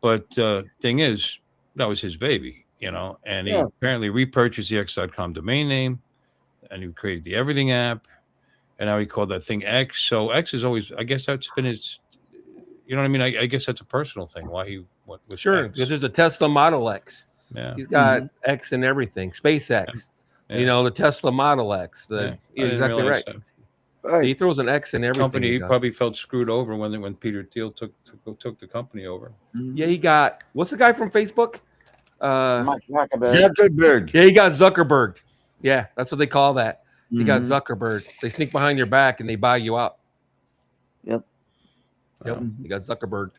But thing is, that was his baby, you know, and he apparently repurchased the X.com domain name, and he created the Everything app, and now he called that thing X. So X is always, I guess that's been his, you know what I mean? I guess that's a personal thing. Why he went with X. Because there's a Tesla Model X. Yeah. He's got X and everything. SpaceX. Yeah. You know, the Tesla Model X. You're exactly right. He throws an X in everything. Company, he probably felt screwed over when Peter Thiel took the company over. Yeah, he got, what's the guy from Facebook? Zuckerberg. Yeah, he got Zuckerberg. Yeah, that's what they call that. He got Zuckerberg. They sneak behind your back and they buy you out. Yep. He got Zuckerberg.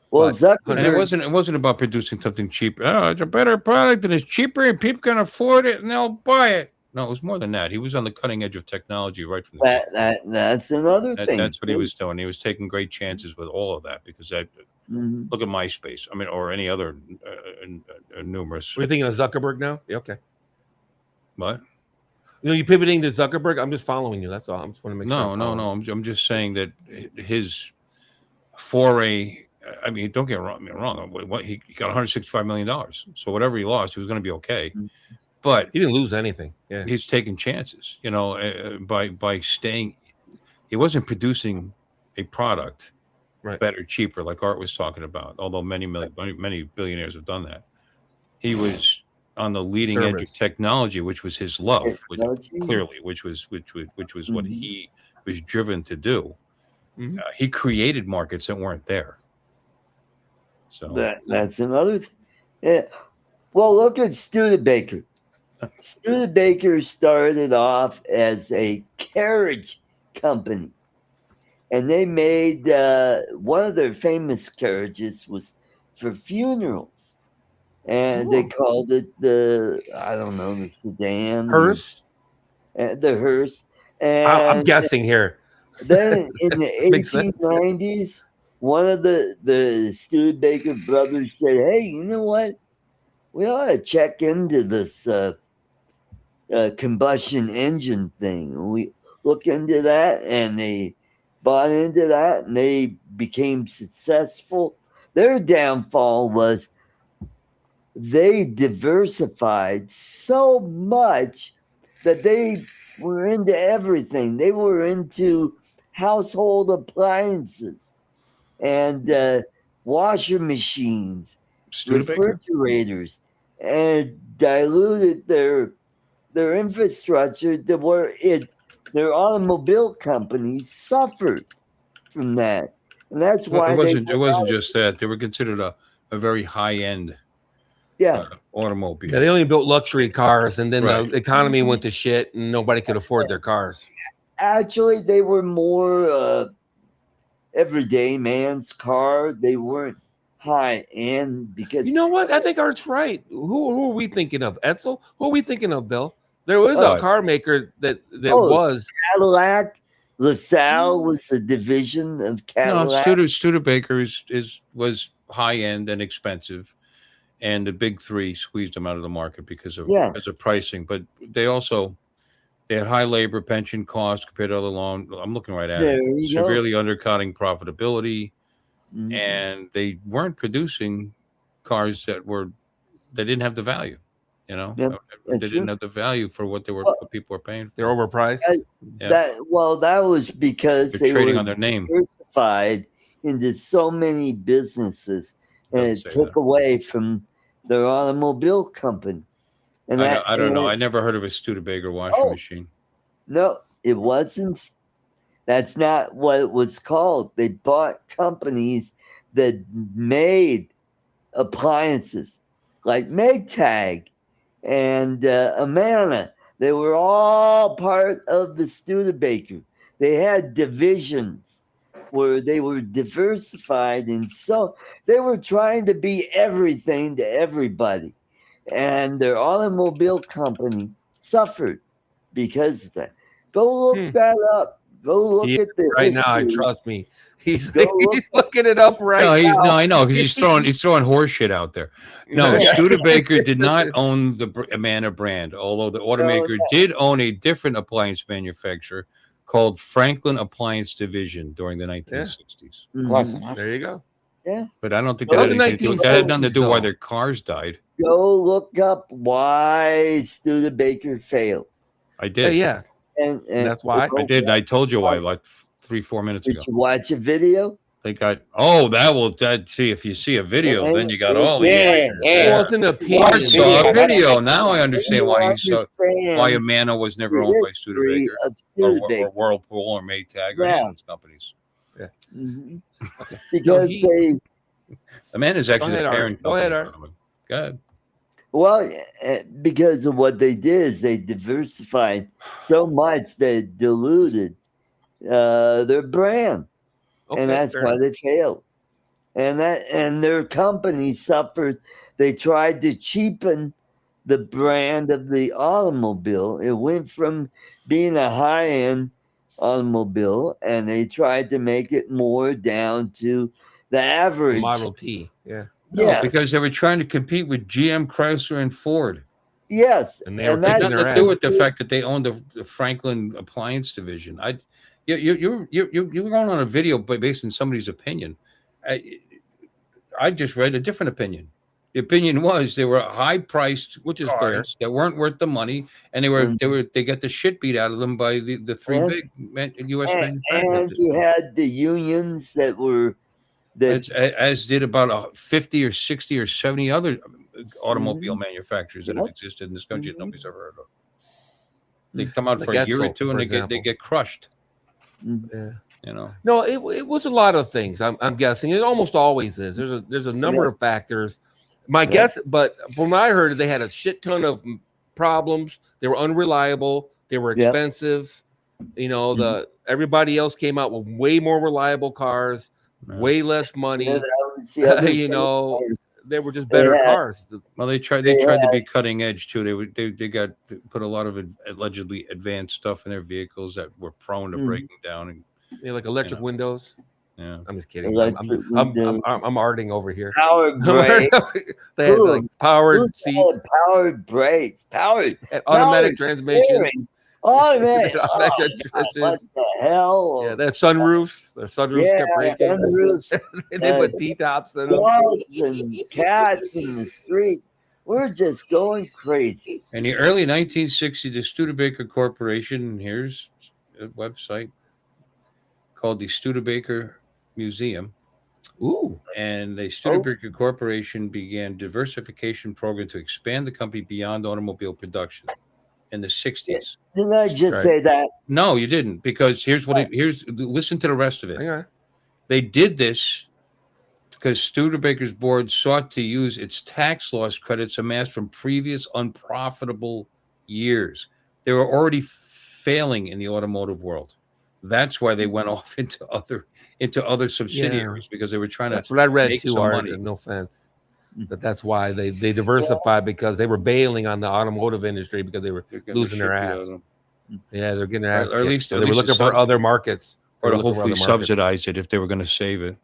Well, Zuckerberg. And it wasn't about producing something cheap. Oh, it's a better product and it's cheaper and people can afford it and they'll buy it. No, it was more than that. He was on the cutting edge of technology right from the that's another thing. That's what he was doing. He was taking great chances with all of that because that. Look at MySpace. I mean, or any other numerous. We're thinking of Zuckerberg now. Yeah, okay. What? You know, you pivoting to Zuckerberg. I'm just following you. That's all. I just want to make sure. No. I'm just saying that his foray. I mean, don't get me wrong. What he got $165 million. So whatever he lost, he was going to be okay. But he didn't lose anything. Yeah, he's taking chances. You know, by staying. He wasn't producing a product better, cheaper, like Art was talking about. Although many billionaires have done that. He was on the leading edge of technology, which was his love, which was what he was driven to do. He created markets that weren't there. So that's another thing. Yeah. Well, look at Studebaker. Studebaker started off as a carriage company, and they made one of their famous carriages was for funerals, and they called it the sedan hearse. The hearse. And I'm guessing here. Then in the 1890s, one of the Studebaker brothers said, "Hey, you know what? We ought to check into this combustion engine thing." We look into that, and they bought into that, and they became successful. Their downfall was they diversified so much that they were into everything. They were into household appliances and washer machines, refrigerators, and diluted their infrastructure to where their automobile companies suffered from that, and that's why it wasn't just that. They were considered a very high end automobile. Yeah, they only built luxury cars, and then the economy went to shit, and nobody could afford their cars. Actually, they were more everyday man's car. They weren't high end because you know what? I think Art's right. Who are we thinking of? Edsel? Who are we thinking of, Bill? There was a car maker that was Cadillac. LaSalle was a division of Cadillac. No, Studebaker was high end and expensive, and the big three squeezed them out of the market because of pricing. But they had high labor pension costs compared to other long. I'm looking right at There it. you go. Severely undercutting profitability, Mhm. and they weren't producing cars that didn't have the value. You know, Yep, they that's didn't true. have the value for what Well, what people were paying They're for. overpriced. Yeah. That was because They're they trading were on their name. diversified into so many businesses, and Don't it say took that. away from their automobile company. And I don't know. and I never heard of a Studebaker washing Oh. machine. no, it wasn't. That's not what it was called. They bought companies that made appliances like Maytag and Amana. They were all part of the Studebaker. They had divisions where they were diversified, and so they were trying to be everything to everybody. And their automobile company suffered because of that. Go look that up. Go look He at the right now, history. trust me. He's Go look he's looking it up right now. I know because he's throwing horse shit out there. No, Yeah. Studebaker did not own the Amana brand, although the automaker did own a different appliance manufacturer called Franklin Appliance Division during the 1960s. Close Mhm. enough. There you go. Yeah. But I don't think Well, that had the anything to do. That had nothing to do why 1960s their cars died. Go look up why Studebaker failed. I Yeah, did. yeah. And That's why? I did. And I told you why like 3-4 minutes Did ago. you watch a video? They got see if you see a video, And then you got all the Yeah, answers yeah. there. Well, it's an Art opinion. saw a Yeah. video. Now I understand why he saw understand why Amana was never the owned by history Studebaker of or Studebaker. Whirlpool or Maytag or any Yeah. of those companies. Mhm. Okay. Because he- they, Amana is actually ahead, the Art. parent Go company. ahead, Art. of them. Go ahead. well, because of what they did is they diversified so much that it diluted their brand, Okay, and that's fair why enough. they failed. And their company suffered. They tried to cheapen the brand of the automobile. It went from being a high-end automobile, and they tried to make it more down to the average. Model T. Yeah. No, Yes, because they were trying to compete with GM, Chrysler, and Ford. yes, And they were and kicking that's Nothing their to do ass. with the fact that they owned the Franklin Appliance Division. You're going on a video based on somebody's opinion. I just read a different opinion. The opinion was they were high-priced Which is cars that weren't worth the money, and they got the shit beat out of them by the three Yeah. big U.S. manufacturers. and you had the unions that were As did about 50 or 60 or 70 other automobile Mm-hmm. manufacturers that have existed in this country that Mhm. nobody's ever heard of. They come out Like for a year or Edsel, two and for they example. get crushed. Yeah. You know, No, it was a lot of things. I'm guessing it almost always is. There's a number of factors. My guess, but from what I heard, they had a shit ton of problems. They were unreliable. They were Yep. expensive. You know, everybody else came out with way more reliable cars, Yeah. way less money. that was the other You thing. know, they were just better had- cars. well they tried to be cutting edge too. They got put a lot of allegedly advanced stuff in their vehicles that were prone to Mhm. breaking down. And Like electric windows. yeah, I'm just kidding. Electric I'm windows. arting over here. Powered brake, They had like powered Who seats, said powered brakes, powered and automatic powered transmissions. steering, automatic. Automatic Oh, God, what transmissions. the hell? Yeah, they had sunroofs. The sunroofs Yeah, kept breaking. sunroofs, They put T-tops in them. dogs and cats in the street. We're just going crazy. in the early 1960s, the Studebaker Corporation, here's a website called the Studebaker Museum. Ooh. And the Studebaker Corporation began diversification program to expand the company beyond automobile production in the 60s. Didn't I just Right. say that? No, you didn't, because listen to the rest of it. Hang on. They did this because Studebaker's board sought to use its tax loss credits amassed from previous unprofitable years. They were already failing in the automotive world. That's why they went off into other subsidiaries because they were trying That's to what I read make too, some Art. money. No offense. That's why they diversified, because they were bailing on the automotive industry because they were They're getting losing the their shit beat out ass. of them. Yeah, they're getting their ass Or at kicked. least- So at they were least looking the for other markets. They Or were to looking for hopefully other markets. subsidize it if they were going to save it.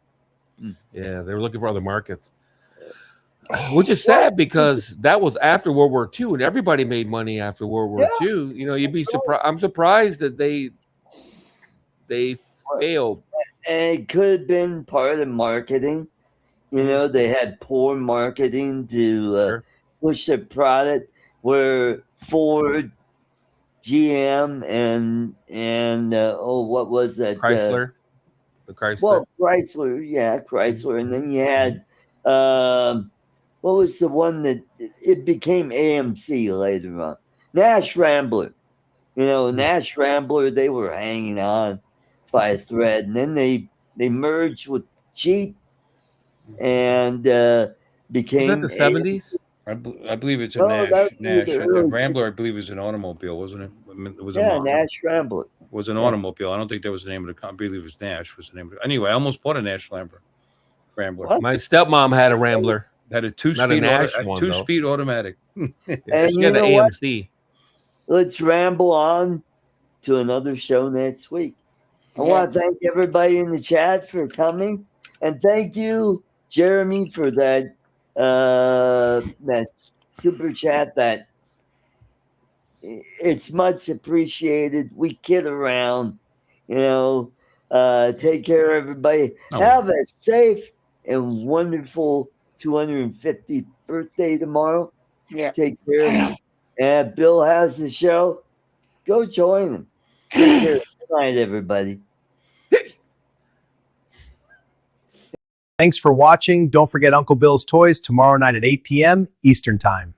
Yeah, they were looking for other markets. Which is sad because that was after World War II, and everybody made money after World War II. You know, you'd be surprised. I'm surprised that they failed. And it could have been part of marketing. You know, they had poor marketing to Sure. push their product. Where Ford, GM, and what was that? Chrysler, the Chrysler. Well, Chrysler, yeah, Chrysler, and then you had what was the one that it became AMC later on? Nash Rambler. You know, Nash Rambler, they were hanging on by a thread, and then they merged with Jeep and became Was that the 70s? I believe it's a No, that was Nash. the The early Rambler, I believe, is an automobile, wasn't it? I mean, it was a yeah, model. Nash Rambler. It was an automobile. I don't think that was the name of the company. I believe it was Nash was the name of it. Anyway, I almost bought a Nash Rambler. What? My stepmom had a Rambler. Had a Not a two-speed Nash one, though. two-speed automatic. And She you had the know what? AMC. Let's ramble on to another show next week. I want to thank everybody in the chat for coming, and thank you, Jeremy, for that super chat. That it's much appreciated. We kid around, you know. Take care, everybody. Oh. Have a safe and wonderful 250th birthday tomorrow. Yeah. Take care. And Bill has the show. Go join him. Take care. Good night, everybody. Thanks for watching. Don't forget Uncle Bill's Toys tomorrow night at 8 p.m. Eastern Time.